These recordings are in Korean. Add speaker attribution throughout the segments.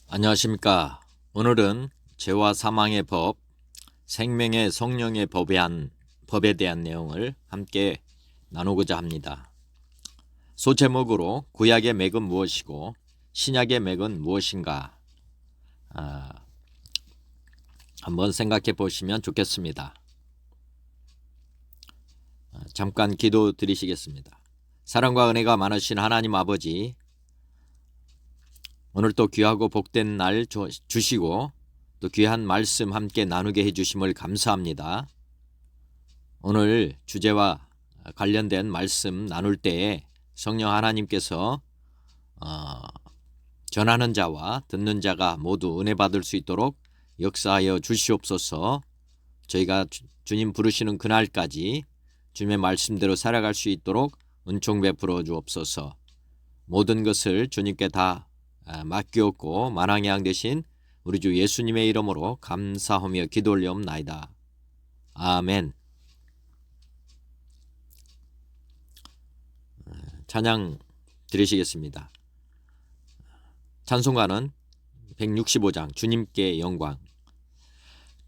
Speaker 1: 안녕하십니까. 오늘은 죄와 사망의 법, 생명의 성령의 법에 대한 내용을 함께 나누고자 합니다. 소제목으로 구약의 맥은 무엇이고 신약의 맥은 무엇인가 한번 생각해 보시면 좋겠습니다. 잠깐 기도 드리시겠습니다. 사랑과 은혜가 많으신 하나님 아버지, 오늘 또 귀하고 복된 날 주시고 또 귀한 말씀 함께 나누게 해주심을 감사합니다. 오늘 주제와 관련된 말씀 나눌 때에 성령 하나님께서 전하는 자와 듣는 자가 모두 은혜 받을 수 있도록 역사하여 주시옵소서. 저희가 주님 부르시는 그날까지 주님의 말씀대로 살아갈 수 있도록 은총 베풀어 주옵소서. 모든 것을 주님께 다 맡기옵고 만왕의 양 되신 우리 주 예수님의 이름으로 감사하며 기도 올려옵나이다. 아멘. 찬양 드리시겠습니다. 찬송가는 165장 주님께 영광.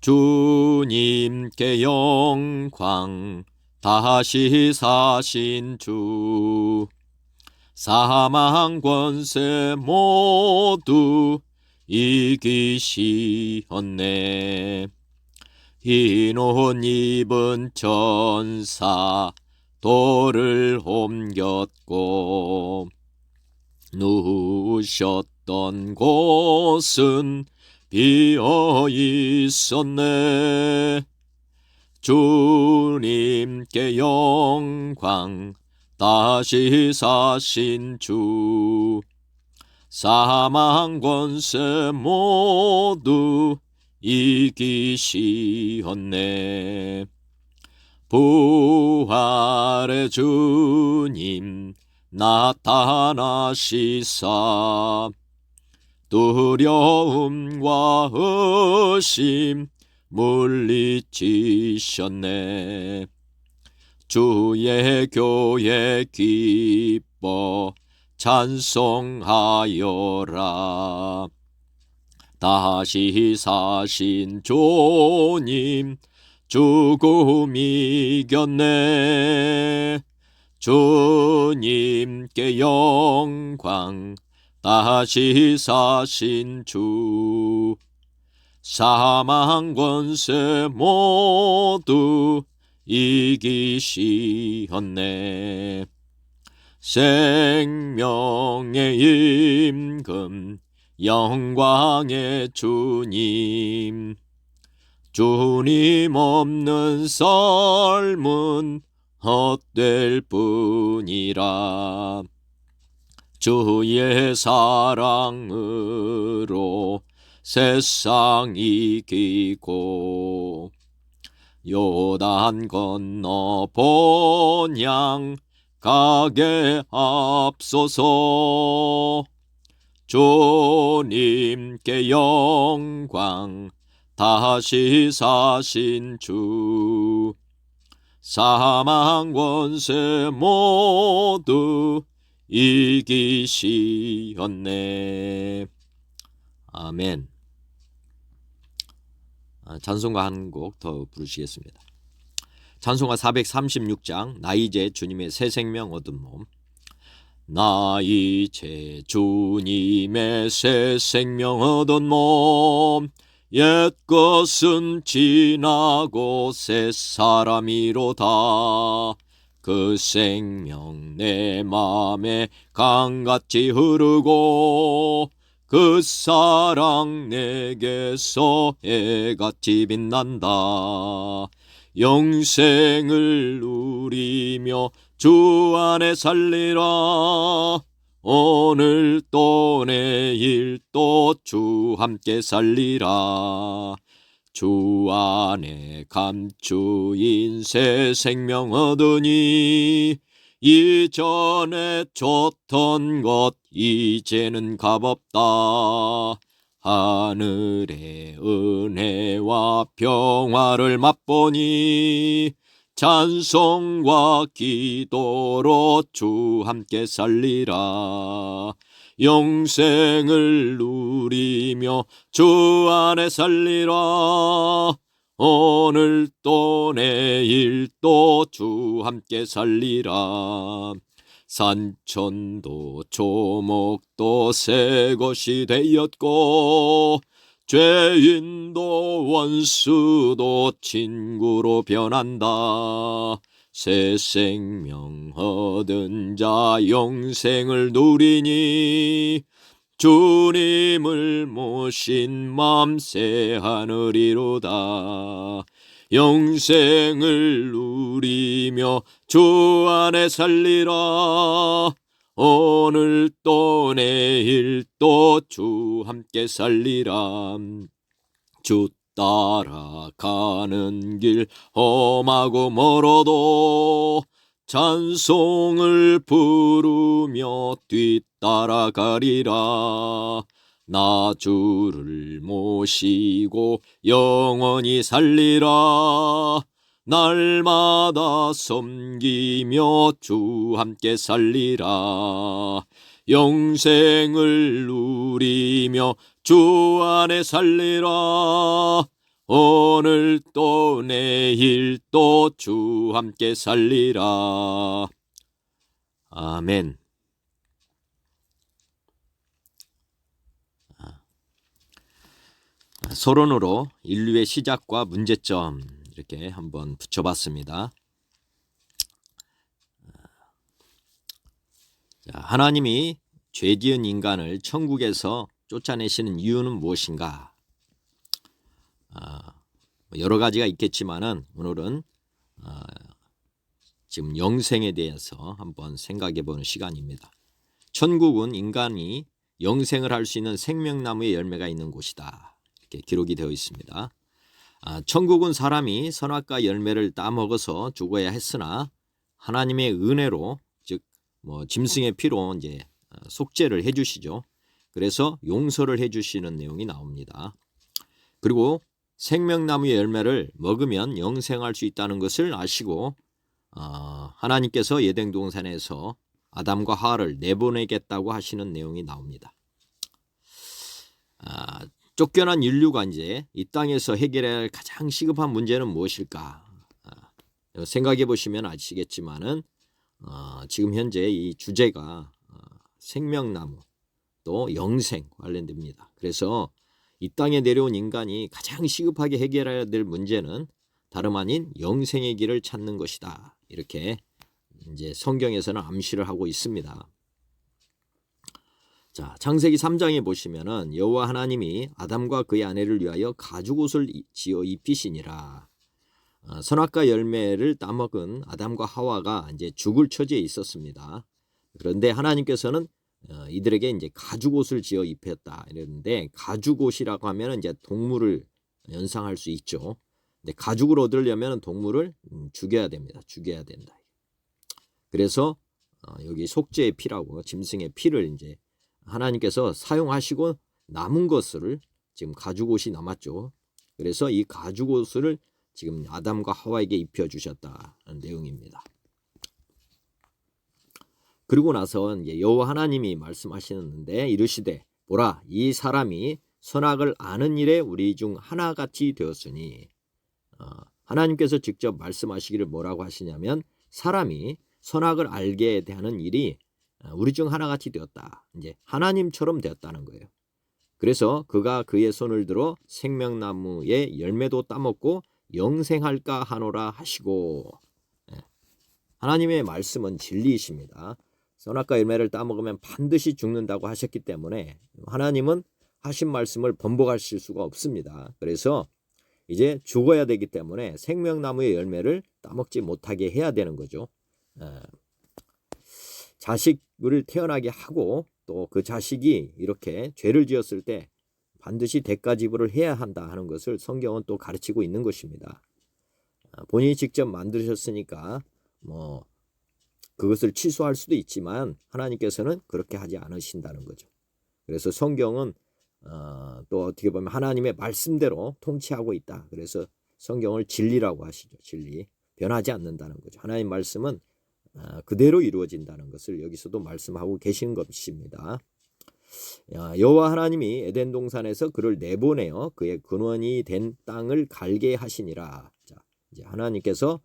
Speaker 1: 주님께 영광 다시 사신 주, 사망 권세 모두 이기시었네. 흰 옷 입은 천사 돌을 옮겼고 누우셨던 곳은 비어 있었네. 주님께 영광 다시 사신 주, 사망 권세 모두 이기시었네. 부활의 주님 나타나시사 두려움과 의심 물리치셨네. 주의 교회 기뻐 찬송하여라. 다시 사신 주님 죽음 이겼네. 주님께 영광 다시 사신 주, 사망 권세 모두 이기시었네. 생명의 임금 영광의 주님, 주님 없는 삶은 헛될 뿐이라. 주의 사랑으로 세상 이기고 요단 건너 본향 가게 앞서서 주님께 영광 다시 사신 주, 사망 권세 모두 이기시었네. 아멘. 찬송가 한 곡 더 부르시겠습니다. 찬송가 436장 나 이제 주님의 새 생명 얻은 몸. 나 이제 주님의 새 생명 얻은 몸, 옛것은 지나고 새 사람이로다. 그 생명 내 맘에 강같이 흐르고 그 사랑 내게서 해같이 빛난다. 영생을 누리며 주 안에 살리라. 오늘 또 내일 또 주 함께 살리라. 주 안에 감추인 새 생명 얻으니 이전에 줬던 것 이제는 값없다. 하늘의 은혜와 평화를 맛보니 찬송과 기도로 주 함께 살리라. 영생을 누리며 주 안에 살리라. 오늘 또 내일 또 주 함께 살리라. 산천도 조목도 새 것이 되었고 죄인도 원수도 친구로 변한다. 새 생명 얻은 자 영생을 누리니 주님을 모신 맘 새 하늘이로다. 영생을 누리며 주 안에 살리라. 오늘 또 내일 또 주 함께 살리라. 주 따라가는 길 험하고 멀어도 찬송을 부르며 뒤따라가리라. 나 주를 모시고 영원히 살리라. 날마다 섬기며 주 함께 살리라. 영생을 누리며 주 안에 살리라. 오늘 또 내일 또 주 함께 살리라. 아멘. 서론으로 인류의 시작과 문제점 이렇게 한번 붙여봤습니다. 하나님이 죄지은 인간을 천국에서 쫓아내시는 이유는 무엇인가? 여러 가지가 있겠지만은 오늘은 지금 영생에 대해서 한번 생각해 보는 시간입니다. 천국은 인간이 영생을 할 수 있는 생명나무의 열매가 있는 곳이다. 이렇게 기록이 되어 있습니다. 천국은 사람이 선악과 열매를 따먹어서 죽어야 했으나 하나님의 은혜로 즉 짐승의 피로 이제 속죄를 해주시죠. 그래서 용서를 해주시는 내용이 나옵니다. 그리고 생명나무의 열매를 먹으면 영생할 수 있다는 것을 아시고 하나님께서 에덴 동산에서 아담과 하와를 내보내겠다고 하시는 내용이 나옵니다. 쫓겨난 인류가 이제 이 땅에서 해결해야 할 가장 시급한 문제는 무엇일까? 생각해 보시면 아시겠지만은 지금 현재 이 주제가 생명나무 또 영생 관련됩니다. 그래서 이 땅에 내려온 인간이 가장 시급하게 해결해야 될 문제는 다름 아닌 영생의 길을 찾는 것이다. 이렇게 이제 성경에서는 암시를 하고 있습니다. 자, 창세기 3장에 보시면은 여호와 하나님이 아담과 그의 아내를 위하여 가죽옷을 지어 입히시니라. 선악과 열매를 따먹은 아담과 하와가 이제 죽을 처지에 있었습니다. 그런데 하나님께서는 이들에게 이제 가죽옷을 지어 입혔다 이랬는데, 가죽옷이라고 하면 이제 동물을 연상할 수 있죠. 근데 가죽을 얻으려면 동물을 죽여야 됩니다. 죽여야 된다. 그래서 여기 속죄의 피라고 짐승의 피를 이제 하나님께서 사용하시고 남은 것을 지금 가죽옷이 남았죠. 그래서 이 가죽옷을 지금 아담과 하와에게 입혀주셨다는 내용입니다. 그리고 나서 여호와 하나님이 말씀하시는데 이르시되 보라, 이 사람이 선악을 아는 일에 우리 중 하나같이 되었으니, 하나님께서 직접 말씀하시기를 뭐라고 하시냐면 사람이 선악을 알게 하는 일이 우리 중 하나같이 되었다. 이제 하나님처럼 되었다는 거예요. 그래서 그가 그의 손을 들어 생명나무의 열매도 따먹고 영생할까 하노라 하시고, 하나님의 말씀은 진리이십니다. 선악과 열매를 따먹으면 반드시 죽는다고 하셨기 때문에 하나님은 하신 말씀을 번복하실 수가 없습니다. 그래서 이제 죽어야 되기 때문에 생명나무의 열매를 따먹지 못하게 해야 되는 거죠. 자식을 태어나게 하고 또 그 자식이 이렇게 죄를 지었을 때 반드시 대가 지불을 해야 한다 하는 것을 성경은 또 가르치고 있는 것입니다. 본인이 직접 만드셨으니까 그것을 취소할 수도 있지만 하나님께서는 그렇게 하지 않으신다는 거죠. 그래서 성경은 또 어떻게 보면 하나님의 말씀대로 통치하고 있다. 그래서 성경을 진리라고 하시죠. 진리. 변하지 않는다는 거죠. 하나님 말씀은 그대로 이루어진다는 것을 여기서도 말씀하고 계신 것입니다. 여호와 하나님이 에덴 동산에서 그를 내보내어 그의 근원이 된 땅을 갈게 하시니라. 자, 이제 하나님께서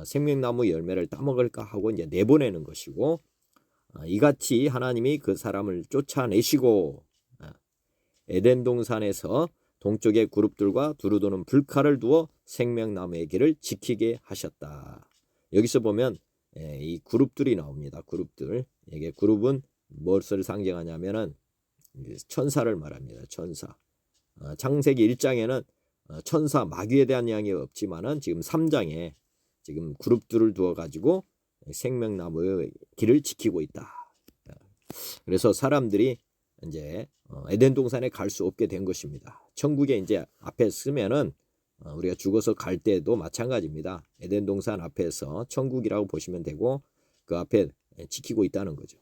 Speaker 1: 생명나무 열매를 따먹을까 하고 이제 내보내는 것이고, 이같이 하나님이 그 사람을 쫓아내시고 에덴 동산에서 동쪽의 그룹들과 두루도는 불칼을 두어 생명나무의 길을 지키게 하셨다. 여기서 보면 이 그룹들이 나옵니다. 그룹들. 이게 그룹은 무엇을 상징하냐면은 천사를 말합니다. 천사. 창세기 1장에는 천사 마귀에 대한 이야기가 없지만은 지금 3장에 지금 그룹들을 두어 가지고 생명나무의 길을 지키고 있다. 그래서 사람들이 이제 에덴 동산에 갈 수 없게 된 것입니다. 천국에 이제 앞에 쓰면은 우리가 죽어서 갈 때도 마찬가지입니다. 에덴 동산 앞에서 천국이라고 보시면 되고 그 앞에 지키고 있다는 거죠.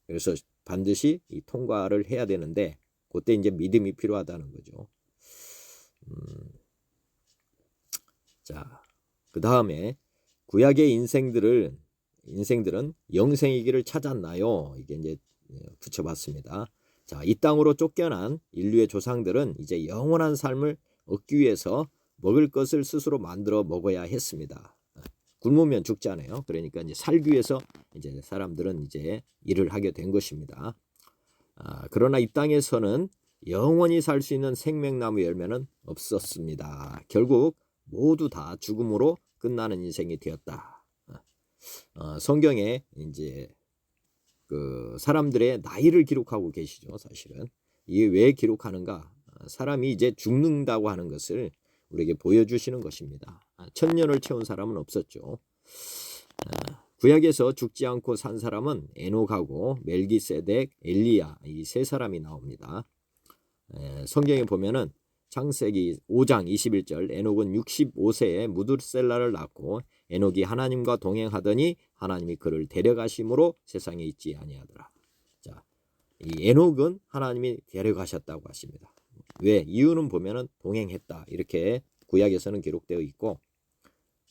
Speaker 1: 그래서 반드시 이 통과를 해야 되는데 그때 이제 믿음이 필요하다는 거죠. 자, 그 다음에 구약의 인생들은 영생의 길을 찾았나요? 이게 이제 붙여봤습니다. 자, 이 땅으로 쫓겨난 인류의 조상들은 이제 영원한 삶을 얻기 위해서 먹을 것을 스스로 만들어 먹어야 했습니다. 굶으면 죽잖아요. 그러니까 이제 살기 위해서 이제 사람들은 이제 일을 하게 된 것입니다. 그러나 이 땅에서는 영원히 살 수 있는 생명나무 열매는 없었습니다. 결국 모두 다 죽음으로 끝나는 인생이 되었다. 성경에 이제 그 사람들의 나이를 기록하고 계시죠. 사실은 이게 왜 기록하는가? 사람이 이제 죽는다고 하는 것을 우리에게 보여주시는 것입니다. 1000년을 채운 사람은 없었죠. 구약에서 죽지 않고 산 사람은 에녹하고 멜기세덱, 엘리야 이 세 사람이 나옵니다. 성경에 보면은 창세기 5장 21절 에녹은 65세에 무두셀라를 낳고 에녹이 하나님과 동행하더니 하나님이 그를 데려가심으로 세상에 있지 아니하더라. 자, 이 에녹은 하나님이 데려가셨다고 하십니다. 왜? 이유는 보면은 동행했다 이렇게 구약에서는 기록되어 있고,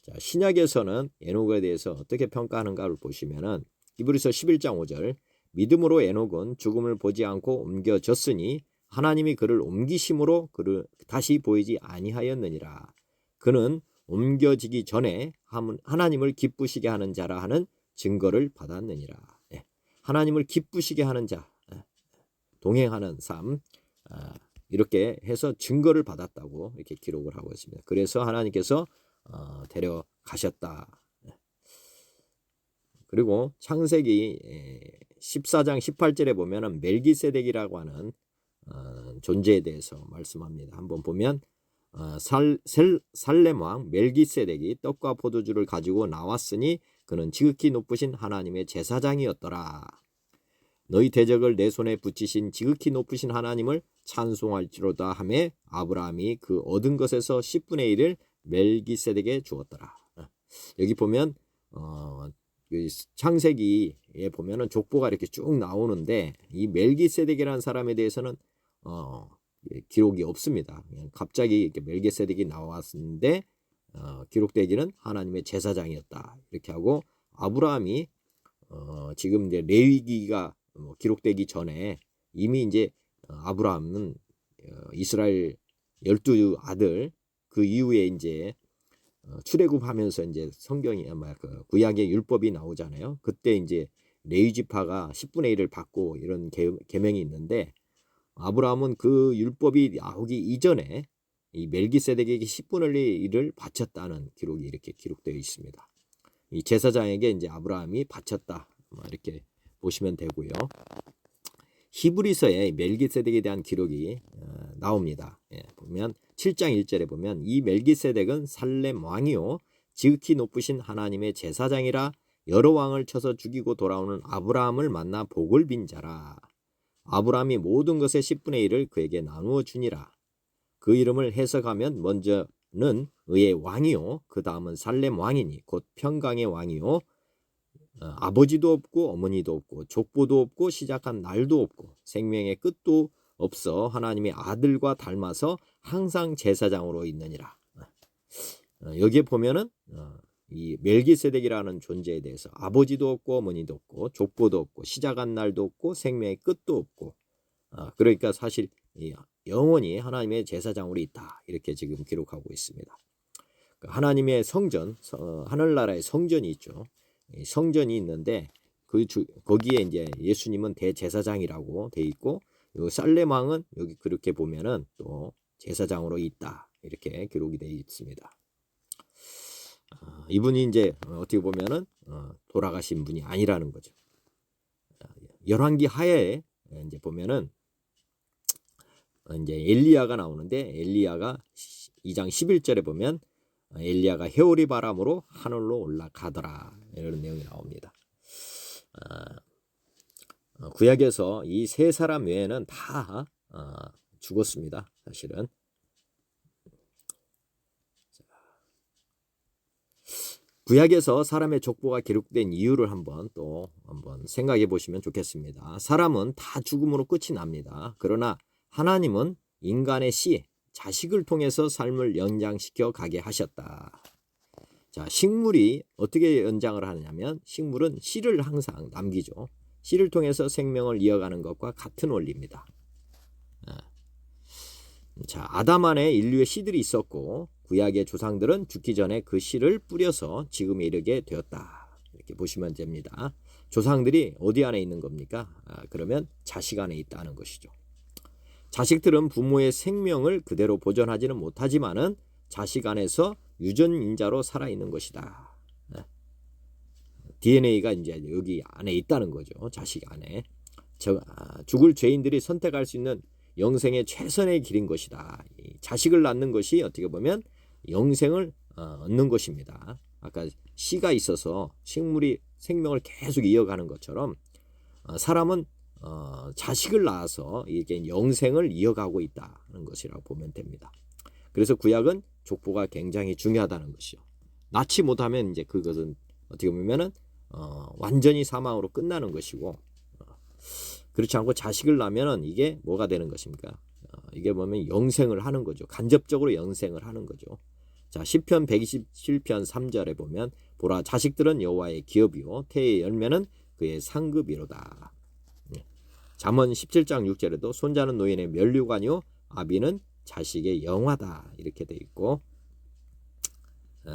Speaker 1: 자, 신약에서는 에녹에 대해서 어떻게 평가하는가를 보시면은 히브리서 11장 5절 믿음으로 에녹은 죽음을 보지 않고 옮겨졌으니 하나님이 그를 옮기심으로 그를 다시 보이지 아니하였느니라. 그는 옮겨지기 전에 하나님을 기쁘시게 하는 자라 하는 증거를 받았느니라. 하나님을 기쁘시게 하는 자, 동행하는 삶, 이렇게 해서 증거를 받았다고 이렇게 기록을 하고 있습니다. 그래서 하나님께서 데려가셨다. 그리고 창세기 14장 18절에 보면은 멜기세덱이라고 하는 존재에 대해서 말씀합니다. 한번 보면 살렘 왕 멜기세덱이 떡과 포도주를 가지고 나왔으니 그는 지극히 높으신 하나님의 제사장이었더라. 너희 대적을 내 손에 붙이신 지극히 높으신 하나님을 찬송할지로다 하매 아브라함이 그 얻은 것에서 10분의 1을 멜기세덱에 주었더라. 여기 보면 창세기에 보면은 족보가 이렇게 쭉 나오는데 이 멜기세덱이라는 사람에 대해서는 기록이 없습니다. 그냥 갑자기 이렇게 멜기세덱이 나왔는데 기록되기는 하나님의 제사장이었다 이렇게 하고, 아브라함이 지금 이제 레위기가 기록되기 전에 이미 이제 아브라함은 이스라엘 12 아들 그 이후에 이제 출애굽하면서 이제 성경이 그 구약의 율법이 나오잖아요. 그때 이제 레위 지파가 10분의 1을 받고 이런 계명이 있는데, 아브라함은 그 율법이 나오기 이전에 이 멜기세덱에게 10분의 1을 바쳤다는 기록이 이렇게 기록되어 있습니다. 이 제사장에게 이제 아브라함이 바쳤다 이렇게 보시면 되고요. 히브리서에 멜기세덱에 대한 기록이 나옵니다. 보면 7장 1절에 보면 이 멜기세덱은 살렘 왕이요 지극히 높으신 하나님의 제사장이라 여러 왕을 쳐서 죽이고 돌아오는 아브라함을 만나 복을 빈 자라. 아브라함이 모든 것의 10분의 1을 그에게 나누어 주니라. 그 이름을 해석하면 먼저는 의의 왕이요 그 다음은 살렘 왕이니 곧 평강의 왕이요 아버지도 없고 어머니도 없고 족보도 없고 시작한 날도 없고 생명의 끝도 없어 하나님의 아들과 닮아서 항상 제사장으로 있느니라. 여기에 보면은 이 멜기세덱이라는 존재에 대해서 아버지도 없고 어머니도 없고 족보도 없고 시작한 날도 없고 생명의 끝도 없고 그러니까 사실 영원히 하나님의 제사장으로 있다. 이렇게 지금 기록하고 있습니다. 하나님의 성전, 하늘나라의 성전이 있죠. 성전이 있는데 거기에 이제 예수님은 대제사장이라고 돼 있고, 요 살렘 왕은 여기 그렇게 보면은 또 제사장으로 있다. 이렇게 기록이 되어 있습니다. 이분이 이제 어떻게 보면은 돌아가신 분이 아니라는 거죠. 열왕기 하야에 이제 보면은 이제 엘리야가 나오는데, 엘리야가 2장 11절에 보면 엘리야가 해오리 바람으로 하늘로 올라가더라, 이런 내용이 나옵니다. 구약에서 이 세 사람 외에는 다 죽었습니다. 사실은. 구약에서 사람의 족보가 기록된 이유를 한번 생각해 보시면 좋겠습니다. 사람은 다 죽음으로 끝이 납니다. 그러나 하나님은 인간의 씨, 자식을 통해서 삶을 연장시켜 가게 하셨다. 자, 식물이 어떻게 연장을 하느냐면, 식물은 씨를 항상 남기죠. 씨를 통해서 생명을 이어가는 것과 같은 원리입니다. 자, 아담 안에 인류의 씨들이 있었고, 구약의 조상들은 죽기 전에 그 씨를 뿌려서 지금에 이르게 되었다. 이렇게 보시면 됩니다. 조상들이 어디 안에 있는 겁니까? 그러면 자식 안에 있다는 것이죠. 자식들은 부모의 생명을 그대로 보존하지는 못하지만은 자식 안에서 유전인자로 살아있는 것이다. DNA가 이제 여기 안에 있다는 거죠. 자식 안에. 죽을 죄인들이 선택할 수 있는 영생의 최선의 길인 것이다. 자식을 낳는 것이 어떻게 보면 영생을 얻는 것입니다. 아까 씨가 있어서 식물이 생명을 계속 이어가는 것처럼 사람은 자식을 낳아서 이게 영생을 이어가고 있다는 것이라고 보면 됩니다. 그래서 구약은 족보가 굉장히 중요하다는 것이죠. 낳지 못하면 이제 그것은 어떻게 보면은 완전히 사망으로 끝나는 것이고, 그렇지 않고 자식을 낳으면은 이게 뭐가 되는 것입니까? 이게 보면 영생을 하는 거죠. 간접적으로 영생을 하는 거죠. 자, 시편 127편 3절에 보면 보라, 자식들은 여호와의 기업이요 태의 열매는 그의 상급이로다. 잠언 17장 6절에도 손자는 노인의 면류관이요 아비는 자식의 영화다, 이렇게 돼 있고,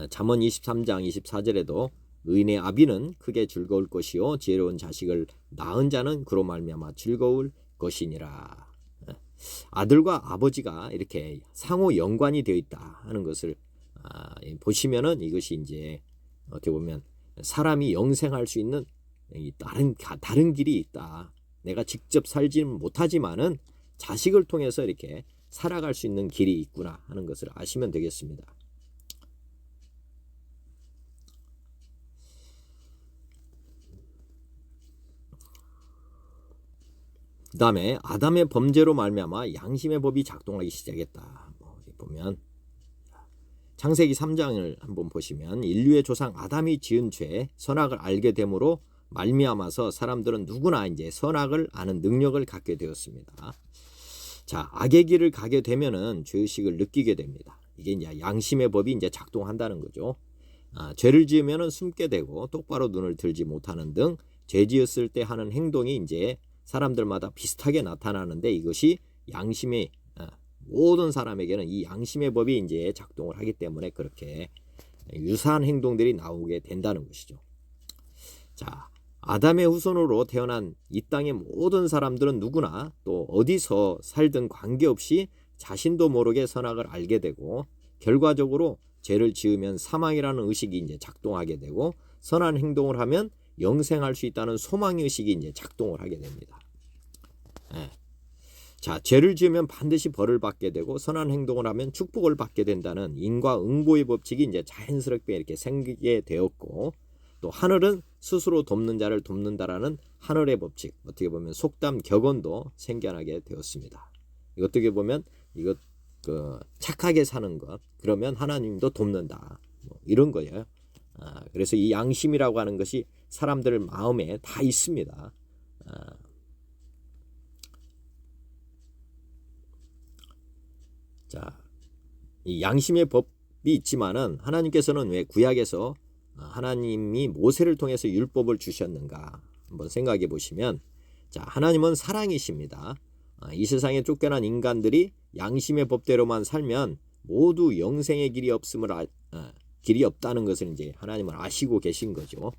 Speaker 1: 잠언 23장 24절에도 의인의 아비는 크게 즐거울 것이요 지혜로운 자식을 낳은 자는 그로 말미암아 즐거울 것이니라. 아들과 아버지가 이렇게 상호 연관이 되어 있다 하는 것을 보시면은 이것이 이제 어떻게 보면 사람이 영생할 수 있는 다른 길이 있다. 내가 직접 살지는 못하지만은 자식을 통해서 이렇게 살아갈 수 있는 길이 있구나 하는 것을 아시면 되겠습니다. 그 다음에 아담의 범죄로 말미암아 양심의 법이 작동하기 시작했다. 보면 창세기 3장을 한번 보시면 인류의 조상 아담이 지은 죄, 선악을 알게 됨으로 말미암아서 사람들은 누구나 이제 선악을 아는 능력을 갖게 되었습니다. 자, 악의 길을 가게 되면은 죄의식을 느끼게 됩니다. 이게 이제 양심의 법이 이제 작동한다는 거죠. 죄를 지으면은 숨게 되고 똑바로 눈을 들지 못하는 등 죄 지었을 때 하는 행동이 이제 사람들마다 비슷하게 나타나는데, 이것이 양심의 모든 사람에게는 이 양심의 법이 이제 작동을 하기 때문에 그렇게 유사한 행동들이 나오게 된다는 것이죠. 자, 아담의 후손으로 태어난 이 땅의 모든 사람들은 누구나 또 어디서 살든 관계없이 자신도 모르게 선악을 알게 되고, 결과적으로 죄를 지으면 사망이라는 의식이 이제 작동하게 되고, 선한 행동을 하면 영생할 수 있다는 소망 의식이 이제 작동을 하게 됩니다. 자, 죄를 지으면 반드시 벌을 받게 되고 선한 행동을 하면 축복을 받게 된다는 인과응보의 법칙이 이제 자연스럽게 이렇게 생기게 되었고, 또 하늘은 스스로 돕는 자를 돕는다라는 하늘의 법칙, 어떻게 보면 속담 격언도 생겨나게 되었습니다. 어떻게 보면 이것 착하게 사는 것, 그러면 하나님도 돕는다, 이런 거예요. 그래서 이 양심이라고 하는 것이 사람들 마음에 다 있습니다. 자, 이 양심의 법이 있지만은 하나님께서는 왜 구약에서 하나님이 모세를 통해서 율법을 주셨는가 한번 생각해 보시면, 자, 하나님은 사랑이십니다. 이 세상에 쫓겨난 인간들이 양심의 법대로만 살면 모두 영생의 길이 없다는 것을 이제 하나님은 아시고 계신 거죠.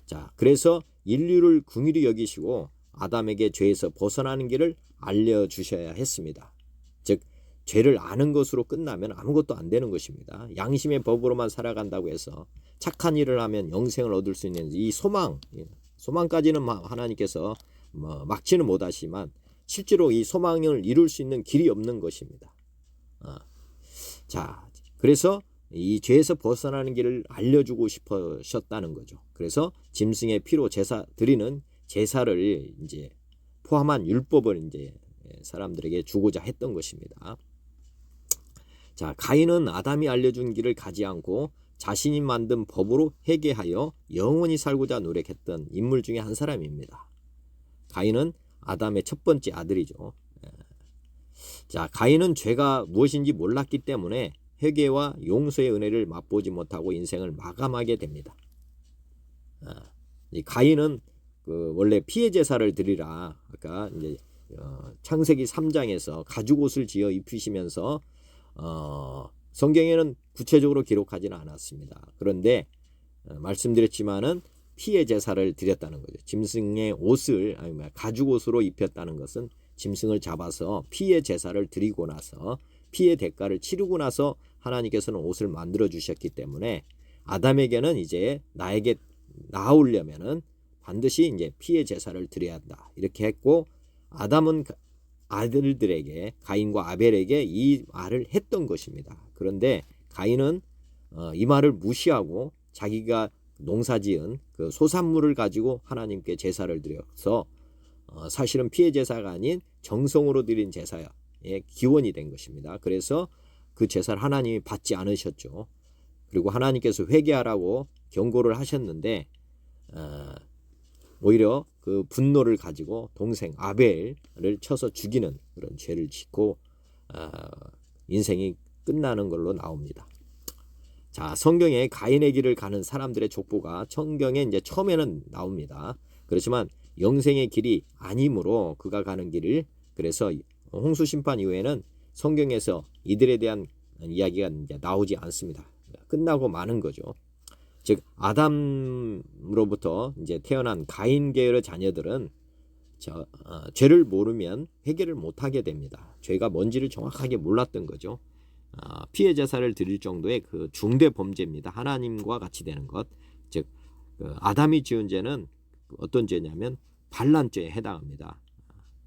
Speaker 1: 자, 그래서 인류를 긍휼히 여기시고 아담에게 죄에서 벗어나는 길을 알려주셔야 했습니다. 즉, 죄를 아는 것으로 끝나면 아무것도 안 되는 것입니다. 양심의 법으로만 살아간다고 해서 착한 일을 하면 영생을 얻을 수 있는 이 소망까지는 하나님께서 막지는 못하시지만 실제로 이 소망을 이룰 수 있는 길이 없는 것입니다. 자, 그래서 이 죄에서 벗어나는 길을 알려주고 싶으셨다는 거죠. 그래서 짐승의 피로 제사 드리는 제사를 이제 포함한 율법을 이제 사람들에게 주고자 했던 것입니다. 자, 가인은 아담이 알려준 길을 가지 않고 자신이 만든 법으로 회개하여 영원히 살고자 노력했던 인물 중에 한 사람입니다. 가인은 아담의 첫 번째 아들이죠. 자, 가인은 죄가 무엇인지 몰랐기 때문에 회개와 용서의 은혜를 맛보지 못하고 인생을 마감하게 됩니다. 이 가인은 원래 피해 제사를 드리라 아까 이제 창세기 3장에서 가죽옷을 지어 입히시면서 성경에는 구체적으로 기록하지는 않았습니다. 그런데 말씀드렸지만은 피해 제사를 드렸다는 거죠. 짐승의 옷을 가죽옷으로 입혔다는 것은 짐승을 잡아서 피해 제사를 드리고 나서 피해 대가를 치르고 나서 하나님께서는 옷을 만들어 주셨기 때문에 아담에게는 이제 나에게 나아오려면은 반드시 이제 피해 제사를 드려야 한다. 이렇게 했고 아담은 아들들에게 가인과 아벨에게 이 말을 했던 것입니다. 그런데 가인은 이 말을 무시하고 자기가 농사지은 그 소산물을 가지고 하나님께 제사를 드려서 사실은 피해 제사가 아닌 정성으로 드린 제사의 기원이 된 것입니다. 그래서 그 제사를 하나님이 받지 않으셨죠. 그리고 하나님께서 회개하라고 경고를 하셨는데 오히려 그 분노를 가지고 동생 아벨을 쳐서 죽이는 그런 죄를 짓고 인생이 끝나는 걸로 나옵니다. 자, 성경에 가인의 길을 가는 사람들의 족보가 성경에 이제 처음에는 나옵니다. 그렇지만 영생의 길이 아니므로 그가 가는 길을 그래서 홍수 심판 이후에는 성경에서 이들에 대한 이야기가 이제 나오지 않습니다. 끝나고 마는 거죠. 즉 아담으로부터 이제 태어난 가인 계열의 자녀들은 죄를 모르면 회개를 못하게 됩니다. 죄가 뭔지를 정확하게 몰랐던 거죠. 피해 제사를 드릴 정도의 그 중대 범죄입니다. 하나님과 같이 되는 것. 즉 아담이 지은 죄는 어떤 죄냐면 반란죄에 해당합니다.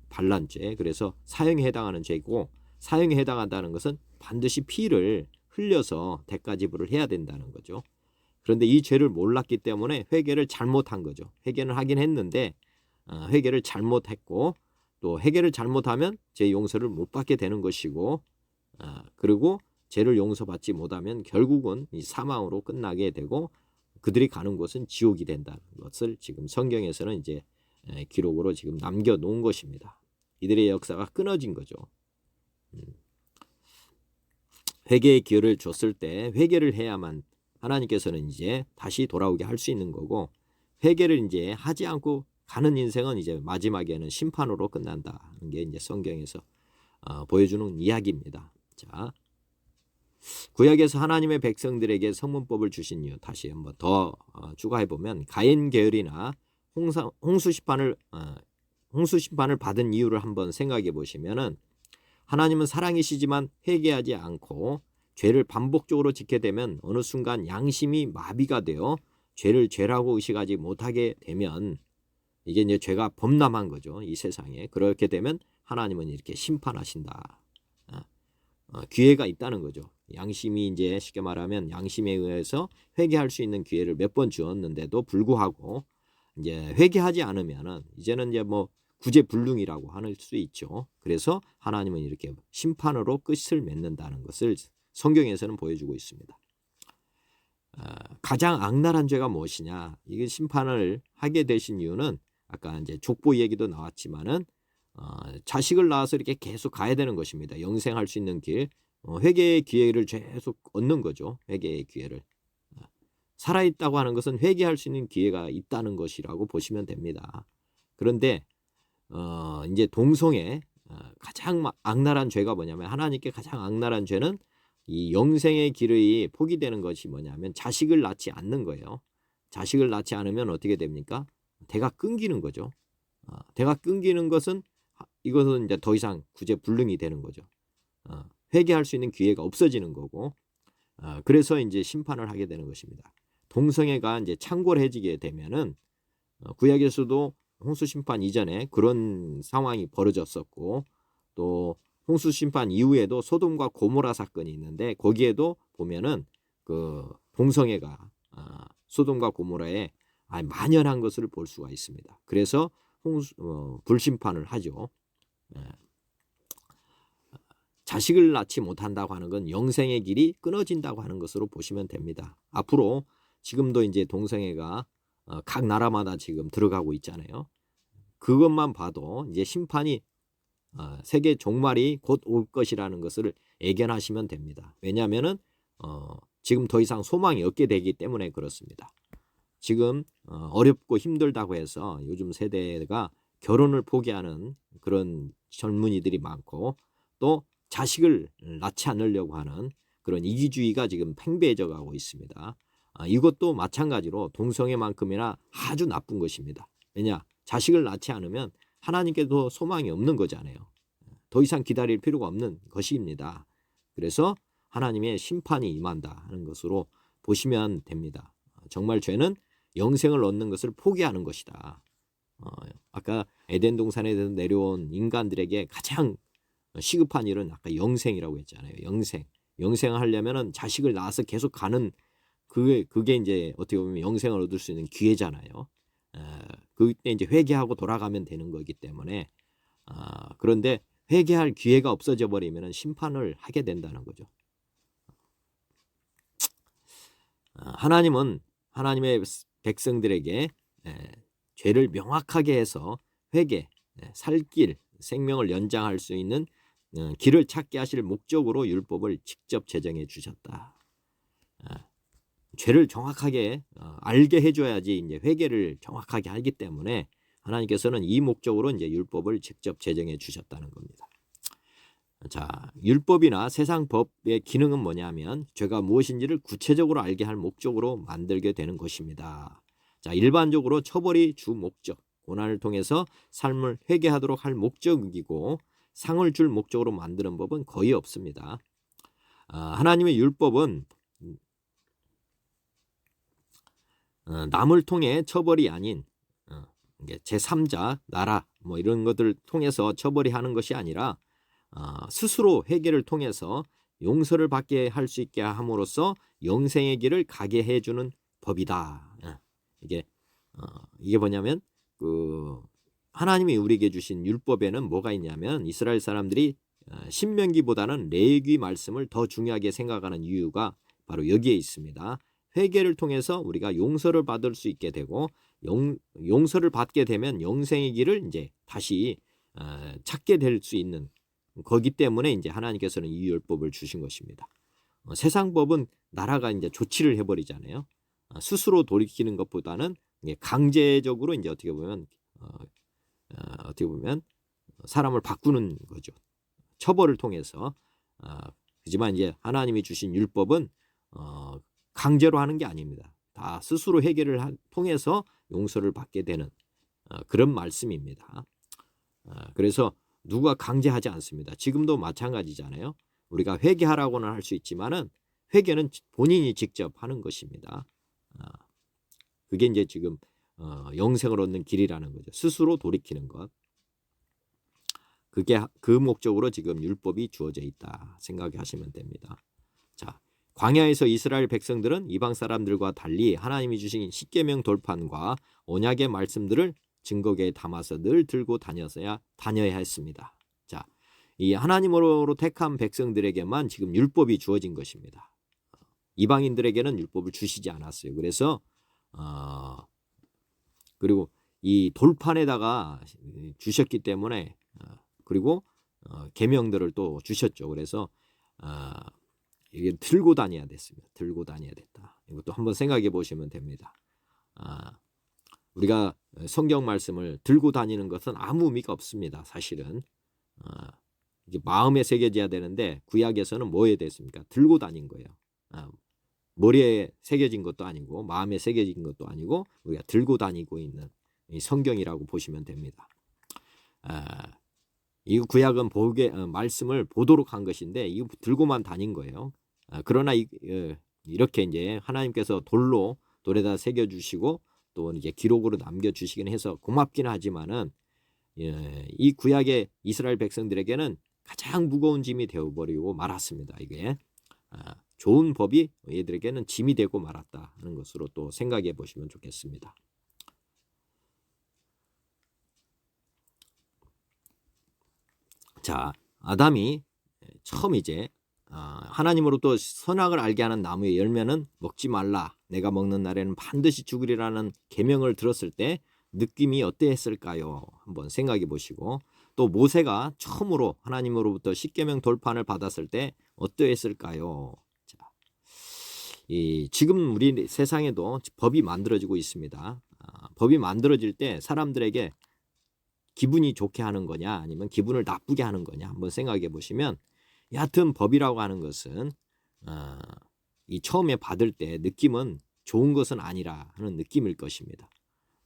Speaker 1: 반란죄. 그래서 사형에 해당하는 죄고 사형에 해당한다는 것은 반드시 피를 흘려서 대가 지불을 해야 된다는 거죠. 그런데 이 죄를 몰랐기 때문에 회개를 잘못한 거죠. 회개는 하긴 했는데 회개를 잘못했고 또 회개를 잘못하면 죄 용서를 못 받게 되는 것이고 그리고 죄를 용서받지 못하면 결국은 이 사망으로 끝나게 되고 그들이 가는 곳은 지옥이 된다는 것을 지금 성경에서는 이제 기록으로 지금 남겨놓은 것입니다. 이들의 역사가 끊어진 거죠. 회개의 기회를 줬을 때 회개를 해야만 하나님께서는 이제 다시 돌아오게 할 수 있는 거고 회개를 이제 하지 않고 가는 인생은 이제 마지막에는 심판으로 끝난다는 게 이제 성경에서 보여주는 이야기입니다. 자, 구약에서 하나님의 백성들에게 성문법을 주신 이유 다시 한번 더 추가해 보면 가인 계열이나 홍수 심판을 받은 이유를 한번 생각해 보시면은 하나님은 사랑이시지만 회개하지 않고 죄를 반복적으로 짓게 되면 어느 순간 양심이 마비가 되어 죄를 죄라고 의식하지 못하게 되면 이게 이제 죄가 범람한 거죠. 이 세상에. 그렇게 되면 하나님은 이렇게 심판하신다. 기회가 있다는 거죠. 양심이 이제 쉽게 말하면 양심에 의해서 회개할 수 있는 기회를 몇 번 주었는데도 불구하고 이제 회개하지 않으면은 이제는 이제 뭐 구제불능이라고 할 수 있죠. 그래서 하나님은 이렇게 심판으로 끝을 맺는다는 것을 성경에서는 보여주고 있습니다. 가장 악랄한 죄가 무엇이냐? 이게 심판을 하게 되신 이유는 아까 이제 족보 얘기도 나왔지만은 자식을 낳아서 이렇게 계속 가야 되는 것입니다. 영생할 수 있는 길, 회개의 기회를 계속 얻는 거죠. 회개의 기회를. 살아있다고 하는 것은 회개할 수 있는 기회가 있다는 것이라고 보시면 됩니다. 그런데 이제 동성애 가장 악랄한 죄가 뭐냐면, 하나님께 가장 악랄한 죄는 이 영생의 길이 포기되는 것이 뭐냐면 자식을 낳지 않는 거예요. 자식을 낳지 않으면 어떻게 됩니까? 대가 끊기는 거죠. 대가 끊기는 것은, 이것은 이제 더 이상 구제불능이 되는 거죠. 회개할 수 있는 기회가 없어지는 거고, 그래서 이제 심판을 하게 되는 것입니다. 동성애가 이제 창궐해지게 되면은, 구약에서도 홍수 심판 이전에 그런 상황이 벌어졌었고, 또 홍수 심판 이후에도 소돔과 고모라 사건이 있는데, 거기에도 보면은 그 동성애가 소돔과 고모라에 만연한 것을 볼 수가 있습니다. 그래서 불심판을 하죠. 자식을 낳지 못한다고 하는 건 영생의 길이 끊어진다고 하는 것으로 보시면 됩니다. 앞으로 지금도 이제 동성애가 각 나라마다 지금 들어가고 있잖아요. 그것만 봐도 이제 심판이 세계 종말이 곧 올 것이라는 것을 예견하시면 됩니다. 왜냐하면은 지금 더 이상 소망이 없게 되기 때문에 그렇습니다. 지금 어렵고 힘들다고 해서 요즘 세대가 결혼을 포기하는 그런 젊은이들이 많고, 또 자식을 낳지 않으려고 하는 그런 이기주의가 지금 팽배해져 가고 있습니다. 이것도 마찬가지로 동성애만큼이나 아주 나쁜 것입니다. 왜냐? 자식을 낳지 않으면 하나님께도 소망이 없는 거잖아요. 더 이상 기다릴 필요가 없는 것입니다. 그래서 하나님의 심판이 임한다 하는 것으로 보시면 됩니다. 정말 죄는 영생을 얻는 것을 포기하는 것이다. 아까 에덴 동산에서 내려온 인간들에게 가장 시급한 일은 아까 영생이라고 했잖아요. 영생을 하려면은 자식을 낳아서 계속 가는, 그게 이제 어떻게 보면 영생을 얻을 수 있는 기회잖아요. 그때 이제 회개하고 돌아가면 되는 거기 때문에, 그런데 회개할 기회가 없어져 버리면 심판을 하게 된다는 거죠. 하나님은 하나님의 백성들에게 죄를 명확하게 해서 회개, 살 길, 생명을 연장할 수 있는 길을 찾게 하실 목적으로 율법을 직접 제정해 주셨다. 죄를 정확하게 알게 해줘야지 이제 회개를 정확하게 하기 때문에 하나님께서는 이 목적으로 이제 율법을 직접 제정해 주셨다는 겁니다. 자, 율법이나 세상 법의 기능은 뭐냐면 죄가 무엇인지를 구체적으로 알게 할 목적으로 만들게 되는 것입니다. 자, 일반적으로 처벌이 주 목적, 고난을 통해서 삶을 회개하도록 할 목적이고, 상을 줄 목적으로 만드는 법은 거의 없습니다. 하나님의 율법은 남을 통해 처벌이 아닌 제3자, 나라 뭐 이런 것들을 통해서 처벌이 하는 것이 아니라 스스로 회개를 통해서 용서를 받게 할 수 있게 함으로써 영생의 길을 가게 해주는 법이다. 이게 뭐냐면 하나님이 우리에게 주신 율법에는 뭐가 있냐면, 이스라엘 사람들이 신명기보다는 레위기 말씀을 더 중요하게 생각하는 이유가 바로 여기에 있습니다. 회개를 통해서 우리가 용서를 받을 수 있게 되고, 용서를 받게 되면 영생의 길을 이제 다시 찾게 될 수 있는 거기 때문에 이제 하나님께서는 이 율법을 주신 것입니다. 세상 법은 나라가 이제 조치를 해버리잖아요. 스스로 돌이키는 것보다는 강제적으로 이제 어떻게 보면 사람을 바꾸는 거죠. 처벌을 통해서. 하지만 이제 하나님이 주신 율법은 강제로 하는 게 아닙니다. 다 스스로 해결을 통해서 용서를 받게 되는 그런 말씀입니다. 그래서 누가 강제하지 않습니다. 지금도 마찬가지잖아요. 우리가 회개하라고는 할 수 있지만은 회개는 본인이 직접 하는 것입니다. 그게 이제 지금 영생을 얻는 길이라는 거죠. 스스로 돌이키는 것. 그게 그 목적으로 지금 율법이 주어져 있다 생각하시면 됩니다. 자, 광야에서 이스라엘 백성들은 이방 사람들과 달리 하나님이 주신 십계명 돌판과 언약의 말씀들을 증거계에 담아서 늘 들고 다녀야 했습니다. 자, 이 하나님으로 택한 백성들에게만 지금 율법이 주어진 것입니다. 이방인들에게는 율법을 주시지 않았어요. 그래서 그리고 이 돌판에다가 주셨기 때문에, 그리고 계명들을 또 주셨죠. 그래서 이게 들고 다녀야 됐습니다. 들고 다녀야 됐다. 이것도 한번 생각해 보시면 됩니다. 우리가 성경 말씀을 들고 다니는 것은 아무 의미가 없습니다. 사실은 이게 마음에 새겨져야 되는데 구약에서는 뭐에 됐습니까? 들고 다닌 거예요. 머리에 새겨진 것도 아니고 마음에 새겨진 것도 아니고 우리가 들고 다니고 있는 이 성경이라고 보시면 됩니다. 이 구약은 말씀을 보도록 한 것인데 이거 들고만 다닌 거예요. 그러나 이렇게 이제 하나님께서 돌에다 새겨주시고 또 이제 기록으로 남겨주시긴 해서 고맙긴 하지만은 이 구약의 이스라엘 백성들에게는 가장 무거운 짐이 되어버리고 말았습니다. 이게 좋은 법이 얘들에게는 짐이 되고 말았다 하는 것으로 또 생각해 보시면 좋겠습니다. 자, 아담이 처음 이제 하나님으로부터 선악을 알게 하는 나무의 열매는 먹지 말라. 내가 먹는 날에는 반드시 죽으리라는 계명을 들었을 때 느낌이 어땠을까요? 한번 생각해 보시고 또 모세가 처음으로 하나님으로부터 십계명 돌판을 받았을 때 어떠했을까요? 자, 지금 우리 세상에도 법이 만들어지고 있습니다. 법이 만들어질 때 사람들에게 기분이 좋게 하는 거냐 아니면 기분을 나쁘게 하는 거냐 한번 생각해 보시면 여하튼 법이라고 하는 것은 이 처음에 받을 때 느낌은 좋은 것은 아니라 하는 느낌일 것입니다.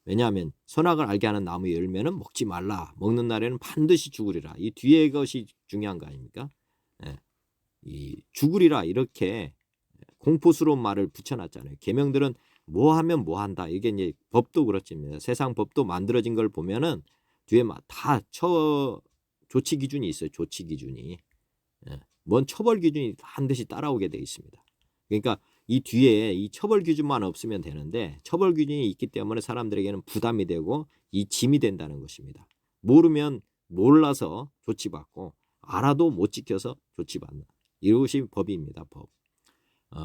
Speaker 1: 왜냐하면 선악을 알게 하는 나무의 열매는 먹지 말라. 먹는 날에는 반드시 죽으리라. 이 뒤에 것이 중요한 거 아닙니까? 이 죽으리라 이렇게 공포스러운 말을 붙여놨잖아요. 계명들은 뭐 하면 뭐 한다. 이게 이제 법도 그렇습니다. 세상 법도 만들어진 걸 보면은 뒤에 다 조치 기준이 있어요. 조치 기준이. 뭔 처벌 기준이 반드시 따라오게 돼 있습니다. 그러니까 이 뒤에 이 처벌 기준만 없으면 되는데 처벌 기준이 있기 때문에 사람들에게는 부담이 되고 이 짐이 된다는 것입니다. 모르면 몰라서 조치받고 알아도 못 지켜서 조치받는 이것이 법입니다. 법.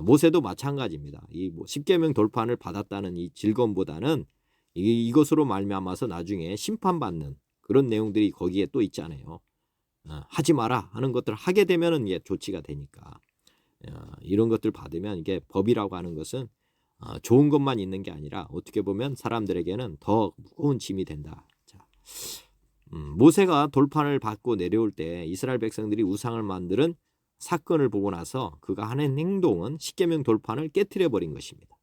Speaker 1: 모세도 마찬가지입니다. 이 십계명 돌판을 받았다는 이 즐거움보다는 이것으로 말미암아서 나중에 심판받는 그런 내용들이 거기에 또 있잖아요. 하지 마라 하는 것들을 하게 되면은 이게 조치가 되니까 이런 것들 받으면 이게 법이라고 하는 것은 좋은 것만 있는 게 아니라 어떻게 보면 사람들에게는 더 무거운 짐이 된다. 자, 모세가 돌판을 받고 내려올 때 이스라엘 백성들이 우상을 만드는 사건을 보고 나서 그가 하는 행동은 십계명 돌판을 깨트려 버린 것입니다.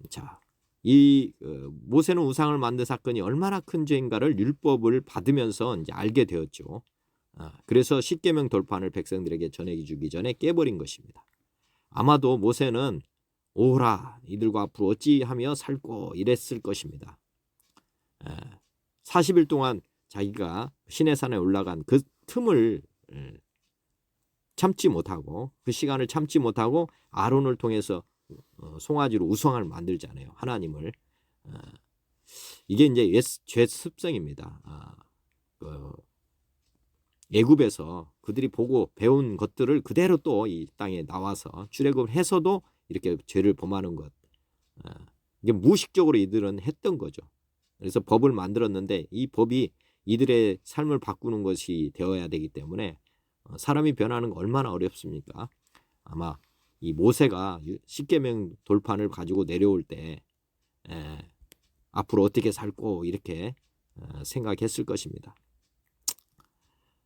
Speaker 1: 자, 이 모세는 우상을 만든 사건이 얼마나 큰 죄인가를 율법을 받으면서 이제 알게 되었죠. 그래서 십계명 돌판을 백성들에게 전해 주기 전에 깨버린 것입니다. 아마도 모세는 오라 이들과 앞으로 어찌하며 살고 이랬을 것입니다. 40일 동안 자기가 시내산에 올라간 그 틈을 참지 못하고 그 시간을 참지 못하고 아론을 통해서 송아지로 우상을 만들잖아요. 하나님을. 이게 이제 죄 습성입니다. 애굽에서 그들이 보고 배운 것들을 그대로 또 이 땅에 나와서 출애굽을 해서도 이렇게 죄를 범하는 것. 이게 무의식적으로 이들은 했던 거죠. 그래서 법을 만들었는데 이 법이 이들의 삶을 바꾸는 것이 되어야 되기 때문에 사람이 변하는 거 얼마나 어렵습니까? 아마 이 모세가 십계명 돌판을 가지고 내려올 때 앞으로 어떻게 살고 이렇게 생각했을 것입니다.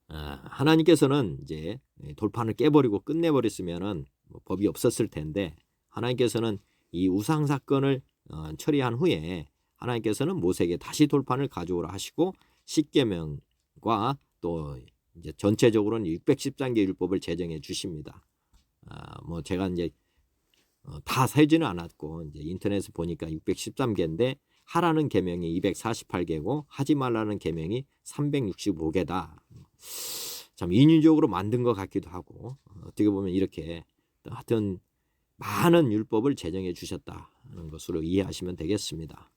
Speaker 1: 하나님께서는 이제 돌판을 깨버리고 끝내버렸으면은 법이 없었을 텐데 하나님께서는 이 우상 사건을 처리한 후에 하나님께서는 모세에게 다시 돌판을 가져오라 하시고 십계명과 또 이제 전체적으로는 613개 율법을 제정해 주십니다. 뭐 제가 이제 다 세지는 않았고 이제 인터넷에 보니까 613개인데 하라는 계명이 248개고 하지 말라는 계명이 365개다. 참 인위적으로 만든 것 같기도 하고 어떻게 보면 이렇게 하여튼 많은 율법을 제정해 주셨다는 것으로 이해하시면 되겠습니다.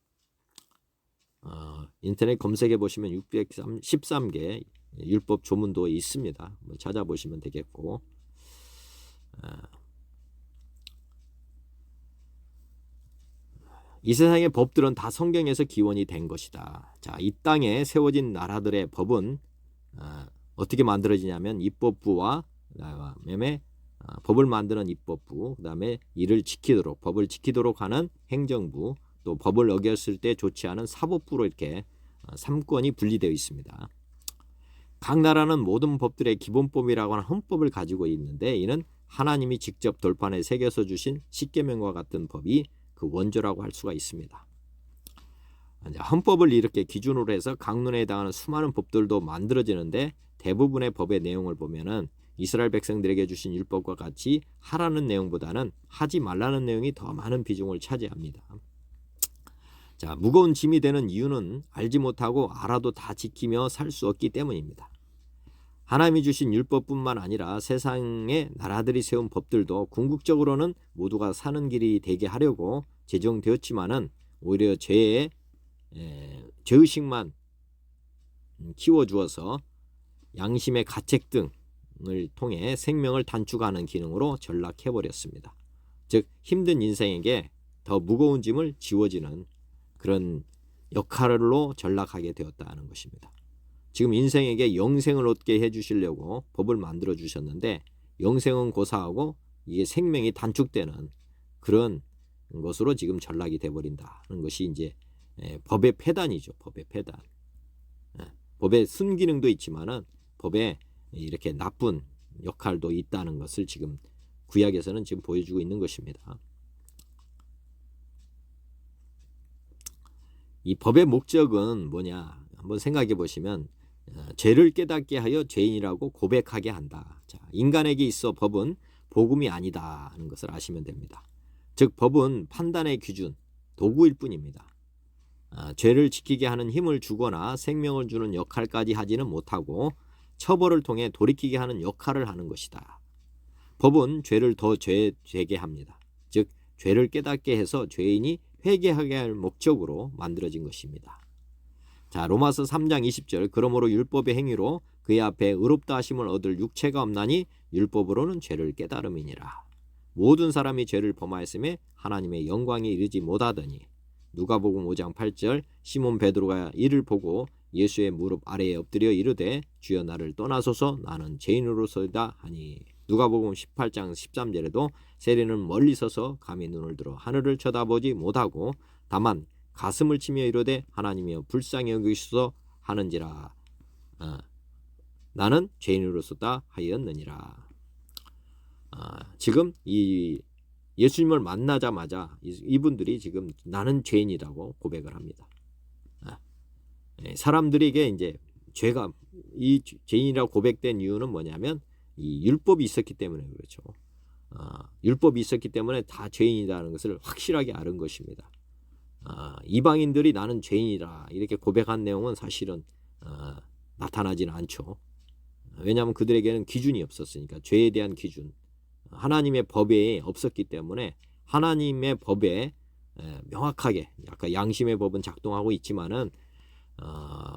Speaker 1: 인터넷 검색해 보시면 613개 율법 조문도 있습니다. 찾아보시면 되겠고 이 세상의 법들은 다 성경에서 기원이 된 것이다. 자, 이 땅에 세워진 나라들의 법은 어떻게 만들어지냐면 입법부와 그다음에 법을 만드는 입법부, 그다음에 이를 지키도록 법을 지키도록 하는 행정부, 또 법을 어겼을 때 조치하는 사법부로 이렇게 3권이 분리되어 있습니다. 각 나라는 모든 법들의 기본법이라고 하는 헌법을 가지고 있는데 이는 하나님이 직접 돌판에 새겨서 주신 십계명과 같은 법이 그 원조라고 할 수가 있습니다. 헌법을 이렇게 기준으로 해서 강론에 해당하는 수많은 법들도 만들어지는데 대부분의 법의 내용을 보면은 이스라엘 백성들에게 주신 율법과 같이 하라는 내용보다는 하지 말라는 내용이 더 많은 비중을 차지합니다. 자, 무거운 짐이 되는 이유는 알지 못하고 알아도 다 지키며 살 수 없기 때문입니다. 하나님이 주신 율법뿐만 아니라 세상의 나라들이 세운 법들도 궁극적으로는 모두가 사는 길이 되게 하려고 제정되었지만은 오히려 죄의식만 키워주어서 양심의 가책 등을 통해 생명을 단축하는 기능으로 전락해버렸습니다. 즉 힘든 인생에게 더 무거운 짐을 지워지는 그런 역할로 전락하게 되었다는 것입니다. 지금 인생에게 영생을 얻게 해주시려고 법을 만들어 주셨는데 영생은 고사하고 이게 생명이 단축되는 그런 것으로 지금 전락이 돼버린다는 것이 이제 법의 폐단이죠. 법의 폐단. 법의 순기능도 있지만은 법에 이렇게 나쁜 역할도 있다는 것을 지금 구약에서는 지금 보여주고 있는 것입니다. 이 법의 목적은 뭐냐? 한번 생각해 보시면 죄를 깨닫게 하여 죄인이라고 고백하게 한다. 자, 인간에게 있어 법은 복음이 아니다 하는 것을 아시면 됩니다. 즉 법은 판단의 기준, 도구일 뿐입니다. 죄를 지키게 하는 힘을 주거나 생명을 주는 역할까지 하지는 못하고 처벌을 통해 돌이키게 하는 역할을 하는 것이다. 법은 죄를 더 죄되게 합니다. 즉 죄를 깨닫게 해서 죄인이 회개하게 할 목적으로 만들어진 것입니다. 자, 로마서 3장 20절 그러므로 율법의 행위로 그의 앞에 의롭다 하심을 얻을 육체가 없나니 율법으로는 죄를 깨달음이니라. 모든 사람이 죄를 범하였음에 하나님의 영광에 이르지 못하더니 누가복음 5장 8절 시몬 베드로가 이를 보고 예수의 무릎 아래에 엎드려 이르되 주여 나를 떠나소서 나는 죄인으로서이다 하니 누가복음 18장 13절에도 세리는 멀리 서서 감히 눈을 들어 하늘을 쳐다보지 못하고 다만 가슴을 치며 이르되 하나님이여 불쌍히 여기소서 하는지라 나는 죄인으로서다 하였느니라. 지금 이 예수님을 만나자마자 이분들이 지금 나는 죄인이라고 고백을 합니다. 사람들에게 이제 죄가 이 죄인이라고 고백된 이유는 뭐냐면 이 율법이 있었기 때문에 그렇죠. 율법이 있었기 때문에 다 죄인이라는 것을 확실하게 아는 것입니다. 이방인들이 나는 죄인이다 이렇게 고백한 내용은 사실은 나타나지는 않죠. 왜냐하면 그들에게는 기준이 없었으니까 죄에 대한 기준 하나님의 법에 없었기 때문에 하나님의 법에 명확하게 약간 양심의 법은 작동하고 있지만은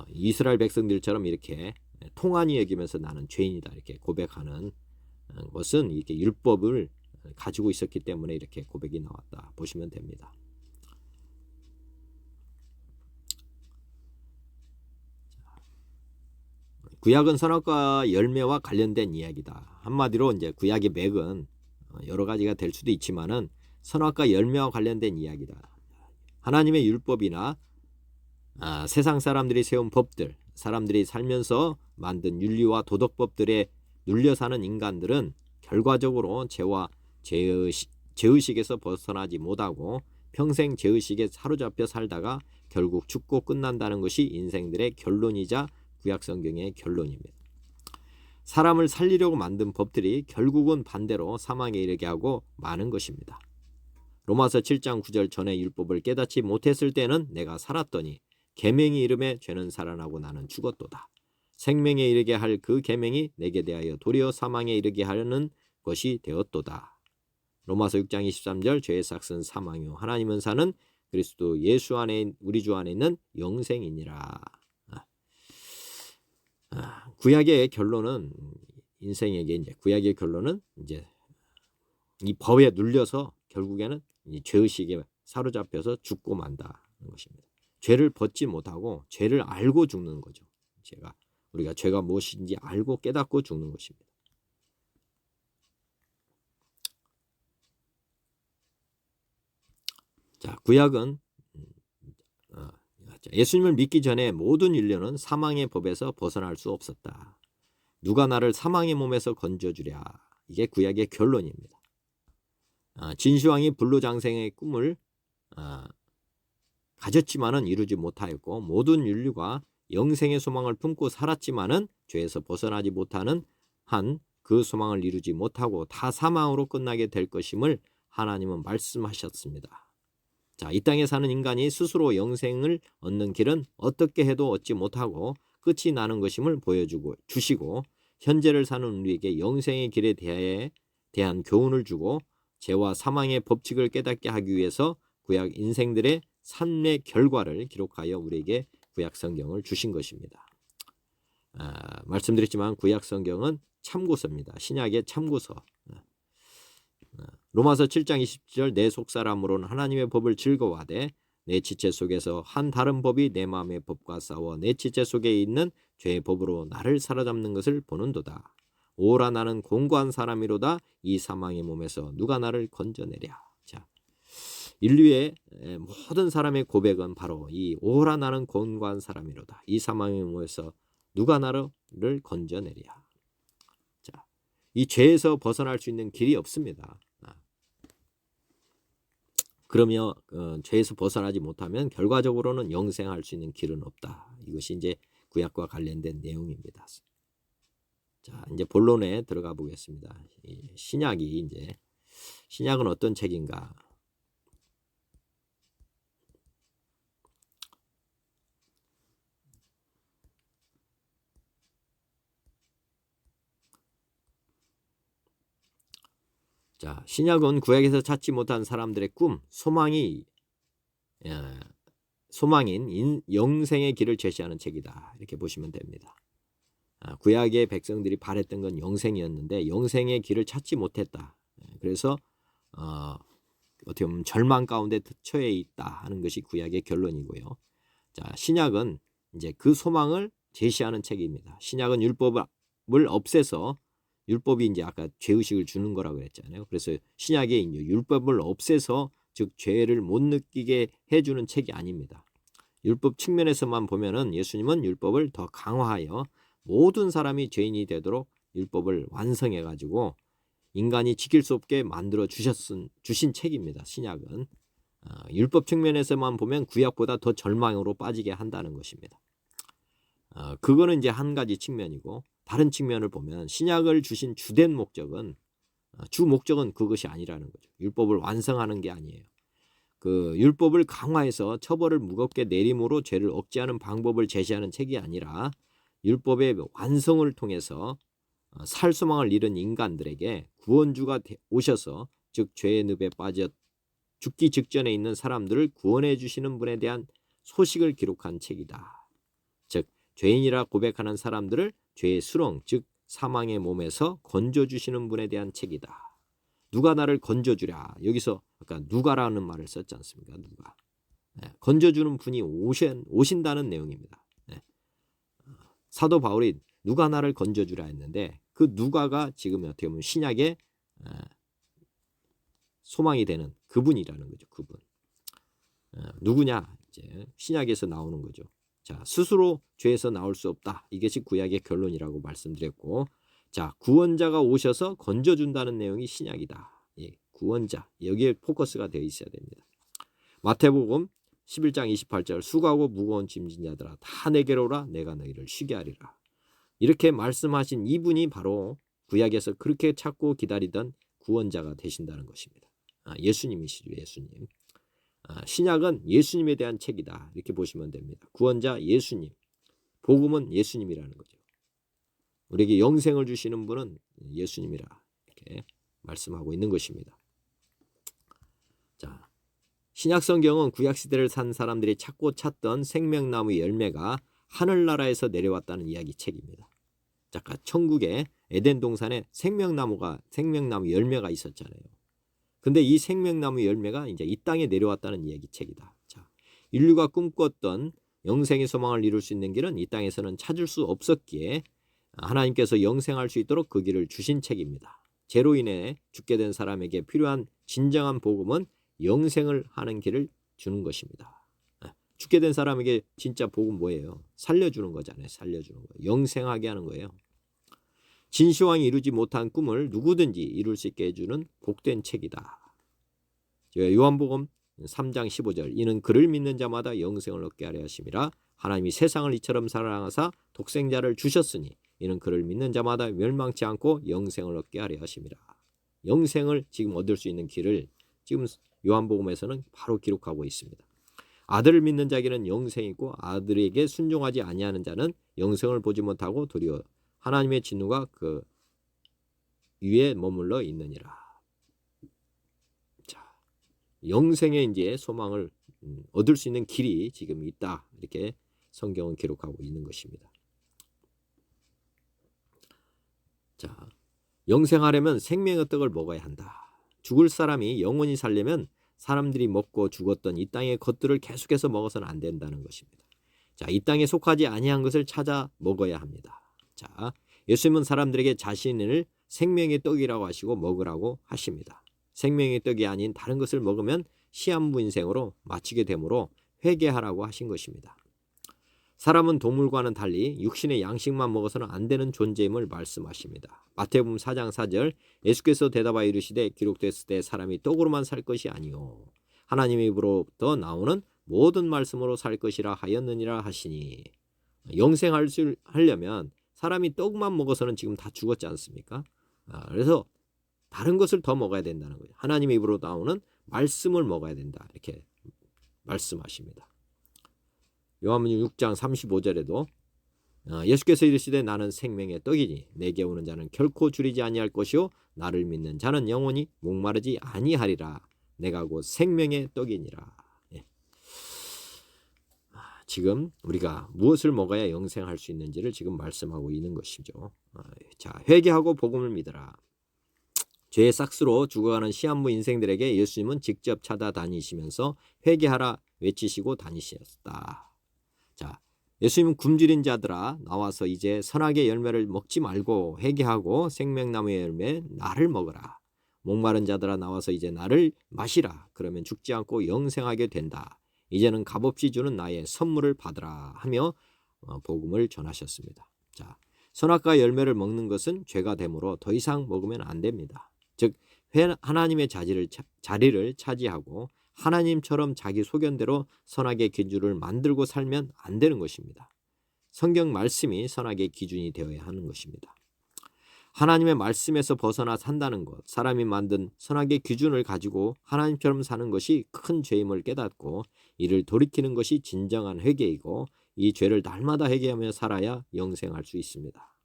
Speaker 1: 이스라엘 백성들처럼 이렇게 통한이 여기면서 나는 죄인이다 이렇게 고백하는 것은 이렇게 율법을 가지고 있었기 때문에 이렇게 고백이 나왔다 보시면 됩니다. 구약은 선악과 열매와 관련된 이야기다. 한마디로 이제 구약의 맥은 여러 가지가 될 수도 있지만은 선악과 열매와 관련된 이야기다. 하나님의 율법이나 세상 사람들이 세운 법들, 사람들이 살면서 만든 윤리와 도덕법들에 눌려 사는 인간들은 결과적으로 죄와 죄의식에서 벗어나지 못하고 평생 죄의식에 사로잡혀 살다가 결국 죽고 끝난다는 것이 인생들의 결론이자 구약 성경의 결론입니다. 사람을 살리려고 만든 법들이 결국은 반대로 사망에 이르게 하고 마는 것입니다. 로마서 7장 9절 전에 율법을 깨닫지 못했을 때는 내가 살았더니 계명이 이름에 죄는 살아나고 나는 죽었도다. 생명에 이르게 할 그 계명이 내게 대하여 도리어 사망에 이르게 하려는 것이 되었도다. 로마서 6장 23절 죄의 삭은 사망이요 하나님은 사는 그리스도 예수 안에 우리 주 안에 있는 영생이니라. 구약의 결론은 인생에게 이제 구약의 결론은 이제 이 법에 눌려서 결국에는 이 죄의식에 사로잡혀서 죽고 만다는 것입니다. 죄를 벗지 못하고 죄를 알고 죽는 거죠. 우리가 죄가 무엇인지 알고 깨닫고 죽는 것입니다. 자, 구약은 예수님을 믿기 전에 모든 인류는 사망의 법에서 벗어날 수 없었다. 누가 나를 사망의 몸에서 건져주랴. 이게 구약의 결론입니다. 진시황이 불로장생의 꿈을 가졌지만은 이루지 못하였고, 모든 인류가 영생의 소망을 품고 살았지만은 죄에서 벗어나지 못하는 한 그 소망을 이루지 못하고 다 사망으로 끝나게 될 것임을 하나님은 말씀하셨습니다. 자, 이 땅에 사는 인간이 스스로 영생을 얻는 길은 어떻게 해도 얻지 못하고 끝이 나는 것임을 주시고, 현재를 사는 우리에게 영생의 길에 대한 교훈을 주고 죄와 사망의 법칙을 깨닫게 하기 위해서 구약 인생들의 삶의 결과를 기록하여 우리에게 구약 성경을 주신 것입니다. 말씀드렸지만 구약 성경은 참고서입니다. 신약의 참고서. 로마서 7장 20절 내 속사람으로는 하나님의 법을 즐거워하되 내 지체 속에서 한 다른 법이 내 마음의 법과 싸워 내 지체 속에 있는 죄의 법으로 나를 사로잡는 것을 보는도다. 오라 나는 공고한 사람이로다. 이 사망의 몸에서 누가 나를 건져내랴. 자, 인류의 모든 사람의 고백은 바로 이 오라 나는 공고한 사람이로다. 이 사망의 몸에서 누가 나를 건져내랴. 자, 이 죄에서 벗어날 수 있는 길이 없습니다. 그러며 죄에서 벗어나지 못하면 결과적으로는 영생할 수 있는 길은 없다. 이것이 이제 구약과 관련된 내용입니다. 자, 이제 본론에 들어가 보겠습니다. 신약은 어떤 책인가? 자, 신약은 구약에서 찾지 못한 사람들의 꿈, 소망인 영생의 길을 제시하는 책이다. 이렇게 보시면 됩니다. 구약의 백성들이 바랬던 건 영생이었는데 영생의 길을 찾지 못했다. 그래서 어떻게 보면 절망 가운데 처해 있다 하는 것이 구약의 결론이고요. 자, 신약은 이제 그 소망을 제시하는 책입니다. 신약은 율법을 없애서 율법이 이제 아까 죄의식을 주는 거라고 그랬잖아요. 그래서 신약의 율법을 없애서 즉 죄를 못 느끼게 해주는 책이 아닙니다. 율법 측면에서만 보면은 예수님은 율법을 더 강화하여 모든 사람이 죄인이 되도록 율법을 완성해 가지고 인간이 지킬 수 없게 만들어 주신 책입니다. 신약은 율법 측면에서만 보면 구약보다 더 절망으로 빠지게 한다는 것입니다. 그거는 이제 한 가지 측면이고, 다른 측면을 보면 신약을 주신 주된 목적은 주 목적은 그것이 아니라는 거죠. 율법을 완성하는 게 아니에요. 그 율법을 강화해서 처벌을 무겁게 내림으로 죄를 억제하는 방법을 제시하는 책이 아니라 율법의 완성을 통해서 살 소망을 잃은 인간들에게 구원주가 오셔서 즉 죄의 늪에 빠져 죽기 직전에 있는 사람들을 구원해 주시는 분에 대한 소식을 기록한 책이다. 즉 죄인이라 고백하는 사람들을 죄의 수렁 즉 사망의 몸에서 건져주시는 분에 대한 책이다. 누가 나를 건져주랴. 여기서 아까 누가라는 말을 썼지 않습니까? 누가. 건져주는 분이 오신다는 내용입니다. 사도 바울이 누가 나를 건져주라 했는데 그 누가가 지금 어떻게 보면 신약의 소망이 되는 그분이라는 거죠. 그분. 누구냐? 이제 신약에서 나오는 거죠. 자, 스스로 죄에서 나올 수 없다. 이것이 구약의 결론이라고 말씀드렸고, 자, 구원자가 오셔서 건져준다는 내용이 신약이다. 예, 구원자. 여기에 포커스가 되어 있어야 됩니다. 마태복음 11장 28절 수고하고 무거운 짐진 자들아 다 내게로 오라 내가 너희를 쉬게 하리라. 이렇게 말씀하신 이분이 바로 구약에서 그렇게 찾고 기다리던 구원자가 되신다는 것입니다. 예수님이시죠. 예수님. 신약은 예수님에 대한 책이다. 이렇게 보시면 됩니다. 구원자 예수님. 복음은 예수님이라는 거죠. 우리에게 영생을 주시는 분은 예수님이라 이렇게 말씀하고 있는 것입니다. 자, 신약 성경은 구약 시대를 산 사람들이 찾고 찾던 생명나무 열매가 하늘나라에서 내려왔다는 이야기 책입니다. 자, 천국에 에덴 동산에 생명나무 열매가 있었잖아요. 근데 이 생명나무 열매가 이제 이 땅에 내려왔다는 이야기 책이다. 자, 인류가 꿈꿨던 영생의 소망을 이룰 수 있는 길은 이 땅에서는 찾을 수 없었기에 하나님께서 영생할 수 있도록 그 길을 주신 책입니다. 죄로 인해 죽게 된 사람에게 필요한 진정한 복음은 영생을 하는 길을 주는 것입니다. 죽게 된 사람에게 진짜 복은 뭐예요? 살려주는 거잖아요. 살려주는 거. 영생하게 하는 거예요. 진시황이 이루지 못한 꿈을 누구든지 이룰 수 있게 해주는 복된 책이다. 요한복음 3장 15절 이는 그를 믿는 자마다 영생을 얻게 하려 하심이라 하나님이 세상을 이처럼 사랑하사 독생자를 주셨으니 이는 그를 믿는 자마다 멸망치 않고 영생을 얻게 하려 하심이라. 영생을 지금 얻을 수 있는 길을 지금 요한복음에서는 바로 기록하고 있습니다. 아들을 믿는 자에게는 영생이 있고 아들에게 순종하지 아니하는 자는 영생을 보지 못하고 도리어 하나님의 진노가 그 위에 머물러 있느니라. 자, 영생의 이제 소망을 얻을 수 있는 길이 지금 있다. 이렇게 성경은 기록하고 있는 것입니다. 자, 영생하려면 생명의 떡을 먹어야 한다. 죽을 사람이 영원히 살려면 사람들이 먹고 죽었던 이 땅의 것들을 계속해서 먹어서는 안 된다는 것입니다. 자, 이 땅에 속하지 아니한 것을 찾아 먹어야 합니다. 자, 예수님은 사람들에게 자신을 생명의 떡이라고 하시고 먹으라고 하십니다. 생명의 떡이 아닌 다른 것을 먹으면 시한부 인생으로 마치게 되므로 회개하라고 하신 것입니다. 사람은 동물과는 달리 육신의 양식만 먹어서는 안 되는 존재임을 말씀하십니다. 마태복음 4장 4절 예수께서 대답하여 이르시되 기록됐을 때 사람이 떡으로만 살 것이 아니요 하나님의 입으로부터 나오는 모든 말씀으로 살 것이라 하였느니라 하시니 영생하려면 사람이 떡만 먹어서는 지금 다 죽었지 않습니까? 그래서 다른 것을 더 먹어야 된다는 거예요. 하나님의 입으로 나오는 말씀을 먹어야 된다. 이렇게 말씀하십니다. 요한복음 6장 35절에도 예수께서 이르시되 나는 생명의 떡이니 내게 오는 자는 결코 줄이지 아니할 것이요 나를 믿는 자는 영원히 목마르지 아니하리라. 내가 곧 생명의 떡이니라. 예. 지금 우리가 무엇을 먹어야 영생할 수 있는지를 지금 말씀하고 있는 것이죠. 자, 회개하고 복음을 믿으라. 죄의 삭스로 죽어가는 시한부 인생들에게 예수님은 직접 찾아다니시면서 회개하라 외치시고 다니셨다. 자, 예수님은 굶주린 자들아 나와서 이제 선악의 열매를 먹지 말고 회개하고 생명나무의 열매 나를 먹으라. 목마른 자들아 나와서 이제 나를 마시라. 그러면 죽지 않고 영생하게 된다. 이제는 값없이 주는 나의 선물을 받으라 하며 복음을 전하셨습니다. 자, 선악과 열매를 먹는 것은 죄가 되므로 더 이상 먹으면 안 됩니다. 즉 하나님의 자리를 차지하고 하나님처럼 자기 소견대로 선악의 기준을 만들고 살면 안 되는 것입니다. 성경 말씀이 선악의 기준이 되어야 하는 것입니다. 하나님의 말씀에서 벗어나 산다는 것, 사람이 만든 선악의 기준을 가지고 하나님처럼 사는 것이 큰 죄임을 깨닫고 이를 돌이키는 것이 진정한 회개이고 이 죄를 날마다 회개하며 살아야 영생할 수 있습니다.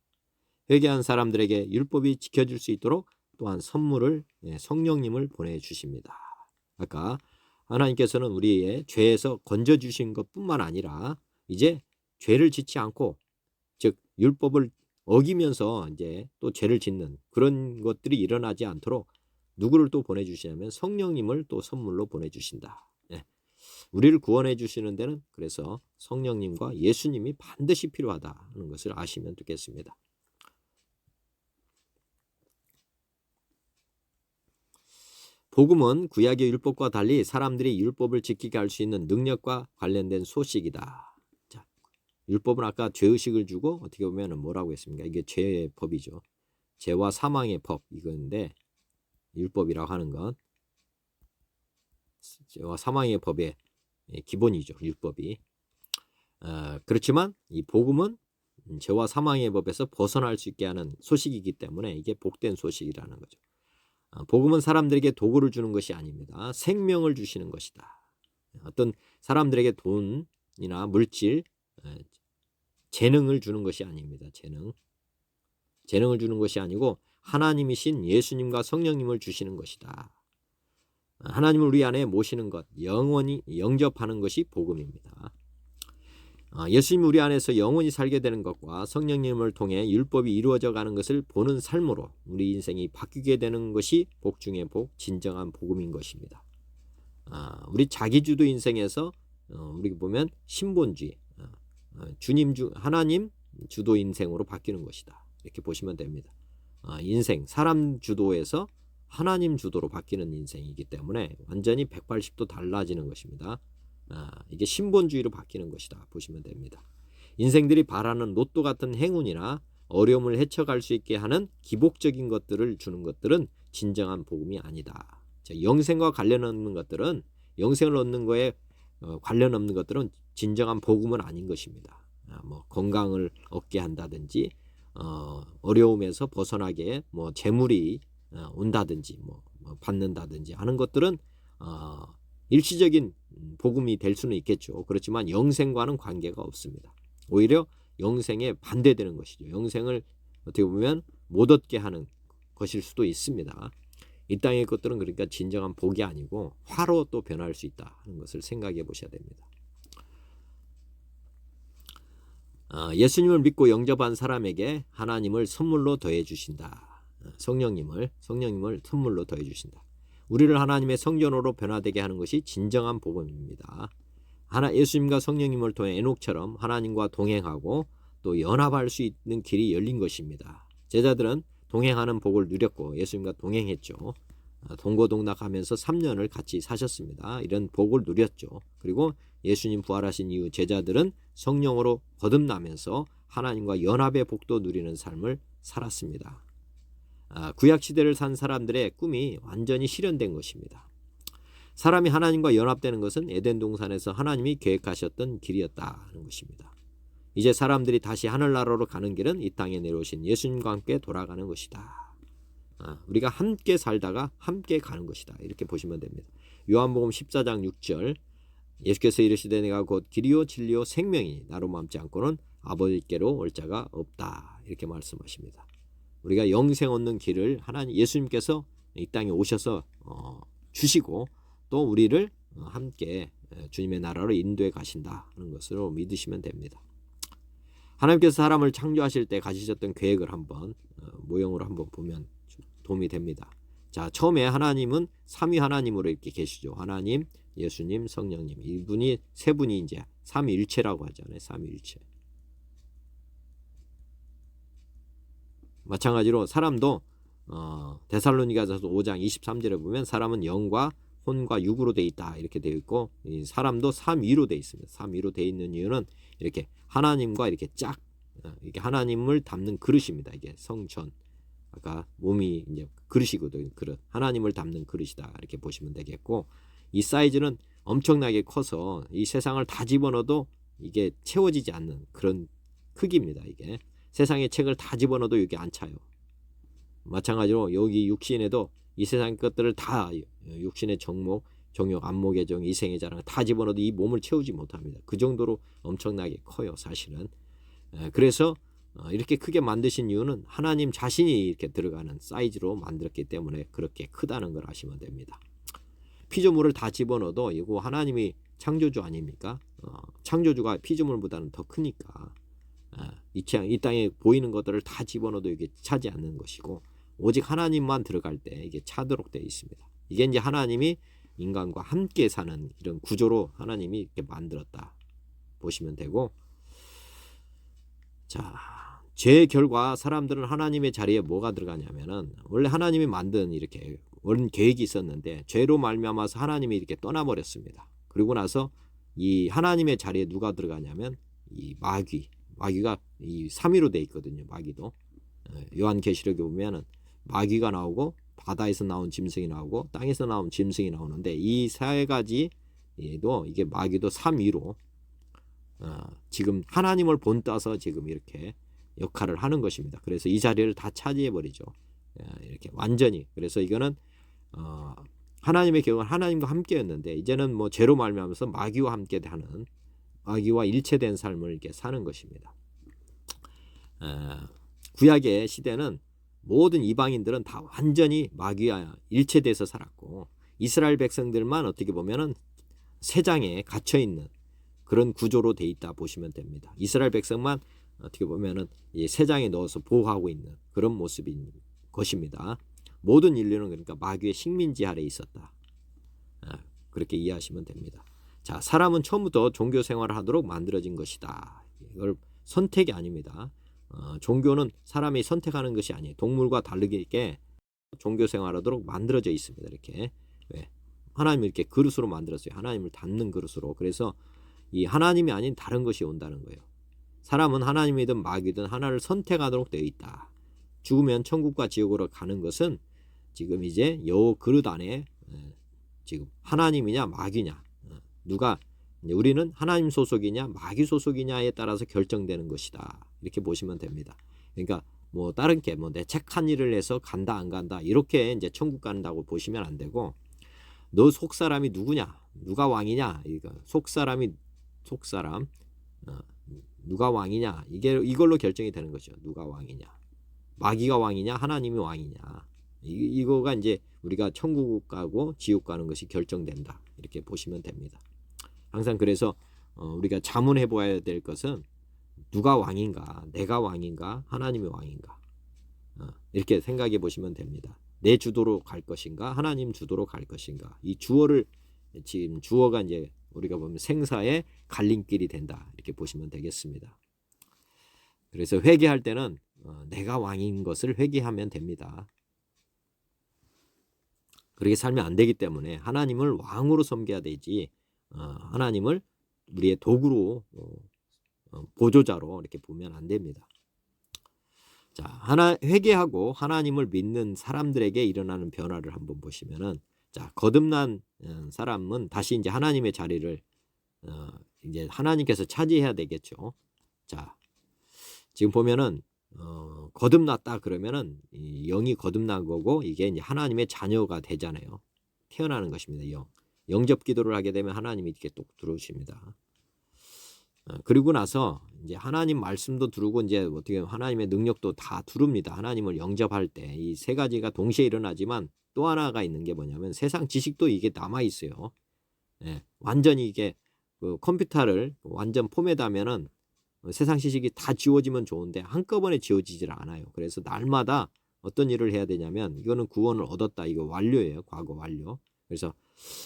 Speaker 1: 회개한 사람들에게 율법이 지켜질 수 있도록 또한 선물을 성령님을 보내주십니다. 아까 하나님께서는 우리의 죄에서 건져주신 것뿐만 아니라 이제 죄를 짓지 않고 즉 율법을 어기면서 이제 또 죄를 짓는 그런 것들이 일어나지 않도록 누구를 또 보내주시냐면 성령님을 또 선물로 보내주신다. 우리를 구원해 주시는 데는 그래서 성령님과 예수님이 반드시 필요하다는 것을 아시면 되겠습니다. 복음은 구약의 율법과 달리 사람들이 율법을 지키게 할 수 있는 능력과 관련된 소식이다. 자, 율법은 아까 죄의식을 주고 어떻게 보면 뭐라고 했습니까? 이게 죄의 법이죠. 죄와 사망의 법 이건데 율법이라고 하는 건 죄와 사망의 법의 기본이죠. 율법이. 그렇지만 이 복음은 죄와 사망의 법에서 벗어날 수 있게 하는 소식이기 때문에 이게 복된 소식이라는 거죠. 복음은 사람들에게 도구를 주는 것이 아닙니다. 생명을 주시는 것이다. 어떤 사람들에게 돈이나 물질, 재능을 주는 것이 아닙니다. 재능을 주는 것이 아니고 하나님이신 예수님과 성령님을 주시는 것이다. 하나님을 우리 안에 모시는 것, 영원히 영접하는 것이 복음입니다. 예수님이 우리 안에서 영원히 살게 되는 것과 성령님을 통해 율법이 이루어져 가는 것을 보는 삶으로 우리 인생이 바뀌게 되는 것이 복 중의 복, 진정한 복음인 것입니다. 우리 자기주도 인생에서 우리 보면 신본주의, 하나님 주도 인생으로 바뀌는 것이다. 이렇게 보시면 됩니다. 인생, 사람 주도에서 하나님 주도로 바뀌는 인생이기 때문에 완전히 180도 달라지는 것입니다. 이게 신본주의로 바뀌는 것이다 보시면 됩니다. 인생들이 바라는 로또 같은 행운이나 어려움을 헤쳐갈 수 있게 하는 기복적인 것들을 주는 것들은 진정한 복음이 아니다. 자, 영생과 관련 없는 것들은, 영생을 얻는 거에 관련 없는 것들은 진정한 복음은 아닌 것입니다. 뭐 건강을 얻게 한다든지 어려움에서 벗어나게 뭐 재물이 온다든지 뭐 받는다든지 하는 것들은 일시적인 복음이 될 수는 있겠죠. 그렇지만 영생과는 관계가 없습니다. 오히려 영생에 반대되는 것이죠. 영생을 어떻게 보면 못 얻게 하는 것일 수도 있습니다. 이 땅의 것들은 그러니까 진정한 복이 아니고 화로 또 변할 수 있다 하는 것을 생각해 보셔야 됩니다. 예수님을 믿고 영접한 사람에게 하나님을 선물로 더해 주신다. 성령님을 선물로 더해 주신다. 우리를 하나님의 성전으로 변화되게 하는 것이 진정한 복음입니다. 예수님과 성령님을 통해 에녹처럼 하나님과 동행하고 또 연합할 수 있는 길이 열린 것입니다. 제자들은 동행하는 복을 누렸고 예수님과 동행했죠. 동고동락하면서 3년을 같이 사셨습니다. 이런 복을 누렸죠. 그리고 예수님 부활하신 이후 제자들은 성령으로 거듭나면서 하나님과 연합의 복도 누리는 삶을 살았습니다. 구약시대를 산 사람들의 꿈이 완전히 실현된 것입니다. 사람이 하나님과 연합되는 것은 에덴 동산에서 하나님이 계획하셨던 길이었다는 것입니다. 이제 사람들이 다시 하늘나라로 가는 길은 이 땅에 내려오신 예수님과 함께 돌아가는 것이다. 우리가 함께 살다가 함께 가는 것이다. 이렇게 보시면 됩니다. 요한복음 14장 6절 예수께서 이르시되 내가 곧 길이요 진리요 생명이니 나로 맘지 않고는 아버지께로 올 자가 없다. 이렇게 말씀하십니다. 우리가 영생 얻는 길을 하나님 예수님께서 이 땅에 오셔서 주시고 또 우리를 함께 주님의 나라로 인도해 가신다 하는 것으로 믿으시면 됩니다. 하나님께서 사람을 창조하실 때 가지셨던 계획을 한번 모형으로 한번 보면 도움이 됩니다. 자, 처음에 하나님은 삼위 하나님으로 이렇게 계시죠. 하나님, 예수님, 성령님. 이분이 세 분이 이제 삼위일체라고 하잖아요. 삼위일체. 마찬가지로 사람도 데살로니가서 5장 23절에 보면 사람은 영과 혼과 육으로 돼 있다 이렇게 되어 있고 이 사람도 삼위로 돼 있습니다. 삼위로 돼 있는 이유는 이렇게 하나님과 이렇게 이게 하나님을 담는 그릇입니다. 이게 성전 아까 몸이 이제 그릇이거든요. 그릇 하나님을 담는 그릇이다 이렇게 보시면 되겠고 이 사이즈는 엄청나게 커서 이 세상을 다 집어넣어도 이게 채워지지 않는 그런 크기입니다. 이게 세상의 책을 다 집어넣어도 여기 안 차요. 마찬가지로 여기 육신에도 이 세상 것들을 다 육신의 정욕, 안목의 정, 이생의 자랑 다 집어넣어도 이 몸을 채우지 못합니다. 그 정도로 엄청나게 커요, 사실은. 그래서 이렇게 크게 만드신 이유는 하나님 자신이 이렇게 들어가는 사이즈로 만들었기 때문에 그렇게 크다는 걸 아시면 됩니다. 피조물을 다 집어넣어도 이거 하나님이 창조주 아닙니까? 창조주가 피조물보다는 더 크니까 이 땅에 보이는 것들을 다 집어넣어도 이게 차지 않는 것이고 오직 하나님만 들어갈 때 이게 차도록 되어 있습니다. 이게 이제 하나님이 인간과 함께 사는 이런 구조로 하나님이 이렇게 만들었다 보시면 되고, 자, 죄의 결과 사람들은 하나님의 자리에 뭐가 들어가냐면은 원래 하나님이 만든 이렇게 원 계획이 있었는데 죄로 말미암아서 하나님이 이렇게 떠나버렸습니다. 그리고 나서 이 하나님의 자리에 누가 들어가냐면 이 마귀가 이 3위로 돼 있거든요. 마귀도 요한계시록에 보면은 마귀가 나오고 바다에서 나온 짐승이 나오고 땅에서 나온 짐승이 나오는데 이 세 가지도 이게 마귀도 3위로 지금 하나님을 본따서 지금 이렇게 역할을 하는 것입니다. 그래서 이 자리를 다 차지해 버리죠. 이렇게 완전히. 그래서 이거는 하나님의 계획은 하나님과 함께였는데 이제는 뭐 죄로 말미암아서 마귀와 함께 하는 마귀와 일체된 삶을 이렇게 사는 것입니다. 구약의 시대는 모든 이방인들은 다 완전히 마귀와 일체돼서 살았고 이스라엘 백성들만 어떻게 보면은 세장에 갇혀 있는 그런 구조로 돼 있다 보시면 됩니다. 이스라엘 백성만 어떻게 보면은 이 세장에 넣어서 보호하고 있는 그런 모습인 것입니다. 모든 인류는 그러니까 마귀의 식민지 아래에 있었다. 그렇게 이해하시면 됩니다. 자, 사람은 처음부터 종교 생활을 하도록 만들어진 것이다. 이걸 선택이 아닙니다. 종교는 사람이 선택하는 것이 아니에요. 동물과 다르게 종교 생활하도록 만들어져 있습니다. 이렇게 하나님을 이렇게 그릇으로 만들었어요. 하나님을 닮는 그릇으로. 그래서 이 하나님이 아닌 다른 것이 온다는 거예요. 사람은 하나님이든 마귀든 하나를 선택하도록 되어 있다. 죽으면 천국과 지옥으로 가는 것은 지금 이제 요 그릇 안에 지금 하나님이냐 마귀냐, 누가 우리는 하나님 소속이냐 마귀 소속이냐에 따라서 결정되는 것이다. 이렇게 보시면 됩니다. 그러니까 뭐 다른 게 뭐 내 착한 일을 해서 간다 안 간다 이렇게 이제 천국 간다고 보시면 안 되고, 너 속 사람이 누구냐, 누가 왕이냐, 이거 속 사람 누가 왕이냐, 이걸로 결정이 되는 거죠. 누가 왕이냐, 마귀가 왕이냐 하나님이 왕이냐, 이거가 이제 우리가 천국 가고 지옥 가는 것이 결정된다. 이렇게 보시면 됩니다. 항상 그래서 우리가 자문해 보아야 될 것은 누가 왕인가, 내가 왕인가, 하나님이 왕인가, 이렇게 생각해 보시면 됩니다. 내 주도로 갈 것인가, 하나님 주도로 갈 것인가. 이 주어를 지금 주어가 이제 우리가 보면 생사의 갈림길이 된다. 이렇게 보시면 되겠습니다. 그래서 회개할 때는 내가 왕인 것을 회개하면 됩니다. 그렇게 살면 안 되기 때문에 하나님을 왕으로 섬겨야 되지, 하나님을 우리의 도구로 보조자로 이렇게 보면 안 됩니다. 자, 회개하고 하나님을 믿는 사람들에게 일어나는 변화를 한번 보시면은, 자, 거듭난 사람은 다시 이제 하나님의 자리를 이제 하나님께서 차지해야 되겠죠. 자, 지금 보면은 거듭났다 그러면은 이 영이 거듭난 거고, 이게 이제 하나님의 자녀가 되잖아요. 태어나는 것입니다. 영접 기도를 하게 되면 하나님이 이렇게 또 들어오십니다. 그리고 나서 이제 하나님 말씀도 두르고 이제 어떻게 하나님의 능력도 다 두릅니다. 하나님을 영접할 때 이 세 가지가 동시에 일어나지만 또 하나가 있는 게 뭐냐면 세상 지식도 이게 남아 있어요. 완전히 이게 그 컴퓨터를 완전 포맷하면은 세상 지식이 다 지워지면 좋은데 한꺼번에 지워지질 않아요. 그래서 날마다 어떤 일을 해야 되냐면, 이거는 구원을 얻었다, 이거 완료예요. 과거 완료. 그래서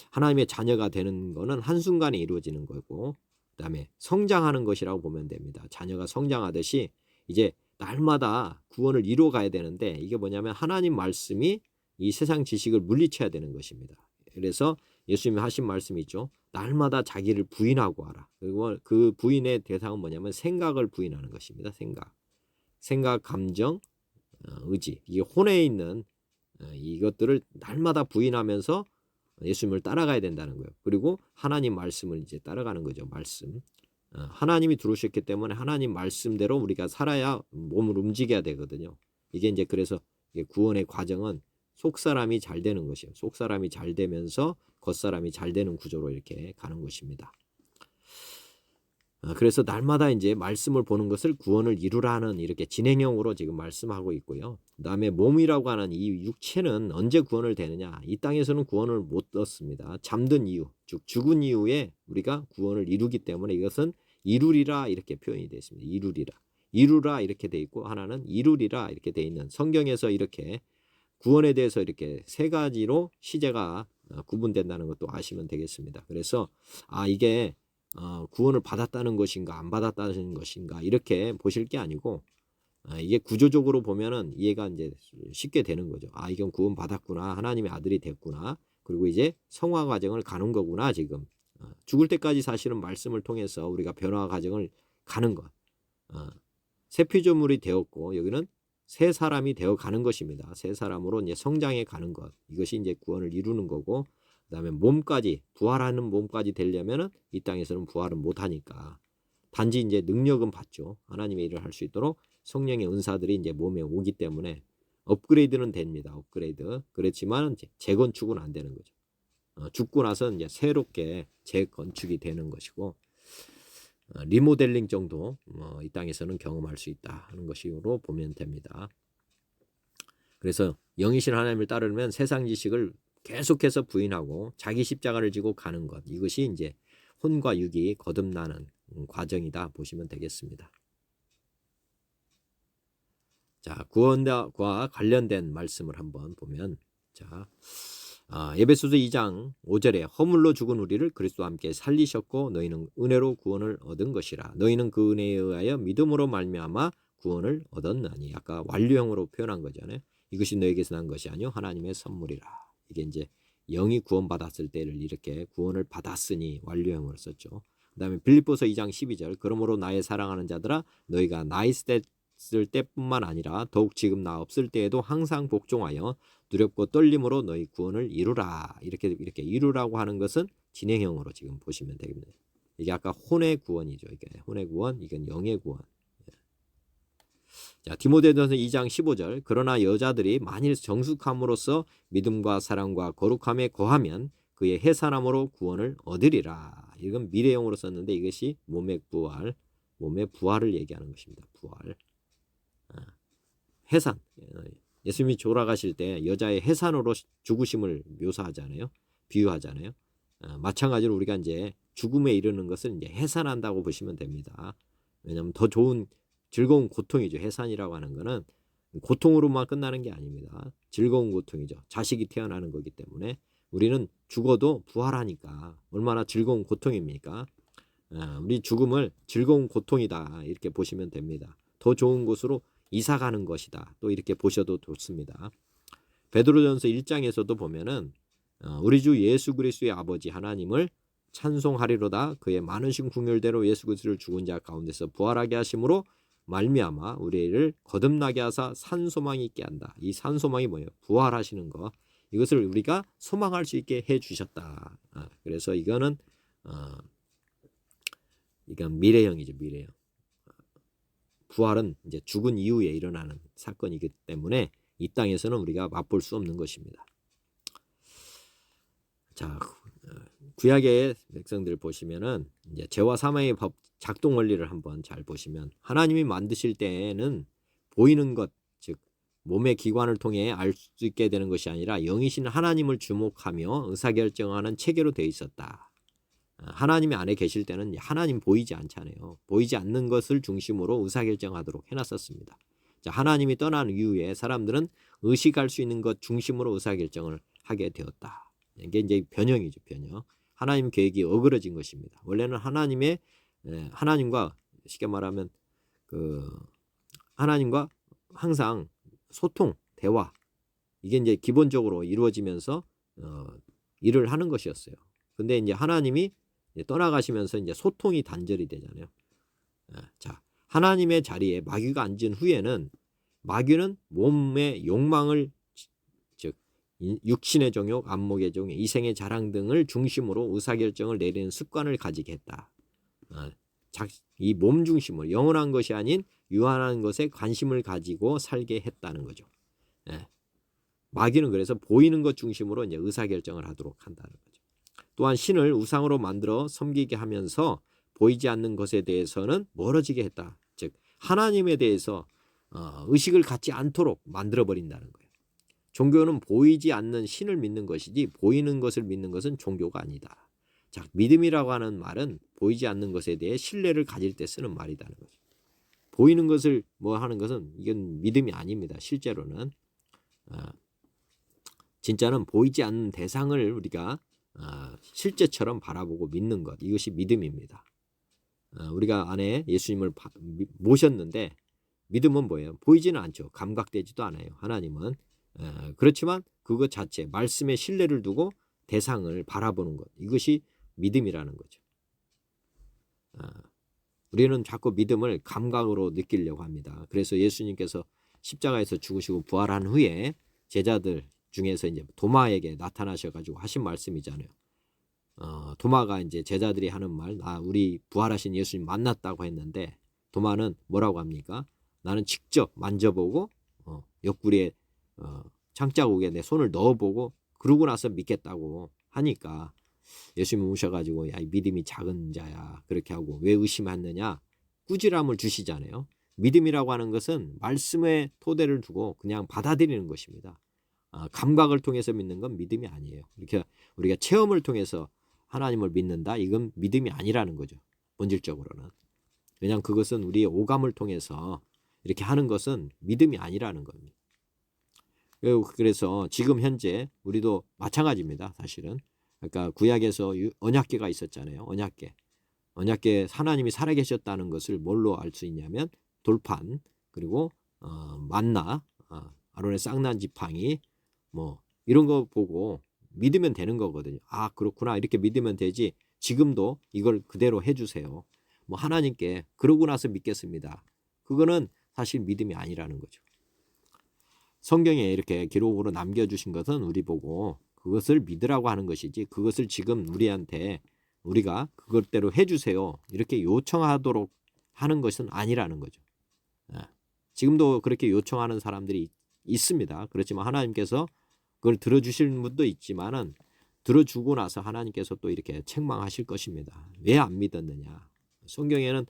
Speaker 1: 하나님의 자녀가 되는 거는 한순간에 이루어지는 거고, 그 다음에 성장하는 것이라고 보면 됩니다. 자녀가 성장하듯이 이제 날마다 구원을 이루어 가야 되는데, 이게 뭐냐면 하나님 말씀이 이 세상 지식을 물리쳐야 되는 것입니다. 그래서 예수님이 하신 말씀이 있죠. 날마다 자기를 부인하고 하라. 그리고 그 부인의 대상은 뭐냐면 생각을 부인하는 것입니다. 생각, 감정, 의지, 이게 혼에 있는 이것들을 날마다 부인하면서 예수님을 따라가야 된다는 거예요. 그리고 하나님 말씀을 이제 따라가는 거죠. 말씀. 하나님이 들어오셨기 때문에 하나님 말씀대로 우리가 살아야 몸을 움직여야 되거든요. 이게 이제 그래서 구원의 과정은 속사람이 잘 되는 것이에요. 속사람이 잘 되면서 겉사람이 잘 되는 구조로 이렇게 가는 것입니다. 그래서 날마다 이제 말씀을 보는 것을 구원을 이루라는 이렇게 진행형으로 지금 말씀하고 있고요. 그 다음에 몸이라고 하는 이 육체는 언제 구원을 되느냐? 이 땅에서는 구원을 못 얻습니다. 잠든 이유, 즉 죽은 이후에 우리가 구원을 이루기 때문에 이것은 이루리라 이렇게 표현이 되어 있습니다. 이루라 이렇게 되어 있고, 하나는 이루리라 이렇게 되어 있는, 성경에서 이렇게 구원에 대해서 이렇게 세 가지로 시제가 구분된다는 것도 아시면 되겠습니다. 그래서 이게 구원을 받았다는 것인가 안 받았다는 것인가 이렇게 보실 게 아니고, 이게 구조적으로 보면은 이해가 이제 쉽게 되는 거죠. 이건 구원 받았구나, 하나님의 아들이 됐구나, 그리고 이제 성화 과정을 가는 거구나. 지금 죽을 때까지 사실은 말씀을 통해서 우리가 변화 과정을 가는 것, 새 피조물이 되었고 여기는 새 사람이 되어 가는 것입니다. 새 사람으로 이제 성장해 가는 것, 이것이 이제 구원을 이루는 거고, 그다음에 몸까지, 부활하는 몸까지 되려면은 이 땅에서는 부활은 못 하니까 단지 이제 능력은 받죠. 하나님의 일을 할 수 있도록 성령의 은사들이 이제 몸에 오기 때문에 업그레이드는 됩니다. 업그레이드. 그렇지만 이제 재건축은 안 되는 거죠. 죽고 나서 이제 새롭게 재건축이 되는 것이고, 리모델링 정도 이 땅에서는 경험할 수 있다 하는 것으로 보면 됩니다. 그래서 영이신 하나님을 따르면 세상 지식을 계속해서 부인하고 자기 십자가를 지고 가는 것, 이것이 이제 혼과 육이 거듭나는 과정이다 보시면 되겠습니다. 자, 구원과 관련된 말씀을 한번 보면, 자, 에베소서 2장 5절에 허물로 죽은 우리를 그리스도와 함께 살리셨고 너희는 은혜로 구원을 얻은 것이라. 너희는 그 은혜에 의하여 믿음으로 말미암아 구원을 얻었나니. 아까 완료형으로 표현한 거잖아요. 이것이 너에게서 난 것이 아니요 하나님의 선물이라. 이게 이제 영이 구원받았을 때를 이렇게 구원을 받았으니 완료형으로 썼죠. 그 다음에 빌립보서 2장 12절 그러므로 나의 사랑하는 자들아 너희가 나 있을 때뿐만 아니라 더욱 지금 나 없을 때에도 항상 복종하여 두렵고 떨림으로 너희 구원을 이루라. 이렇게 이루라고 하는 것은 진행형으로 지금 보시면 되겠네요. 이게 아까 혼의 구원이죠. 이게 혼의 구원, 이건 영의 구원. 자, 디모데전서 2장 15절 그러나 여자들이 만일 정숙함으로써 믿음과 사랑과 거룩함에 거하면 그의 해산함으로 구원을 얻으리라. 이건 미래형으로 썼는데 이것이 몸의 부활을 얘기하는 것입니다. 부활. 해산. 예수님이 돌아가실 때 여자의 해산으로 죽으심을 묘사하잖아요. 비유하잖아요. 마찬가지로 우리가 이제 죽음에 이르는 것을 이제 해산한다고 보시면 됩니다. 왜냐하면 더 좋은 즐거운 고통이죠. 해산이라고 하는 거는 고통으로만 끝나는 게 아닙니다. 즐거운 고통이죠. 자식이 태어나는 거기 때문에 우리는 죽어도 부활하니까 얼마나 즐거운 고통입니까? 우리 죽음을 즐거운 고통이다 이렇게 보시면 됩니다. 더 좋은 곳으로 이사 가는 것이다. 또 이렇게 보셔도 좋습니다. 베드로전서 1장에서도 보면은 우리 주 예수 그리스도의 아버지 하나님을 찬송하리로다. 그의 많으신 긍휼대로 예수 그리스도를 죽은 자 가운데서 부활하게 하심으로 말미암아 우리를 거듭나게 하사 산소망이 있게 한다. 이 산소망이 뭐예요? 부활하시는 거. 이것을 우리가 소망할 수 있게 해 주셨다. 그래서 이건 미래형이죠. 미래형. 부활은 이제 죽은 이후에 일어나는 사건이기 때문에 이 땅에서는 우리가 맛볼 수 없는 것입니다. 자, 구약의 백성들 보시면은 이제 죄와 사망의 법 작동 원리를 한번 잘 보시면 하나님이 만드실 때에는 보이는 것, 즉 몸의 기관을 통해 알 수 있게 되는 것이 아니라 영이신 하나님을 주목하며 의사결정하는 체계로 되어 있었다. 하나님이 안에 계실 때는 하나님 보이지 않잖아요. 보이지 않는 것을 중심으로 의사결정하도록 해놨었습니다. 자, 하나님이 떠난 이후에 사람들은 의식할 수 있는 것 중심으로 의사결정을 하게 되었다. 이게 이제 변형이죠, 변형. 하나님 계획이 어그러진 것입니다. 원래는 하나님과 쉽게 말하면 하나님과 항상 소통, 대화 이게 이제 기본적으로 이루어지면서 일을 하는 것이었어요. 근데 이제 하나님이 떠나가시면서 이제 소통이 단절이 되잖아요. 자, 하나님의 자리에 마귀가 앉은 후에는 마귀는 몸의 욕망을 즉 육신의 정욕, 안목의 정욕, 이생의 자랑 등을 중심으로 의사결정을 내리는 습관을 가지게 했다. 이 몸 중심으로 영원한 것이 아닌 유한한 것에 관심을 가지고 살게 했다는 거죠. 마귀는 그래서 보이는 것 중심으로 이제 의사결정을 하도록 한다는 거죠. 또한 신을 우상으로 만들어 섬기게 하면서 보이지 않는 것에 대해서는 멀어지게 했다. 즉 하나님에 대해서 의식을 갖지 않도록 만들어 버린다는 거예요. 종교는 보이지 않는 신을 믿는 것이지 보이는 것을 믿는 것은 종교가 아니다. 자, 믿음이라고 하는 말은 보이지 않는 것에 대해 신뢰를 가질 때 쓰는 말이라는 거죠. 보이는 것을 하는 것은 이건 믿음이 아닙니다. 실제로는 진짜는 보이지 않는 대상을 우리가 실제처럼 바라보고 믿는 것, 이것이 믿음입니다. 우리가 안에 예수님을 모셨는데 믿음은 뭐예요? 보이지는 않죠. 감각되지도 않아요. 하나님은. 그렇지만 그것 자체 말씀에 신뢰를 두고 대상을 바라보는 것, 이것이 믿음이라는 거죠. 우리는 자꾸 믿음을 감각으로 느끼려고 합니다. 그래서 예수님께서 십자가에서 죽으시고 부활한 후에 제자들 중에서 이제 도마에게 나타나셔가지고 하신 말씀이잖아요. 도마가 이제 제자들이 하는 말, 우리 부활하신 예수님 만났다고 했는데 도마는 뭐라고 합니까? 나는 직접 만져보고 옆구리에 창자국에 내 손을 넣어보고 그러고 나서 믿겠다고 하니까 예수님이 오셔가지고 야, 이 믿음이 작은 자야 그렇게 하고 왜 의심했느냐 꾸지람을 주시잖아요. 믿음이라고 하는 것은 말씀에 토대를 두고 그냥 받아들이는 것입니다. 감각을 통해서 믿는 건 믿음이 아니에요. 이렇게 우리가 체험을 통해서 하나님을 믿는다, 이건 믿음이 아니라는 거죠. 본질적으로는. 왜냐하면 그것은 우리의 오감을 통해서 이렇게 하는 것은 믿음이 아니라는 겁니다. 그래서 지금 현재 우리도 마찬가지입니다. 사실은. 그러니까 구약에서 언약궤가 있었잖아요. 언약궤 하나님이 살아계셨다는 것을 뭘로 알 수 있냐면 돌판, 그리고 만나, 아론의 쌍난 지팡이 이런 거 보고 믿으면 되는 거거든요. 아, 그렇구나. 이렇게 믿으면 되지. 지금도 이걸 그대로 해주세요. 뭐 하나님께 그러고 나서 믿겠습니다. 그거는 사실 믿음이 아니라는 거죠. 성경에 이렇게 기록으로 남겨주신 것은 우리 보고 그것을 믿으라고 하는 것이지, 그것을 지금 우리한테 우리가 그것대로 해주세요 이렇게 요청하도록 하는 것은 아니라는 거죠. 지금도 그렇게 요청하는 사람들이 있습니다. 그렇지만 하나님께서 그걸 들어주실 분도 있지만은 들어주고 나서 하나님께서 또 이렇게 책망하실 것입니다. 왜 안 믿었느냐. 성경에는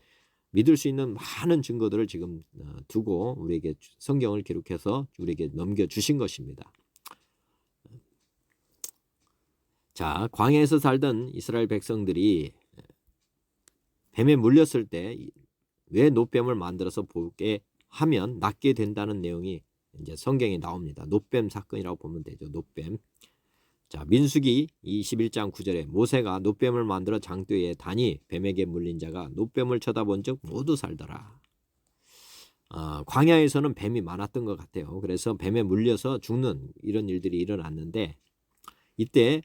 Speaker 1: 믿을 수 있는 많은 증거들을 지금 두고 우리에게 성경을 기록해서 우리에게 넘겨주신 것입니다. 자, 광야에서 살던 이스라엘 백성들이 뱀에 물렸을 때 왜 노뱀을 만들어서 보게 하면 낫게 된다는 내용이 이제 성경에 나옵니다. 노뱀 사건이라고 보면 되죠. 노뱀. 자, 민수기 21장 9절에 모세가 노뱀을 만들어 장대에 다니 뱀에게 물린 자가 노뱀을 쳐다본 적 모두 살더라. 광야에서는 뱀이 많았던 것 같아요. 그래서 뱀에 물려서 죽는 이런 일들이 일어났는데 이때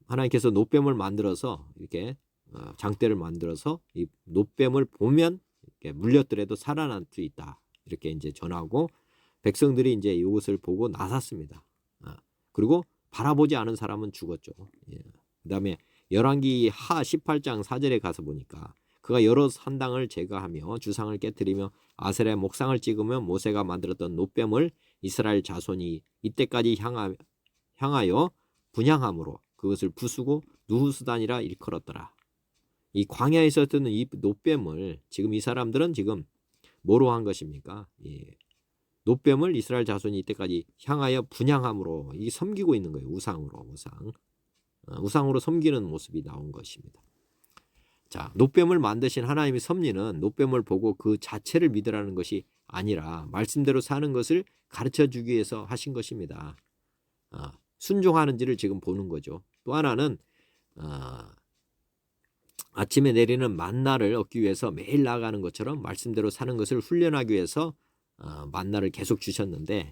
Speaker 1: 하나님께서 노뱀을 만들어서 이렇게 장대를 만들어서 이 노뱀을 보면 이렇게 물렸더라도 살아날 수 있다. 이렇게 이제 전하고 백성들이 이제 이것을 보고 나섰습니다. 그리고 바라보지 않은 사람은 죽었죠. 예. 그다음에 열왕기 하 18장 4절에 가서 보니까 그가 여러 산당을 제거하며 주상을 깨뜨리며 아세라의 목상을 찍으며 모세가 만들었던 노뱀을 이스라엘 자손이 이때까지 향하여 분향함으로 그것을 부수고 누후수단이라 일컬었더라. 이 광야에 있었던 이 노뱀을 지금 이 사람들은 지금 뭐로 한 것입니까? 예. 노뱀을 이스라엘 자손이 이때까지 향하여 분향함으로 이 섬기고 있는 거예요. 우상으로 섬기는 모습이 나온 것입니다. 자, 노뱀을 만드신 하나님의 섭리는 노뱀을 보고 그 자체를 믿으라는 것이 아니라 말씀대로 사는 것을 가르쳐 주기 위해서 하신 것입니다. 순종하는지를 지금 보는 거죠. 또 하나는 아침에 내리는 만나를 얻기 위해서 매일 나아가는 것처럼 말씀대로 사는 것을 훈련하기 위해서 만나를 계속 주셨는데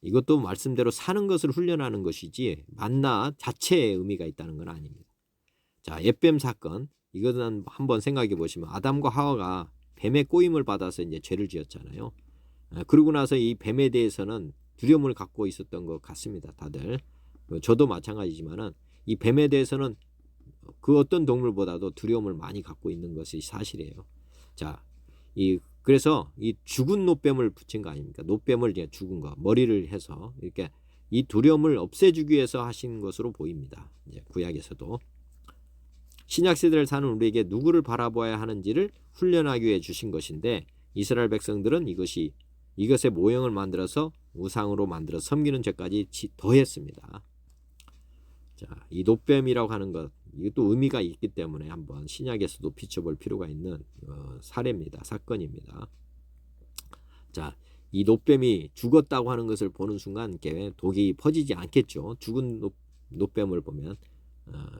Speaker 1: 이것도 말씀대로 사는 것을 훈련하는 것이지 만나 자체의 의미가 있다는 건 아닙니다. 자, 옅뱀 사건, 이거는 한번 생각해 보시면 아담과 하와가 뱀의 꼬임을 받아서 이제 죄를 지었잖아요. 그러고 나서 이 뱀에 대해서는 두려움을 갖고 있었던 것 같습니다. 다들. 저도 마찬가지지만은 이 뱀에 대해서는 그 어떤 동물보다도 두려움을 많이 갖고 있는 것이 사실이에요. 자, 그래서 이 죽은 노뱀을 붙인 거 아닙니까? 노뱀을 이제 죽은 거, 머리를 해서 이렇게 이 두려움을 없애주기 위해서 하신 것으로 보입니다. 이제 구약에서도. 신약 세대를 사는 우리에게 누구를 바라보아야 하는지를 훈련하기 위해 주신 것인데 이스라엘 백성들은 이것의 모형을 만들어서 우상으로 만들어 섬기는 죄까지 더했습니다. 자, 이 노뱀이라고 하는 것, 이것도 의미가 있기 때문에 한번 신약에서도 비춰볼 필요가 있는 사례입니다. 사건입니다. 자, 이 노뱀이 죽었다고 하는 것을 보는 순간 독이 퍼지지 않겠죠. 죽은 노뱀을 보면.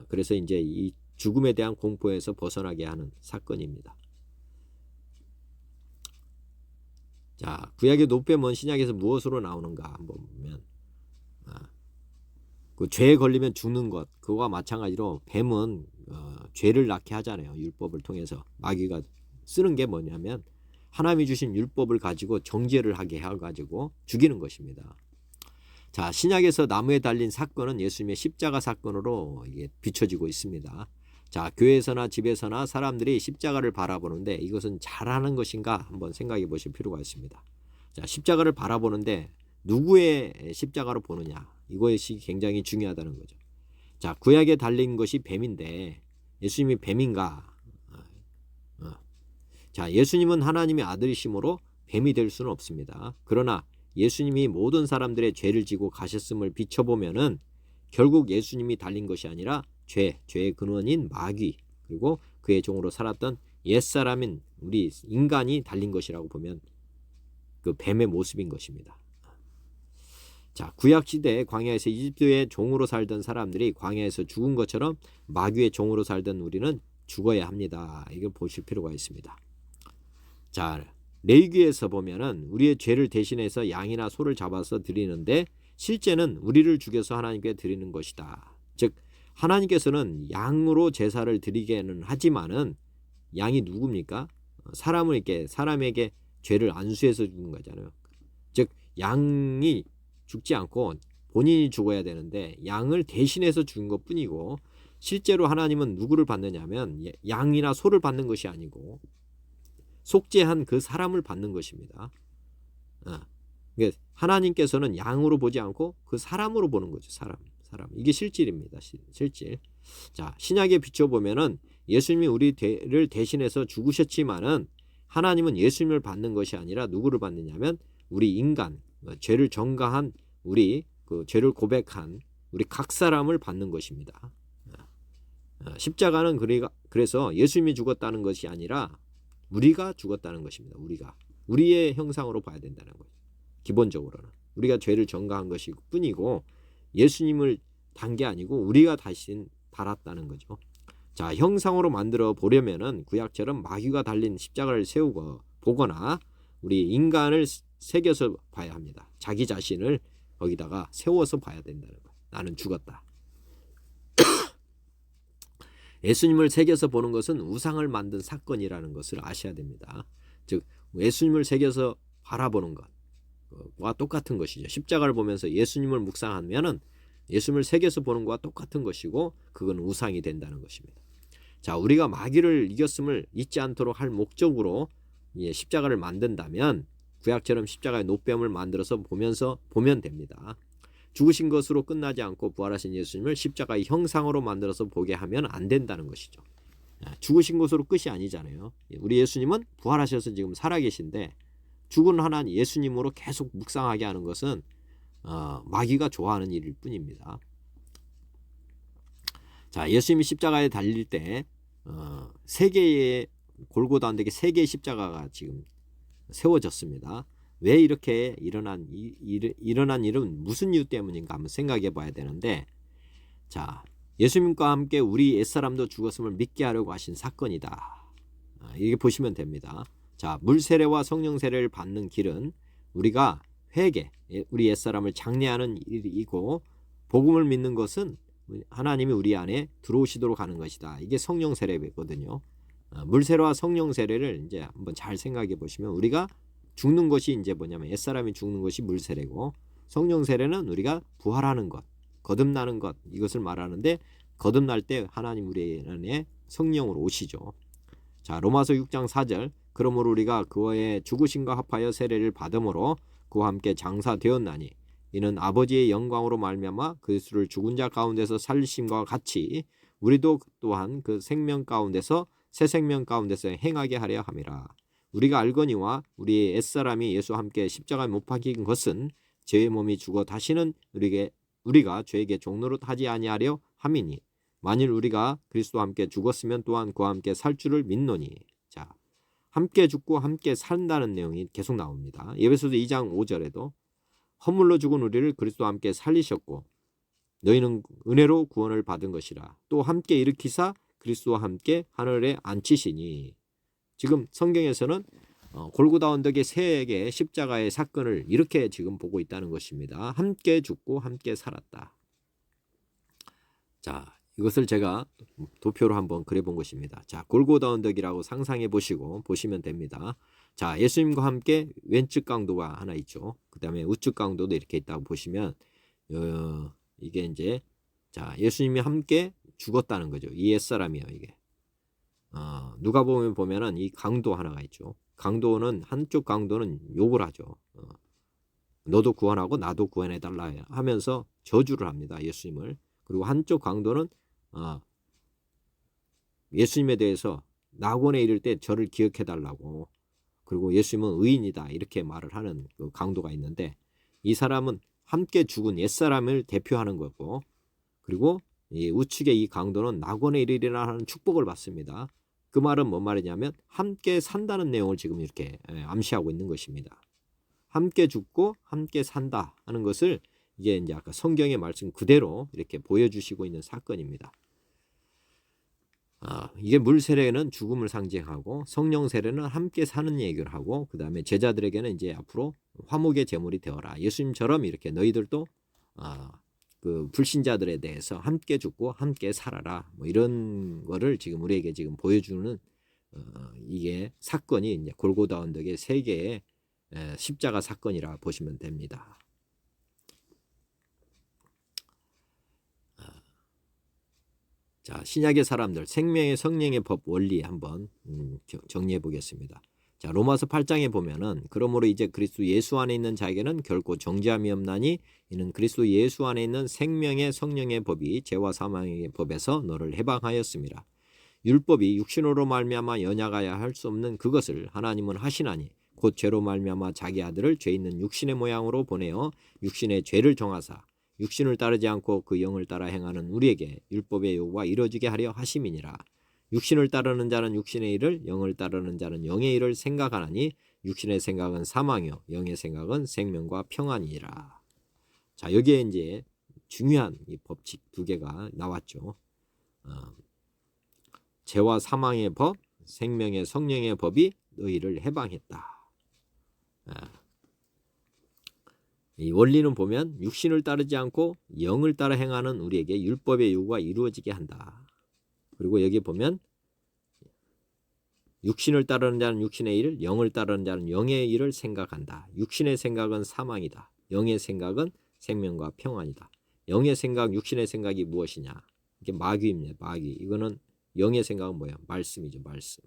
Speaker 1: 그래서 이제 이 죽음에 대한 공포에서 벗어나게 하는 사건입니다. 자, 구약의 노뱀은 신약에서 무엇으로 나오는가 한번 보면 그 죄에 걸리면 죽는 것, 그거와 마찬가지로 뱀은 죄를 낳게 하잖아요. 율법을 통해서. 마귀가 쓰는 게 뭐냐면 하나님이 주신 율법을 가지고 정죄를 하게 해가지고 죽이는 것입니다. 자, 신약에서 나무에 달린 사건은 예수님의 십자가 사건으로 이게 비춰지고 있습니다. 자, 교회에서나 집에서나 사람들이 십자가를 바라보는데 이것은 잘하는 것인가 한번 생각해 보실 필요가 있습니다. 자, 십자가를 바라보는데 누구의 십자가로 보느냐, 이것이 굉장히 중요하다는 거죠. 자, 구약에 달린 것이 뱀인데 예수님이 뱀인가? 자, 예수님은 하나님의 아들이심으로 뱀이 될 수는 없습니다. 그러나 예수님이 모든 사람들의 죄를 지고 가셨음을 비춰보면은 결국 예수님이 달린 것이 아니라 죄의 근원인 마귀, 그리고 그의 종으로 살았던 옛사람인 우리 인간이 달린 것이라고 보면 그 뱀의 모습인 것입니다. 자, 구약시대 광야에서 이집트의 종으로 살던 사람들이 광야에서 죽은 것처럼 마귀의 종으로 살던 우리는 죽어야 합니다. 이걸 보실 필요가 있습니다. 자, 레위기에서 보면은 우리의 죄를 대신해서 양이나 소를 잡아서 드리는데 실제는 우리를 죽여서 하나님께 드리는 것이다. 즉 하나님께서는 양으로 제사를 드리게는 하지만은 양이 누굽니까? 사람에게 죄를 안수해서 죽는 거잖아요. 즉 양이 죽지 않고 본인이 죽어야 되는데 양을 대신해서 죽은 것뿐이고, 실제로 하나님은 누구를 받느냐면 양이나 소를 받는 것이 아니고 속죄한 그 사람을 받는 것입니다. 그러니까 하나님께서는 양으로 보지 않고 그 사람으로 보는 거죠. 사람. 이게 실질입니다. 실질. 자, 신약에 비춰보면은 예수님이 우리를 대신해서 죽으셨지만은 하나님은 예수님을 받는 것이 아니라 누구를 받느냐면 우리 인간, 죄를 전가한 우리, 그 죄를 고백한 우리 각 사람을 받는 것입니다. 십자가는 그래서 예수님이 죽었다는 것이 아니라 우리가 죽었다는 것입니다. 우리의 형상으로 봐야 된다는 거죠. 기본적으로는 우리가 죄를 전가한 것이 뿐이고 예수님을 단 게 아니고 우리가 다시 달았다는 거죠. 자, 형상으로 만들어 보려면은 구약처럼 마귀가 달린 십자가를 세우고 보거나 우리 인간을 새겨서 봐야 합니다. 자기 자신을 거기다가 세워서 봐야 된다는 거예요. 나는 죽었다. 예수님을 새겨서 보는 것은 우상을 만든 사건이라는 것을 아셔야 됩니다. 즉 예수님을 새겨서 바라보는 것과 똑같은 것이죠. 십자가를 보면서 예수님을 묵상하면은 예수님을 새겨서 보는 것과 똑같은 것이고 그건 우상이 된다는 것입니다. 자, 우리가 마귀를 이겼음을 잊지 않도록 할 목적으로 십자가를 만든다면 구약처럼 십자가의 노뱀을 만들어서 보면 됩니다. 죽으신 것으로 끝나지 않고 부활하신 예수님을 십자가의 형상으로 만들어서 보게 하면 안 된다는 것이죠. 죽으신 것으로 끝이 아니잖아요. 우리 예수님은 부활하셔서 지금 살아계신데 죽은 하나님 예수님으로 계속 묵상하게 하는 것은 마귀가 좋아하는 일일 뿐입니다. 자, 예수님이 십자가에 달릴 때 세 개의 골고다 언덕에 세 개의 십자가가 지금 세워졌습니다. 왜 이렇게 일어난 일은 무슨 이유 때문인가 한번 생각해 봐야 되는데, 자, 예수님과 함께 우리 옛사람도 죽었음을 믿게 하려고 하신 사건이다. 이게 보시면 됩니다. 자, 물 세례와 성령 세례를 받는 길은 우리가 회개, 우리 옛사람을 장례하는 일이고, 복음을 믿는 것은 하나님이 우리 안에 들어오시도록 하는 것이다. 이게 성령 세례거든요. 물 세례와 성령 세례를 이제 한번 잘 생각해 보시면 우리가 죽는 것이 이제 뭐냐면 옛사람이 죽는 것이 물 세례고, 성령 세례는 우리가 부활하는 것, 거듭나는 것, 이것을 말하는데 거듭날 때 하나님 우리 안에 성령으로 오시죠. 자, 로마서 6장 4절, 그러므로 우리가 그와의 죽으심과 합하여 세례를 받음으로 그와 함께 장사되었나니 이는 아버지의 영광으로 말미암아 그리스도를 죽은 자 가운데서 살리심과 같이 우리도 또한 그 생명 가운데서 새 생명 가운데서 행하게 하려 함이라. 우리가 알거니와 우리의 옛사람이 예수와 함께 십자가에 못 박힌 것은 죄의 몸이 죽어 다시는 우리가 죄에게 종노릇 하지 아니하려 함이니 만일 우리가 그리스도와 함께 죽었으면 또한 그와 함께 살 줄을 믿노니. 자, 함께 죽고 함께 산다는 내용이 계속 나옵니다. 에베소서 2장 5절에도 허물로 죽은 우리를 그리스도와 함께 살리셨고 너희는 은혜로 구원을 받은 것이라. 또 함께 일으키사 그리스도와 함께 하늘에 앉히시니. 지금 성경에서는 골고다 언덕의 세 개의 십자가의 사건을 이렇게 지금 보고 있다는 것입니다. 함께 죽고 함께 살았다. 자, 이것을 제가 도표로 한번 그려본 것입니다. 자, 골고다 언덕이라고 상상해 보시면 됩니다. 자, 예수님과 함께 왼쪽 강도가 하나 있죠. 그 다음에 우측 강도도 이렇게 있다고 보시면 이게 이제 자, 예수님이 함께 죽었다는 거죠. 이 옛사람이에요, 이게. 누가복음에 보면은 이 강도 하나가 있죠. 강도는 한쪽 강도는 욕을 하죠. 너도 구원하고 나도 구원해달라 하면서 저주를 합니다. 예수님을. 그리고 한쪽 강도는 예수님에 대해서 낙원에 이를 때 저를 기억해달라고, 그리고 예수님은 의인이다 이렇게 말을 하는 그 강도가 있는데, 이 사람은 함께 죽은 옛사람을 대표하는 거고, 그리고 이 우측의 이 강도는 낙원에 이르리라 하는 축복을 받습니다. 그 말은 뭔 말이냐면 함께 산다는 내용을 지금 이렇게 암시하고 있는 것입니다. 함께 죽고 함께 산다 하는 것을 이게 이제 아까 성경의 말씀 그대로 이렇게 보여주시고 있는 사건입니다. 이게 물 세례는 죽음을 상징하고 성령 세례는 함께 사는 얘기를 하고, 그 다음에 제자들에게는 이제 앞으로 화목의 제물이 되어라. 예수님처럼 이렇게 너희들도 그 불신자들에 대해서 함께 죽고 함께 살아라 뭐 이런 거를 지금 우리에게 지금 보여주는 이게 사건이 이제 골고다 언덕의 세 개의 십자가 사건이라 보시면 됩니다. 자, 신약의 사람들 생명의 성령의 법 원리 한번 정리해 보겠습니다. 자, 로마서 8장에 보면은 그러므로 이제 그리스도 예수 안에 있는 자에게는 결코 정죄함이 없나니 이는 그리스도 예수 안에 있는 생명의 성령의 법이 죄와 사망의 법에서 너를 해방하였습니다. 율법이 육신으로 말미암아 연약하여 할 수 없는 그것을 하나님은 하시나니 곧 죄로 말미암아 자기 아들을 죄 있는 육신의 모양으로 보내어 육신의 죄를 정하사 육신을 따르지 않고 그 영을 따라 행하는 우리에게 율법의 요구가 이루어지게 하려 하심이니라. 육신을 따르는 자는 육신의 일을, 영을 따르는 자는 영의 일을 생각하나니 육신의 생각은 사망이요 영의 생각은 생명과 평안이라. 자, 여기에 이제 중요한 이 법칙 두 개가 나왔죠. 죄와 사망의 법, 생명의 성령의 법이 너희를 해방했다. 이 원리는 보면 육신을 따르지 않고 영을 따라 행하는 우리에게 율법의 요구가 이루어지게 한다. 그리고 여기 보면 육신을 따르는 자는 육신의 일, 영을 따르는 자는 영의 일을 생각한다. 육신의 생각은 사망이다. 영의 생각은 생명과 평안이다. 영의 생각, 육신의 생각이 무엇이냐? 이게 마귀입니다. 마귀. 이거는 영의 생각은 뭐야? 말씀이죠. 말씀.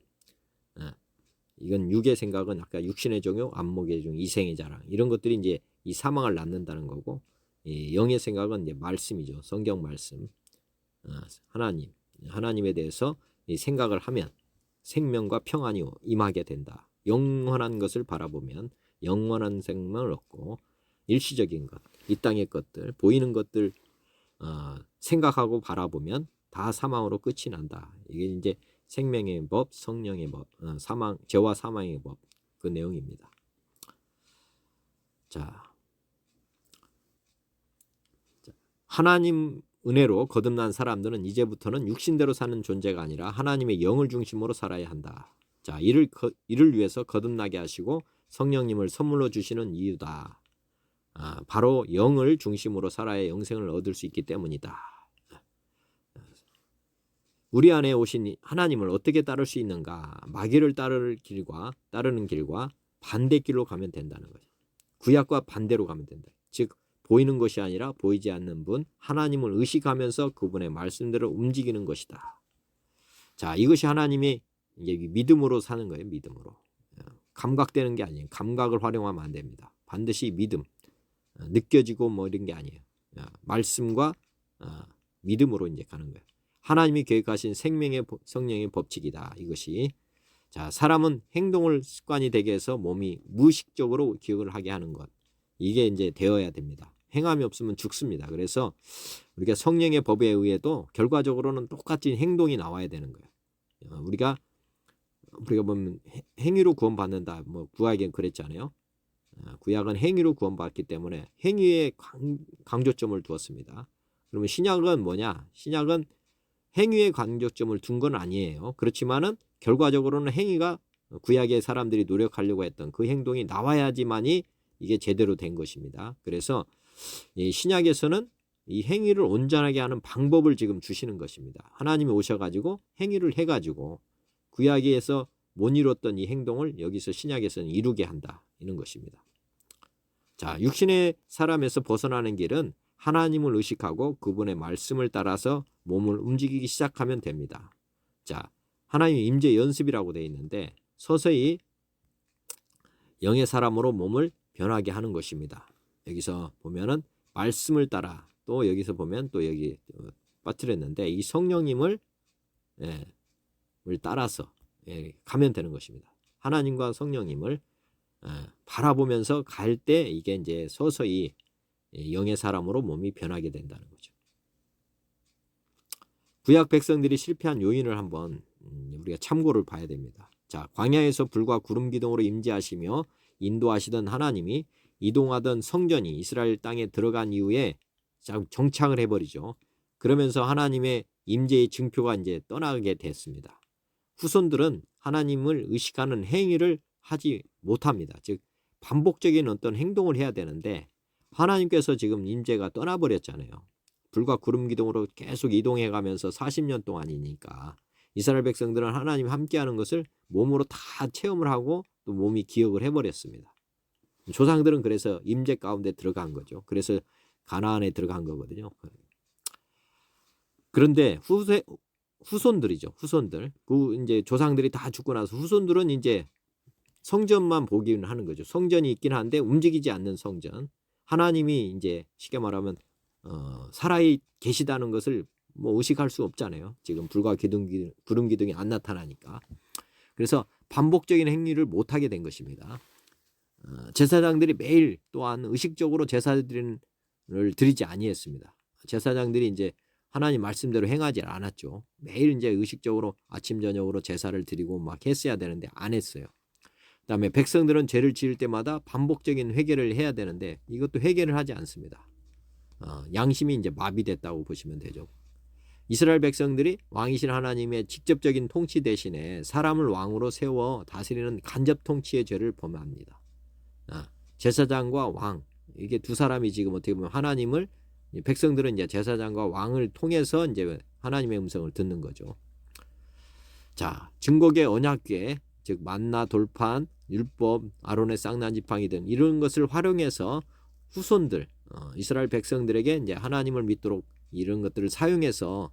Speaker 1: 이건 육의 생각은 아까 육신의 종요, 안목의 종, 이생의 자랑 이런 것들이 이제 이 사망을 낳는다는 거고, 영의 생각은 이제 말씀이죠. 성경 말씀. 하나님에 대해서 이 생각을 하면 생명과 평안이 임하게 된다. 영원한 것을 바라보면 영원한 생명을 얻고 일시적인 것, 이 땅의 것들, 보이는 것들 생각하고 바라보면 다 사망으로 끝이 난다. 이게 이제 생명의 법, 성령의 법, 죄와 사망의 법, 그 내용입니다. 자, 하나님 은혜로 거듭난 사람들은 이제부터는 육신대로 사는 존재가 아니라 하나님의 영을 중심으로 살아야 한다. 자, 이를 위해서 거듭나게 하시고 성령님을 선물로 주시는 이유다. 바로 영을 중심으로 살아야 영생을 얻을 수 있기 때문이다. 우리 안에 오신 하나님을 어떻게 따를 수 있는가? 마귀를 따르는 길과 반대길로 가면 된다는 거죠. 구약과 반대로 가면 된다. 즉 보이는 것이 아니라 보이지 않는 분, 하나님을 의식하면서 그분의 말씀대로 움직이는 것이다. 자, 이것이 하나님이 이제 믿음으로 사는 거예요. 믿음으로. 감각되는 게 아니에요. 감각을 활용하면 안 됩니다. 반드시 믿음, 느껴지고 뭐 이런 게 아니에요. 말씀과 믿음으로 이제 가는 거예요. 하나님이 계획하신 생명의 성령의 법칙이다. 이것이. 자, 사람은 행동을 습관이 되게 해서 몸이 무의식적으로 기억을 하게 하는 것. 이게 이제 되어야 됩니다. 행함이 없으면 죽습니다. 그래서 우리가 성령의 법에 의해도 결과적으로는 똑같이 행동이 나와야 되는 거예요. 우리가 보면 행위로 구원받는다. 뭐 구약엔 그랬잖아요. 구약은 행위로 구원받기 때문에 행위에 강조점을 두었습니다. 그러면 신약은 뭐냐? 신약은 행위에 강조점을 둔 건 아니에요. 그렇지만은 결과적으로는 행위가 구약의 사람들이 노력하려고 했던 그 행동이 나와야지만이 이게 제대로 된 것입니다. 그래서 이 신약에서는 이 행위를 온전하게 하는 방법을 지금 주시는 것입니다. 하나님이 오셔가지고 행위를 해가지고 구약에서 못 이뤘던 이 행동을 여기서 신약에서는 이루게 한다. 이런 것입니다. 자, 육신의 사람에서 벗어나는 길은 하나님을 의식하고 그분의 말씀을 따라서 몸을 움직이기 시작하면 됩니다. 자, 하나님의 임재 연습이라고 되어 있는데 서서히 영의 사람으로 몸을 변하게 하는 것입니다. 여기서 보면은 말씀을 따라 또 여기서 보면 또 여기 빠뜨렸는데 이 성령님을 따라서 가면 되는 것입니다. 하나님과 성령님을 바라보면서 갈 때 이게 이제 서서히 영의 사람으로 몸이 변하게 된다는 거죠. 구약 백성들이 실패한 요인을 한번 우리가 참고를 봐야 됩니다. 자, 광야에서 불과 구름 기둥으로 임재하시며 인도하시던 하나님이 이동하던 성전이 이스라엘 땅에 들어간 이후에 정착을 해버리죠. 그러면서 하나님의 임재의 증표가 이제 떠나게 됐습니다. 후손들은 하나님을 의식하는 행위를 하지 못합니다. 즉 반복적인 어떤 행동을 해야 되는데 하나님께서 지금 임재가 떠나버렸잖아요. 불과 구름 기둥으로 계속 이동해 가면서 40년 동안이니까 이스라엘 백성들은 하나님 함께하는 것을 몸으로 다 체험을 하고 또 몸이 기억을 해버렸습니다. 조상들은 그래서 임재 가운데 들어간 거죠. 그래서 가나안에 들어간 거거든요. 그런데 후손들이죠. 후손들. 그 이제 조상들이 다 죽고 나서 후손들은 이제 성전만 보기는 하는 거죠. 성전이 있긴 한데 움직이지 않는 성전. 하나님이 이제 쉽게 말하면 살아 계시다는 것을 뭐 의식할 수 없잖아요. 지금 불과 구름 기둥이 안 나타나니까. 그래서 반복적인 행위를 못 하게 된 것입니다. 제사장들이 매일 또한 의식적으로 제사를 드리지 아니했습니다. 제사장들이 이제 하나님 말씀대로 행하지 않았죠. 매일 이제 의식적으로 아침 저녁으로 제사를 드리고 막 했어야 되는데 안 했어요. 그다음에 백성들은 죄를 지을 때마다 반복적인 회개를 해야 되는데 이것도 회개를 하지 않습니다. 양심이 이제 마비됐다고 보시면 되죠. 이스라엘 백성들이 왕이신 하나님의 직접적인 통치 대신에 사람을 왕으로 세워 다스리는 간접 통치의 죄를 범합니다. 제사장과 왕, 이게 두 사람이 지금 어떻게 보면 하나님을, 백성들은 이제 제사장과 왕을 통해서 이제 하나님의 음성을 듣는 거죠. 자, 증거계 언약궤, 즉 만나 돌판, 율법, 아론의 쌍난 지팡이 등 이런 것을 활용해서 후손들, 이스라엘 백성들에게 이제 하나님을 믿도록 이런 것들을 사용해서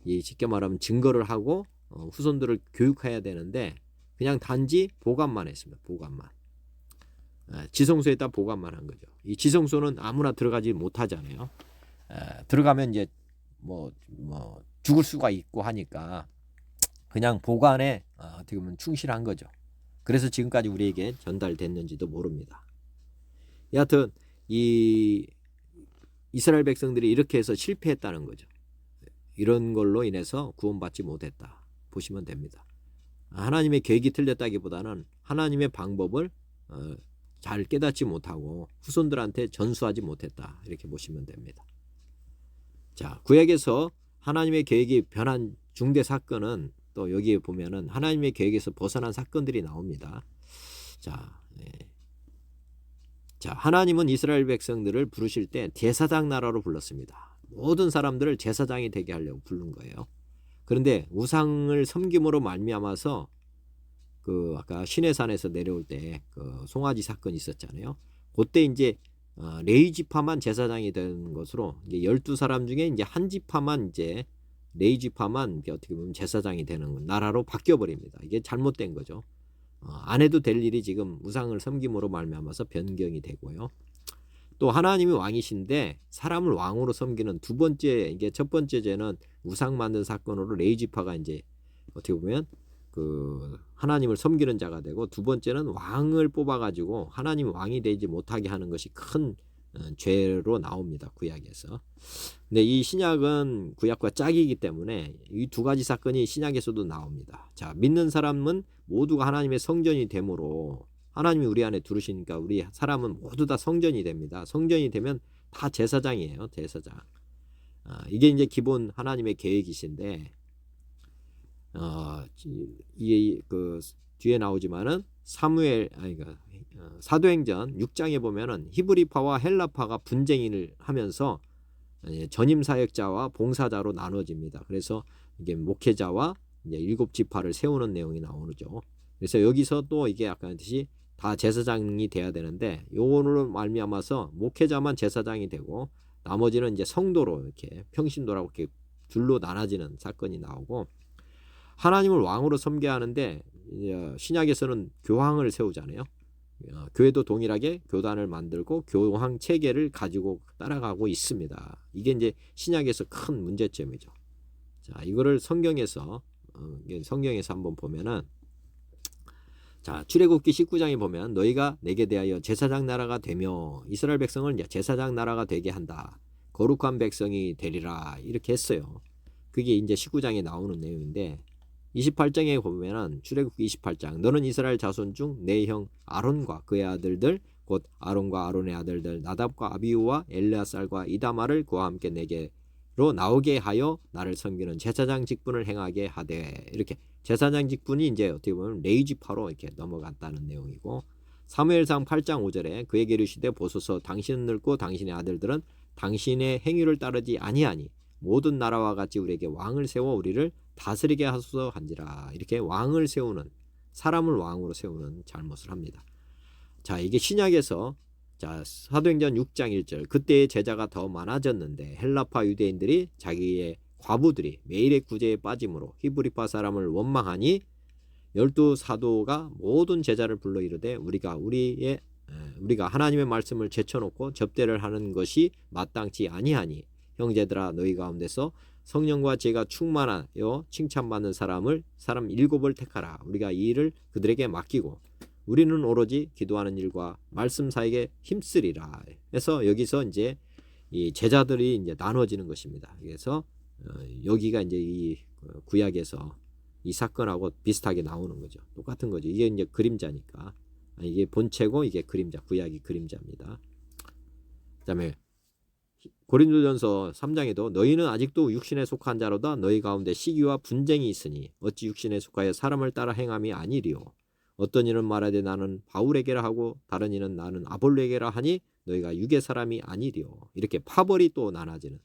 Speaker 1: 쉽게 말하면 증거를 하고 후손들을 교육해야 되는데 그냥 단지 보관만 했습니다. 보관만. 지성소에다 보관만 한 거죠. 이 지성소는 아무나 들어가지 못하잖아요. 들어가면 이제 뭐 죽을 수가 있고 하니까 그냥 보관에 어떻게 보면 충실한 거죠. 그래서 지금까지 우리에게 전달됐는지도 모릅니다. 여하튼 이 이스라엘 백성들이 이렇게 해서 실패했다는 거죠. 이런 걸로 인해서 구원받지 못했다 보시면 됩니다. 하나님의 계획이 틀렸다기보다는 하나님의 방법을 잘 깨닫지 못하고 후손들한테 전수하지 못했다 이렇게 보시면 됩니다. 자, 구약에서 하나님의 계획이 변한 중대 사건은 또 여기에 보면은 하나님의 계획에서 벗어난 사건들이 나옵니다. 자, 하나님은 이스라엘 백성들을 부르실 때 제사장 나라로 불렀습니다. 모든 사람들을 제사장이 되게 하려고 부른 거예요. 그런데 우상을 섬김으로 말미암아서 그 아까 시내산에서 내려올 때 그 송아지 사건이 있었잖아요. 그때 이제 레위 지파만 제사장이 된 것으로 이제 12사람 중에 이제 한 지파만 이제 레위 지파만 어떻게 보면 제사장이 되는 나라로 바뀌어 버립니다. 이게 잘못된 거죠. 안 해도 될 일이 지금 우상을 섬김으로 말미암아서 변경이 되고요. 또 하나님이 왕이신데 사람을 왕으로 섬기는 두 번째, 이게 첫 번째 죄는 우상 만든 사건으로 레위 지파가 이제 어떻게 보면 그 하나님을 섬기는 자가 되고, 두 번째는 왕을 뽑아가지고 하나님 왕이 되지 못하게 하는 것이 큰 죄로 나옵니다. 구약에서. 근데 이 신약은 구약과 짝이기 때문에 이 두 가지 사건이 신약에서도 나옵니다. 자, 믿는 사람은 모두가 하나님의 성전이 되므로 하나님이 우리 안에 들으시니까 우리 사람은 모두 다 성전이 됩니다. 성전이 되면 다 제사장이에요. 제사장. 이게 이제 기본 하나님의 계획이신데 이게 그 뒤에 나오지만은 사도행전 6장에 보면은 히브리파와 헬라파가 분쟁을 하면서 전임 사역자와 봉사자로 나눠집니다. 그래서 이게 목회자와 이제 7지파를 세우는 내용이 나오죠. 그래서 여기서 또 이게 아까 했듯이 다 제사장이 돼야 되는데 요거로 말미암아서 목회자만 제사장이 되고 나머지는 이제 성도로 이렇게 평신도라고 이렇게 둘로 나눠지는 사건이 나오고, 하나님을 왕으로 섬겨야 하는데 신약에서는 교황을 세우잖아요. 교회도 동일하게 교단을 만들고 교황 체계를 가지고 따라가고 있습니다. 이게 이제 신약에서 큰 문제점이죠. 자, 이거를 성경에서 한번 보면은, 자, 출애굽기 19장에 보면 너희가 내게 대하여 제사장 나라가 되며 이스라엘 백성을 제사장 나라가 되게 한다. 거룩한 백성이 되리라 이렇게 했어요. 그게 이제 19장에 나오는 내용인데, 28장에 보면은 출애굽기 28장 너는 이스라엘 자손 중 내 형 아론과 그의 아들들 곧 아론과 아론의 아들들 나답과 아비후와 엘레아살과 이다말을 그와 함께 내게로 나오게 하여 나를 섬기는 제사장 직분을 행하게 하되, 이렇게 제사장 직분이 이제 어떻게 보면 레위 지파로 이렇게 넘어갔다는 내용이고, 사무엘상 8장 5절에 그에게 이르시되 보소서 당신은 늙고 당신의 아들들은 당신의 행위를 따르지 아니하니 모든 나라와 같이 우리에게 왕을 세워 우리를 다스리게 하소서 한지라. 이렇게 왕을 세우는, 사람을 왕으로 세우는 잘못을 합니다. 자, 이게 신약에서 자, 사도행전 6장 1절 그때의 제자가 더 많아졌는데 헬라파 유대인들이 자기의 과부들이 매일의 구제에 빠짐으로 히브리파 사람을 원망하니 12사도가 모든 제자를 불러 이르되 우리가 하나님의 말씀을 제쳐놓고 접대를 하는 것이 마땅치 아니하니 형제들아 너희 가운데서 성령과 지혜가 충만하여 칭찬받는 사람 7을 택하라. 우리가 이 일을 그들에게 맡기고 우리는 오로지 기도하는 일과 말씀 사이에 힘쓰리라. 그래서 여기서 이제 이 제자들이 이제 나눠지는 것입니다. 그래서 여기가 이제 이 구약에서 이 사건하고 비슷하게 나오는 거죠. 똑같은 거죠. 이게 이제 그림자니까. 이게 본체고 이게 그림자, 구약이 그림자입니다. 그다음에 고린도전서 3장에도 너희는 아직도 육신에 속한 자로다. 너희 가운데 시기와 분쟁이 있으니 어찌 육신에 속하여 사람을 따라 행함이 아니리요. 어떤 이는 말하되 나는 바울에게라 하고 다른 이는 나는 아볼로에게라 하니 너희가 육의 사람이 아니리요. 이렇게 파벌이 또 나눠지는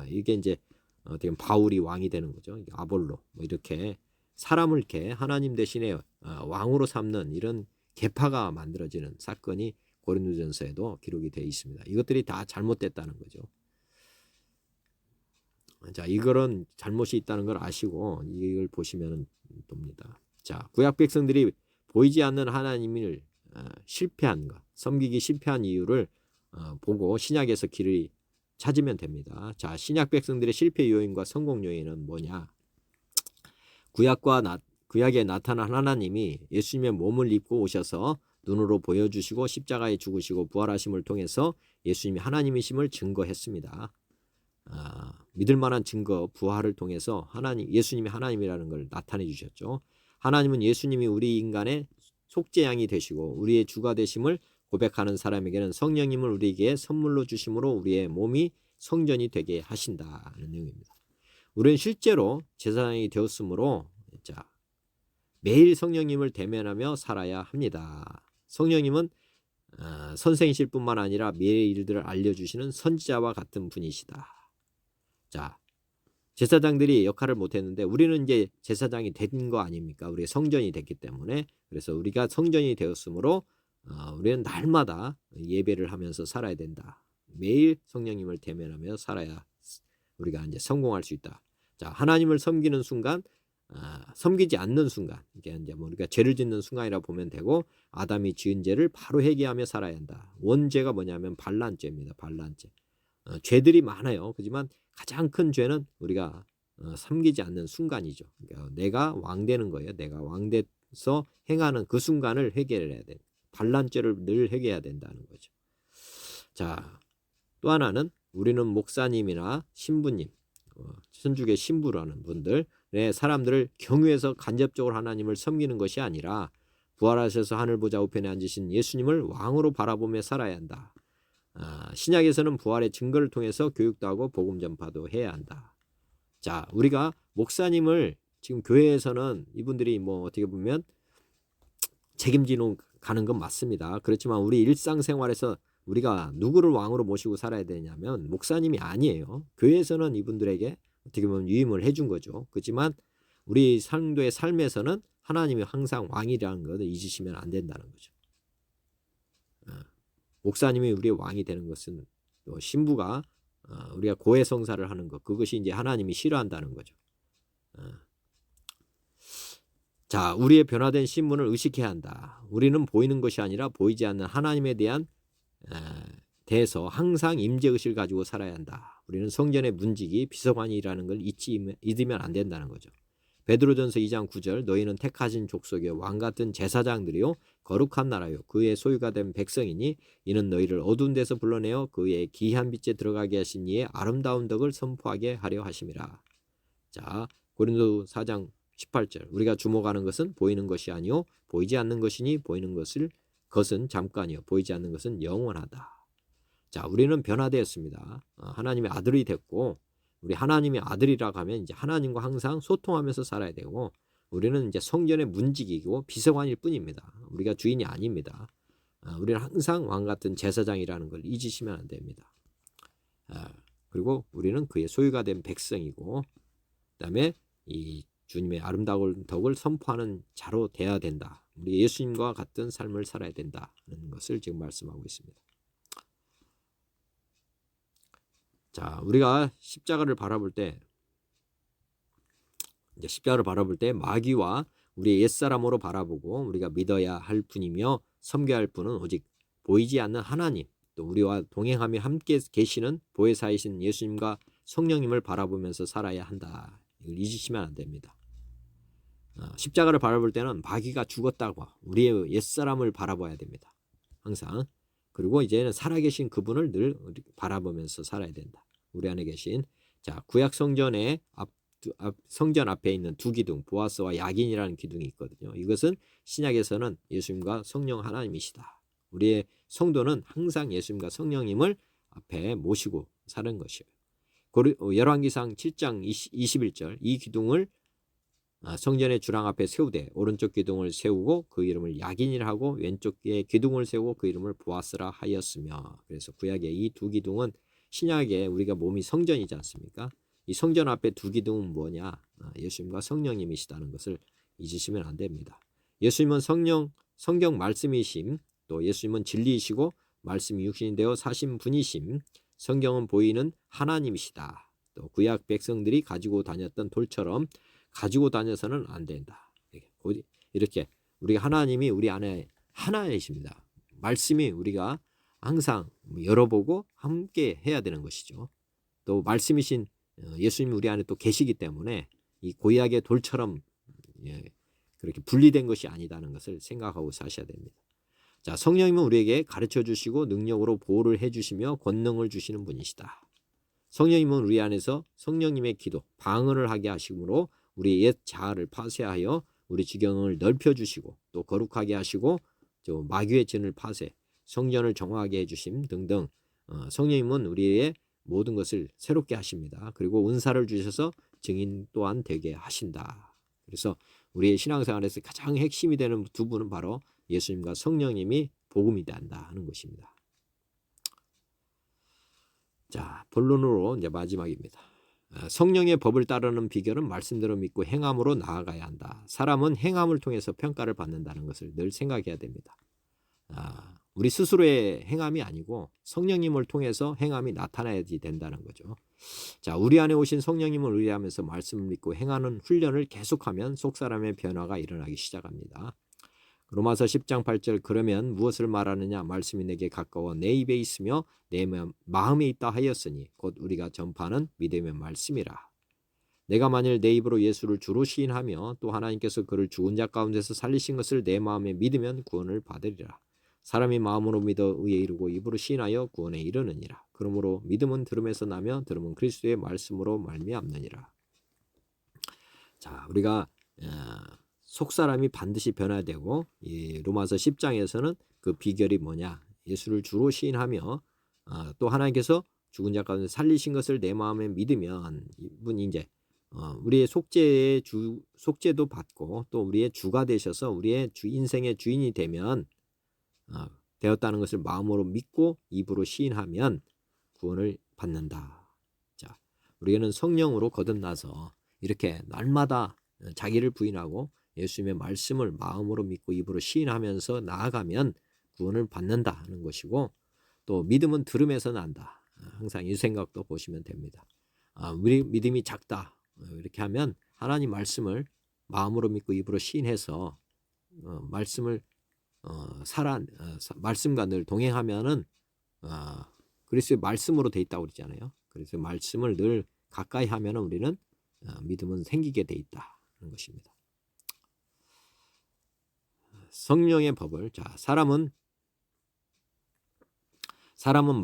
Speaker 1: 이게 이제 어떻게 보면 바울이 왕이 되는 거죠. 아볼로 뭐 이렇게 사람을 이렇게 하나님 대신에 왕으로 삼는 이런 계파가 만들어지는 사건이 고린도전서에도 기록이 되어 있습니다. 이것들이 다 잘못됐다는 거죠. 자, 이거는 잘못이 있다는 걸 아시고 이걸 보시면 됩니다. 자, 구약 백성들이 보이지 않는 하나님을 실패한 것, 섬기기 실패한 이유를 보고 신약에서 길을 찾으면 됩니다. 자, 신약 백성들의 실패 요인과 성공 요인은 뭐냐? 구약에 나타난 하나님이 예수님의 몸을 입고 오셔서 눈으로 보여주시고 십자가에 죽으시고 부활하심을 통해서 예수님이 하나님이심을 증거했습니다. 믿을 만한 증거, 부활을 통해서 예수님이 하나님이라는 걸 나타내 주셨죠. 하나님은 예수님이 우리 인간의 속죄양이 되시고 우리의 주가 되심을 고백하는 사람에게는 성령님을 우리에게 선물로 주심으로 우리의 몸이 성전이 되게 하신다는 내용입니다. 우리는 실제로 제사장이 되었으므로 자, 매일 성령님을 대면하며 살아야 합니다. 성령님은 선생이실 뿐만 아니라 미래의 일들을 알려주시는 선지자와 같은 분이시다. 자, 제사장들이 역할을 못했는데 우리는 이제 제사장이 된 거 아닙니까? 우리의 성전이 됐기 때문에. 그래서 우리가 성전이 되었으므로 우리는 날마다 예배를 하면서 살아야 된다. 매일 성령님을 대면하며 살아야 우리가 이제 성공할 수 있다. 자, 하나님을 섬기는 순간, 섬기지 않는 순간, 이게 이제 뭐 우리가 죄를 짓는 순간이라 보면 되고, 아담이 지은 죄를 바로 회개하며 살아야 한다. 원죄가 뭐냐면 반란죄입니다. 반란죄. 죄들이 많아요. 하지만 가장 큰 죄는 우리가 섬기지 않는 순간이죠. 그러니까 내가 왕 되는 거예요. 내가 왕 돼서 행하는 그 순간을 회개를 해야 돼. 반란죄를 늘 회개해야 된다는 거죠. 자, 또 하나는 우리는 목사님이나 신부님, 천주교 신부라는 분들의 사람들을 경유해서 간접적으로 하나님을 섬기는 것이 아니라 부활하셔서 하늘 보좌 우편에 앉으신 예수님을 왕으로 바라보며 살아야 한다. 신약에서는 부활의 증거를 통해서 교육도 하고 복음 전파도 해야 한다. 자, 우리가 목사님을 지금 교회에서는 이분들이 뭐 어떻게 보면 책임지는 가는 건 맞습니다. 그렇지만 우리 일상생활에서 우리가 누구를 왕으로 모시고 살아야 되냐면 목사님이 아니에요. 교회에서는 이분들에게 어떻게 보면 유임을 해준 거죠. 그렇지만 우리 성도의 삶에서는 하나님이 항상 왕이라는 것을 잊으시면 안 된다는 거죠. 목사님이 우리의 왕이 되는 것은 또 신부가 우리가 고해성사를 하는 것, 그것이 이제 하나님이 싫어한다는 거죠. 자, 우리의 변화된 신분을 의식해야 한다. 우리는 보이는 것이 아니라 보이지 않는 하나님에 대해서 항상 임재의식을 가지고 살아야 한다. 우리는 성전의 문지기 비서관이라는 걸 잊으면 안 된다는 거죠. 베드로전서 2장 9절 너희는 택하신 족속이요 왕같은 제사장들이요 거룩한 나라요 그의 소유가 된 백성이니 이는 너희를 어두운 데서 불러내어 그의 기이한 빛에 들어가게 하신 이의 아름다운 덕을 선포하게 하려 하심이라. 자, 고린도 4장 18절 우리가 주목하는 것은 보이는 것이 아니요 보이지 않는 것이니 보이는 것은 잠깐이요 보이지 않는 것은 영원하다. 자, 우리는 변화되었습니다. 하나님의 아들이 됐고 우리 하나님의 아들이라고 하면 이제 하나님과 항상 소통하면서 살아야 되고 우리는 이제 성전의 문지기고 비서관일 뿐입니다. 우리가 주인이 아닙니다. 우리는 항상 왕 같은 제사장이라는 걸 잊으시면 안 됩니다. 그리고 우리는 그의 소유가 된 백성이고, 그다음에 이 주님의 아름다운 덕을 선포하는 자로 돼야 된다. 우리 예수님과 같은 삶을 살아야 된다는 것을 지금 말씀하고 있습니다. 자, 우리가 십자가를 바라볼 때, 이제 십자가를 바라볼 때 마귀와 우리의 옛사람으로 바라보고 우리가 믿어야 할 분이며 섬겨야 할 분은 오직 보이지 않는 하나님, 또 우리와 동행하며 함께 계시는 보혜사이신 예수님과 성령님을 바라보면서 살아야 한다. 이걸 잊으시면 안 됩니다. 십자가를 바라볼 때는 마귀가 죽었다고 우리의 옛사람을 바라봐야 됩니다. 항상. 그리고 이제는 살아계신 그분을 늘 바라보면서 살아야 된다. 우리 안에 계신, 자, 구약 성전의 성전 앞에 있는 두 기둥, 보아스와 야긴이라는 기둥이 있거든요. 이것은 신약에서는 예수님과 성령 하나님이시다. 우리의 성도는 항상 예수님과 성령님을 앞에 모시고 사는 것이에요. 열왕기상 7장 21절, 이 기둥을 성전의 주랑 앞에 세우되 오른쪽 기둥을 세우고 그 이름을 야긴이라 하고 왼쪽에 기둥을 세우고 그 이름을 보아스라 하였으며, 그래서 구약의 이 두 기둥은 신약에 우리가 몸이 성전이지 않습니까? 이 성전 앞에 두 기둥은 뭐냐? 예수님과 성령님이시다는 것을 잊으시면 안 됩니다. 예수님은 성경 말씀이심, 또 예수님은 진리이시고 말씀이 육신이 되어 사신 분이심, 성경은 보이는 하나님이시다. 또 구약 백성들이 가지고 다녔던 돌처럼 가지고 다녀서는 안 된다. 이렇게 우리 하나님이 우리 안에 하나이십니다. 말씀이 우리가 항상 열어보고 함께 해야 되는 것이죠. 또 말씀이신 예수님이 우리 안에 또 계시기 때문에 이 고약의 돌처럼 그렇게 분리된 것이 아니다는 것을 생각하고 사셔야 됩니다. 자, 성령님은 우리에게 가르쳐 주시고 능력으로 보호를 해주시며 권능을 주시는 분이시다. 성령님은 우리 안에서 성령님의 기도, 방언을 하게 하시므로 우리의 옛 자아를 파쇄하여 우리 지경을 넓혀주시고 또 거룩하게 하시고 마귀의 진을 파쇄, 성전을 정화하게 해주심 등등, 성령님은 우리의 모든 것을 새롭게 하십니다. 그리고 은사를 주셔서 증인 또한 되게 하신다. 그래서 우리의 신앙생활에서 가장 핵심이 되는 두 분은 바로 예수님과 성령님이 복음이 된다 하는 것입니다. 자, 본론으로 이제 마지막입니다. 성령의 법을 따르는 비결은 말씀대로 믿고 행함으로 나아가야 한다. 사람은 행함을 통해서 평가를 받는다는 것을 늘 생각해야 됩니다. 우리 스스로의 행함이 아니고 성령님을 통해서 행함이 나타나야지 된다는 거죠. 자, 우리 안에 오신 성령님을 의뢰하면서 말씀을 믿고 행하는 훈련을 계속하면 속사람의 변화가 일어나기 시작합니다. 로마서 10장 8절, 그러면 무엇을 말하느냐? 말씀이 내게 가까워 내 입에 있으며 내 마음에 있다 하였으니 곧 우리가 전파하는 믿음의 말씀이라. 내가 만일 내 입으로 예수를 주로 시인하며 또 하나님께서 그를 죽은 자 가운데서 살리신 것을 내 마음에 믿으면 구원을 받으리라. 사람이 마음으로 믿어 의에 이르고 입으로 시인하여 구원에 이르느니라. 그러므로 믿음은 들음에서 나며 들음은 그리스도의 말씀으로 말미암느니라. 자, 우리가 속사람이 반드시 변화되고, 이 로마서 10장에서는 그 비결이 뭐냐? 예수를 주로 시인하며 또 하나님께서 죽은 자 가운데 살리신 것을 내 마음에 믿으면 이분이 이제 우리의 속죄도 받고 또 우리의 주가 되셔서 우리의 인생의 주인이 되었다는 것을 마음으로 믿고 입으로 시인하면 구원을 받는다. 자, 우리는 성령으로 거듭나서 이렇게 날마다 자기를 부인하고 예수님의 말씀을 마음으로 믿고 입으로 시인하면서 나아가면 구원을 받는다는 것이고, 또 믿음은 들음에서 난다. 항상 이 생각도 보시면 됩니다. 우리 믿음이 작다. 이렇게 하면 하나님 말씀을 마음으로 믿고 입으로 시인해서 말씀을 말씀과 늘 동행하면은 그리스도의 말씀으로 돼 있다고 그러잖아요. 그래서 말씀을 늘 가까이 하면은 우리는 믿음은 생기게 돼 있다는 것입니다. 성령의 법을, 자, 사람은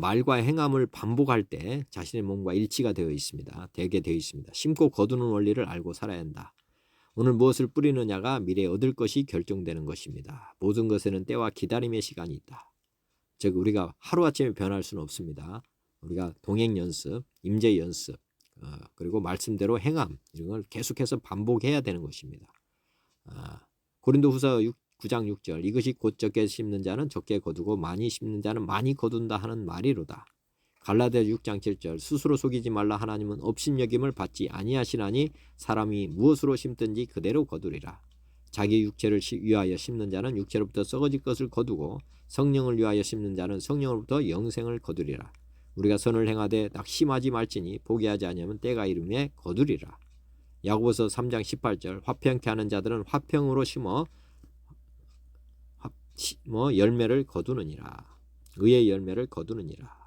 Speaker 1: 말과 행함을 반복할 때 자신의 몸과 일치가 되어 있습니다. 되게 되어 있습니다. 심고 거두는 원리를 알고 살아야 한다. 오늘 무엇을 뿌리느냐가 미래에 얻을 것이 결정되는 것입니다. 모든 것에는 때와 기다림의 시간이 있다. 즉 우리가 하루아침에 변할 수는 없습니다. 우리가 동행 연습, 임재 연습, 그리고 말씀대로 행함, 이런 걸 계속해서 반복해야 되는 것입니다. 고린도후서 9장 6절 이것이 곧 적게 심는 자는 적게 거두고 많이 심는 자는 많이 거둔다 하는 말이로다. 갈라디아 6장 7절 스스로 속이지 말라. 하나님은 업신여김을 받지 아니하시나니 사람이 무엇으로 심든지 그대로 거두리라. 자기 육체를 위하여 심는 자는 육체로부터 썩어질 것을 거두고 성령을 위하여 심는 자는 성령으로부터 영생을 거두리라. 우리가 선을 행하되 낙심하지 말지니 포기하지 아니하면 때가 이름에 거두리라. 야고보서 3장 18절 화평케 하는 자들은 화평으로 심어 열매를 거두느니라. 의의 열매를 거두느니라.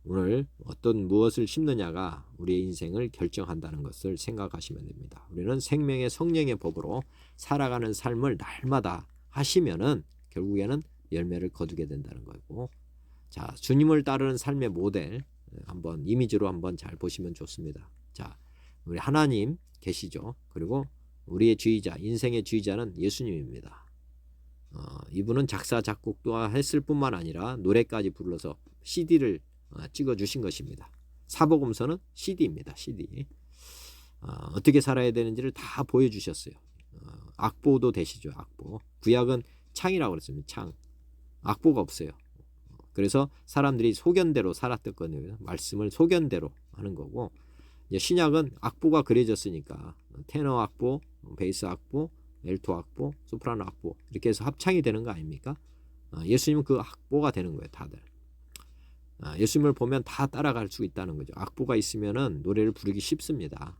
Speaker 1: 오늘 어떤 무엇을 심느냐가 우리의 인생을 결정한다는 것을 생각하시면 됩니다. 우리는 생명의 성령의 법으로 살아가는 삶을 날마다 하시면은 결국에는 열매를 거두게 된다는 거고, 자, 주님을 따르는 삶의 모델 한번 이미지로 한번 잘 보시면 좋습니다. 자, 우리 하나님 계시죠. 그리고 우리의 주의자, 인생의 주의자는 예수님입니다. 이분은 작사 작곡도 했을 뿐만 아니라 노래까지 불러서 CD를 찍어 주신 것입니다. 사복음서는 CD입니다. CD. 어떻게 살아야 되는지를 다 보여주셨어요. 악보도 되시죠. 악보. 구약은 창이라고 그랬습니다. 창. 악보가 없어요. 그래서 사람들이 소견대로 살았거든요. 말씀을 소견대로 하는 거고, 이제 신약은 악보가 그려졌으니까 테너 악보, 베이스 악보, 엘토 악보, 소프라노 악보 이렇게 해서 합창이 되는 거 아닙니까? 예수님은 그 악보가 되는 거예요. 다들. 예수님을 보면 다 따라갈 수 있다는 거죠. 악보가 있으면은 노래를 부르기 쉽습니다.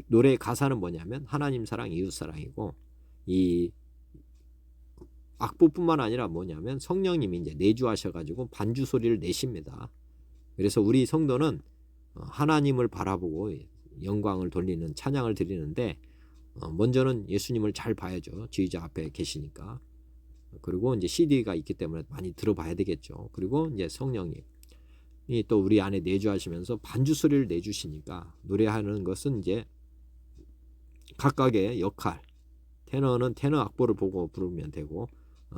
Speaker 1: 노래의 가사는 뭐냐면 하나님 사랑, 이웃 사랑이고, 이 악보뿐만 아니라 뭐냐면 성령님이 이제 내주하셔가지고 반주 소리를 내십니다. 그래서 우리 성도는 하나님을 바라보고 영광을 돌리는 찬양을 드리는데, 먼저는 예수님을 잘 봐야죠. 지휘자 앞에 계시니까. 그리고 이제 CD가 있기 때문에 많이 들어봐야 되겠죠. 그리고 이제 성령님이 또 우리 안에 내주하시면서 반주 소리를 내주시니까 노래하는 것은 이제 각각의 역할, 테너는 테너 악보를 보고 부르면 되고,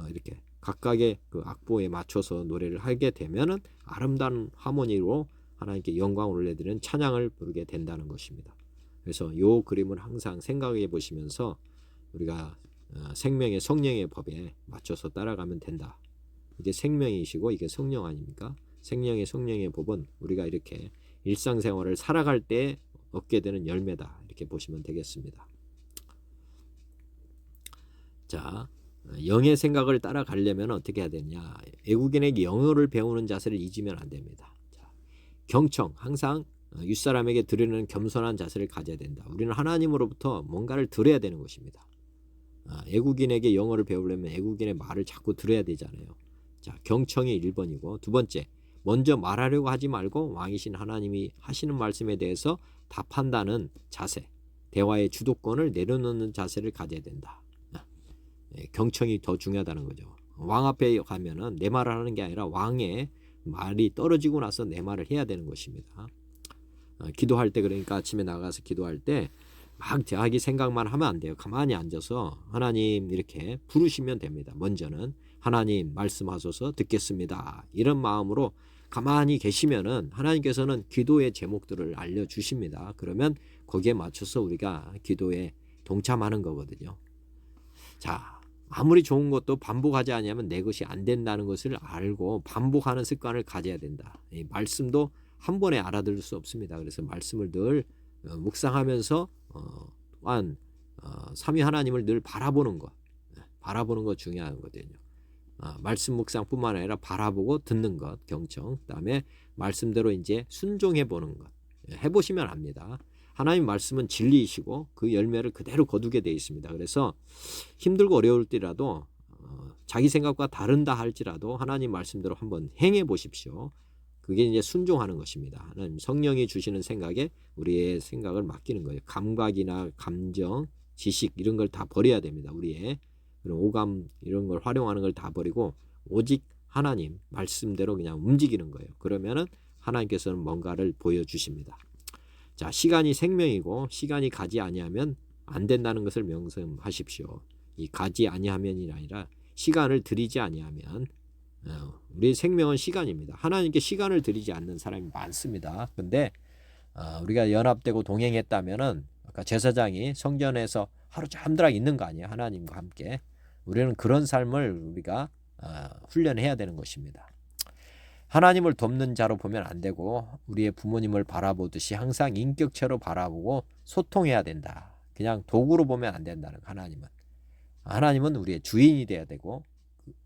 Speaker 1: 이렇게 각각의 그 악보에 맞춰서 노래를 하게 되면은 아름다운 하모니로 하나님께 영광을 올려드리는 찬양을 부르게 된다는 것입니다. 그래서 이 그림을 항상 생각해 보시면서 우리가 생명의 성령의 법에 맞춰서 따라가면 된다. 이게 생명이시고 이게 성령 아닙니까? 생명의 성령의 법은 우리가 이렇게 일상생활을 살아갈 때 얻게 되는 열매다. 이렇게 보시면 되겠습니다. 자, 영의 생각을 따라가려면 어떻게 해야 되냐? 외국인에게 영어를 배우는 자세를 잊으면 안 됩니다. 자, 경청, 항상 윗사람에게 드리는 겸손한 자세를 가져야 된다. 우리는 하나님으로부터 뭔가를 들어야 되는 것입니다. 외국인에게 영어를 배우려면 외국인의 말을 자꾸 들어야 되잖아요. 자, 경청이 1번이고, 두 번째, 먼저 말하려고 하지 말고 왕이신 하나님이 하시는 말씀에 대해서 답한다는 자세, 대화의 주도권을 내려놓는 자세를 가져야 된다. 경청이 더 중요하다는 거죠. 왕 앞에 가면은 내 말을 하는 게 아니라 왕의 말이 떨어지고 나서 내 말을 해야 되는 것입니다. 기도할 때, 그러니까 아침에 나가서 기도할 때 막 자기 생각만 하면 안 돼요. 가만히 앉아서 하나님 이렇게 부르시면 됩니다. 먼저는 하나님 말씀하소서 듣겠습니다. 이런 마음으로 가만히 계시면은 하나님께서는 기도의 제목들을 알려주십니다. 그러면 거기에 맞춰서 우리가 기도에 동참하는 거거든요. 자, 아무리 좋은 것도 반복하지 않으면 내 것이 안 된다는 것을 알고 반복하는 습관을 가져야 된다. 이 말씀도 한 번에 알아들을 수 없습니다. 그래서 말씀을 늘 묵상하면서 또한 삼위 하나님을 늘 바라보는 것 중요하거든요. 말씀 묵상뿐만 아니라 바라보고 듣는 것, 경청, 그다음에 말씀대로 이제 순종해 보는 것, 해보시면 압니다. 하나님 말씀은 진리이시고 그 열매를 그대로 거두게 되어 있습니다. 그래서 힘들고 어려울 때라도 자기 생각과 다른다 할지라도 하나님 말씀대로 한번 행해 보십시오. 그게 이제 순종하는 것입니다. 하나님 성령이 주시는 생각에 우리의 생각을 맡기는 거예요. 감각이나 감정, 지식 이런 걸 다 버려야 됩니다. 우리의 그런 오감 이런 걸 활용하는 걸 다 버리고 오직 하나님 말씀대로 그냥 움직이는 거예요. 그러면은 하나님께서는 뭔가를 보여주십니다. 자, 시간이 생명이고 시간이 가지 아니하면 안 된다는 것을 명심하십시오. 이 가지 아니하면이 아니라 시간을 들이지 아니하면, 우리 생명은 시간입니다. 하나님께 시간을 들이지 않는 사람이 많습니다. 근데 우리가 연합되고 동행했다면은 아까 제사장이 성전에서 하루 잠들어 있는 거 아니에요. 하나님과 함께. 우리는 그런 삶을 우리가 훈련해야 되는 것입니다. 하나님을 돕는 자로 보면 안 되고 우리의 부모님을 바라보듯이 항상 인격체로 바라보고 소통해야 된다. 그냥 도구로 보면 안 된다는 하나님은. 하나님은 우리의 주인이 되어야 되고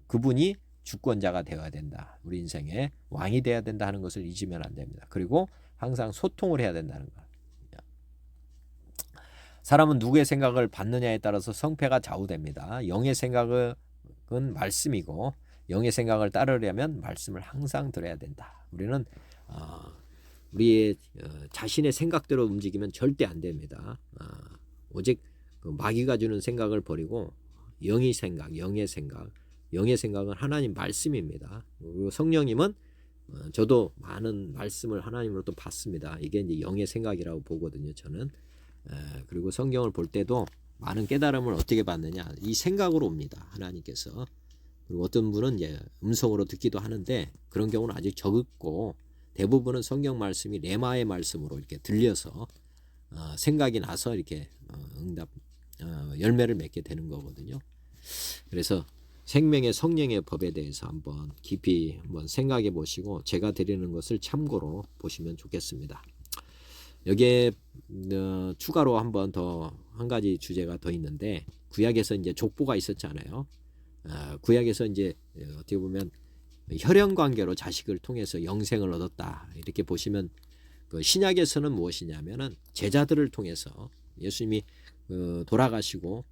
Speaker 1: 그분이 주권자가 되어야 된다. 우리 인생의 왕이 되어야 된다 하는 것을 잊으면 안 됩니다. 그리고 항상 소통을 해야 된다는 것. 사람은 누구의 생각을 받느냐에 따라서 성패가 좌우됩니다. 영의 생각은 말씀이고 영의 생각을 따르려면 말씀을 항상 들어야 된다. 우리는 우리의 자신의 생각대로 움직이면 절대 안 됩니다. 오직 그 마귀가 주는 생각을 버리고 영의 생각, 영의 생각은 하나님 말씀입니다. 그리고 성령님은 저도 많은 말씀을 하나님으로부터 받습니다. 이게 이제 영의 생각이라고 보거든요, 저는. 그리고 성경을 볼 때도 많은 깨달음을 어떻게 받느냐, 이 생각으로 옵니다, 하나님께서. 그리고 어떤 분은 이제 음성으로 듣기도 하는데 그런 경우는 아직 적고 대부분은 성경 말씀이 레마의 말씀으로 이렇게 들려서 생각이 나서 이렇게 열매를 맺게 되는 거거든요. 그래서 생명의 성령의 법에 대해서 한번 깊이 한번 생각해 보시고 제가 드리는 것을 참고로 보시면 좋겠습니다. 여기에 추가로 한번 더 한 가지 주제가 더 있는데 구약에서 이제 족보가 있었잖아요. 구약에서 이제 어떻게 보면 혈연 관계로 자식을 통해서 영생을 얻었다 이렇게 보시면 그 신약에서는 무엇이냐면은 제자들을 통해서 예수님이 돌아가시고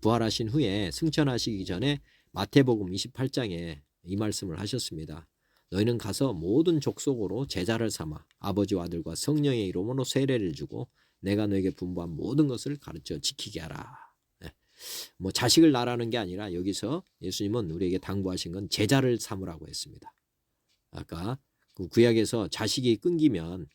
Speaker 1: 부활하신 후에 승천하시기 전에 마태복음 28장에 이 말씀을 하셨습니다. 너희는 가서 모든 족속으로 제자를 삼아 아버지와 아들과 성령의 이름으로 세례를 주고 내가 너에게 분부한 모든 것을 가르쳐 지키게 하라. 뭐 자식을 낳으라는 게 아니라 여기서 예수님은 우리에게 당부하신 건 제자를 삼으라고 했습니다. 아까 그 구약에서 자식이 끊기면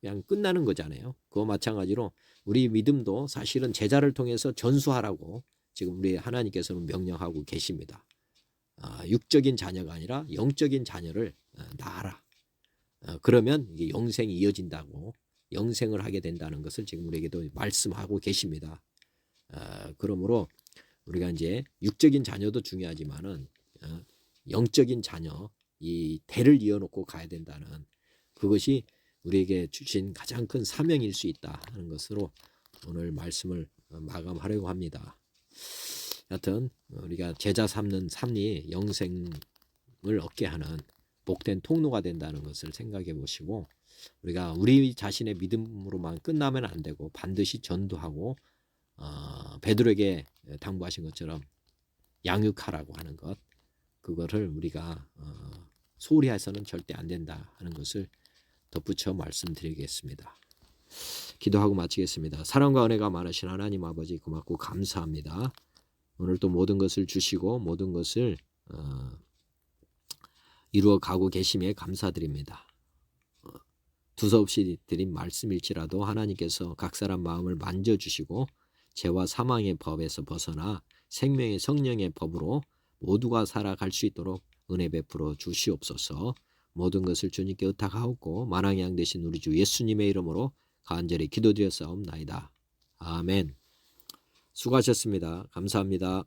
Speaker 1: 그냥 끝나는 거잖아요. 그와 마찬가지로 우리 믿음도 사실은 제자를 통해서 전수하라고 지금 우리 하나님께서는 명령하고 계십니다. 육적인 자녀가 아니라 영적인 자녀를 낳아라. 그러면 이게 영생이 이어진다고 영생을 하게 된다는 것을 지금 우리에게도 말씀하고 계십니다. 그러므로 우리가 이제 육적인 자녀도 중요하지만은 영적인 자녀 이 대를 이어놓고 가야 된다는 그것이 우리에게 주신 가장 큰 사명일 수 있다 하는 것으로 오늘 말씀을 마감하려고 합니다. 하여튼 우리가 제자 삼는 삶이 영생을 얻게 하는 복된 통로가 된다는 것을 생각해 보시고 우리가 우리 자신의 믿음으로만 끝나면 안 되고 반드시 전도하고 베드로에게 당부하신 것처럼 양육하라고 하는 것 그거를 우리가 소홀히 해서는 절대 안 된다 하는 것을 덧붙여 말씀드리겠습니다. 기도하고 마치겠습니다. 사랑과 은혜가 많으신 하나님 아버지 고맙고 감사합니다. 오늘 또 모든 것을 주시고 모든 것을 이루어 가고 계심에 감사드립니다. 두서없이 드린 말씀일지라도 하나님께서 각 사람 마음을 만져주시고 죄와 사망의 법에서 벗어나 생명의 성령의 법으로 모두가 살아갈 수 있도록 은혜 베풀어 주시옵소서. 모든 것을 주님께 의탁하옵고 만왕의 양 되신 우리 주 예수님의 이름으로 간절히 기도드렸사옵나이다. 아멘. 수고하셨습니다. 감사합니다.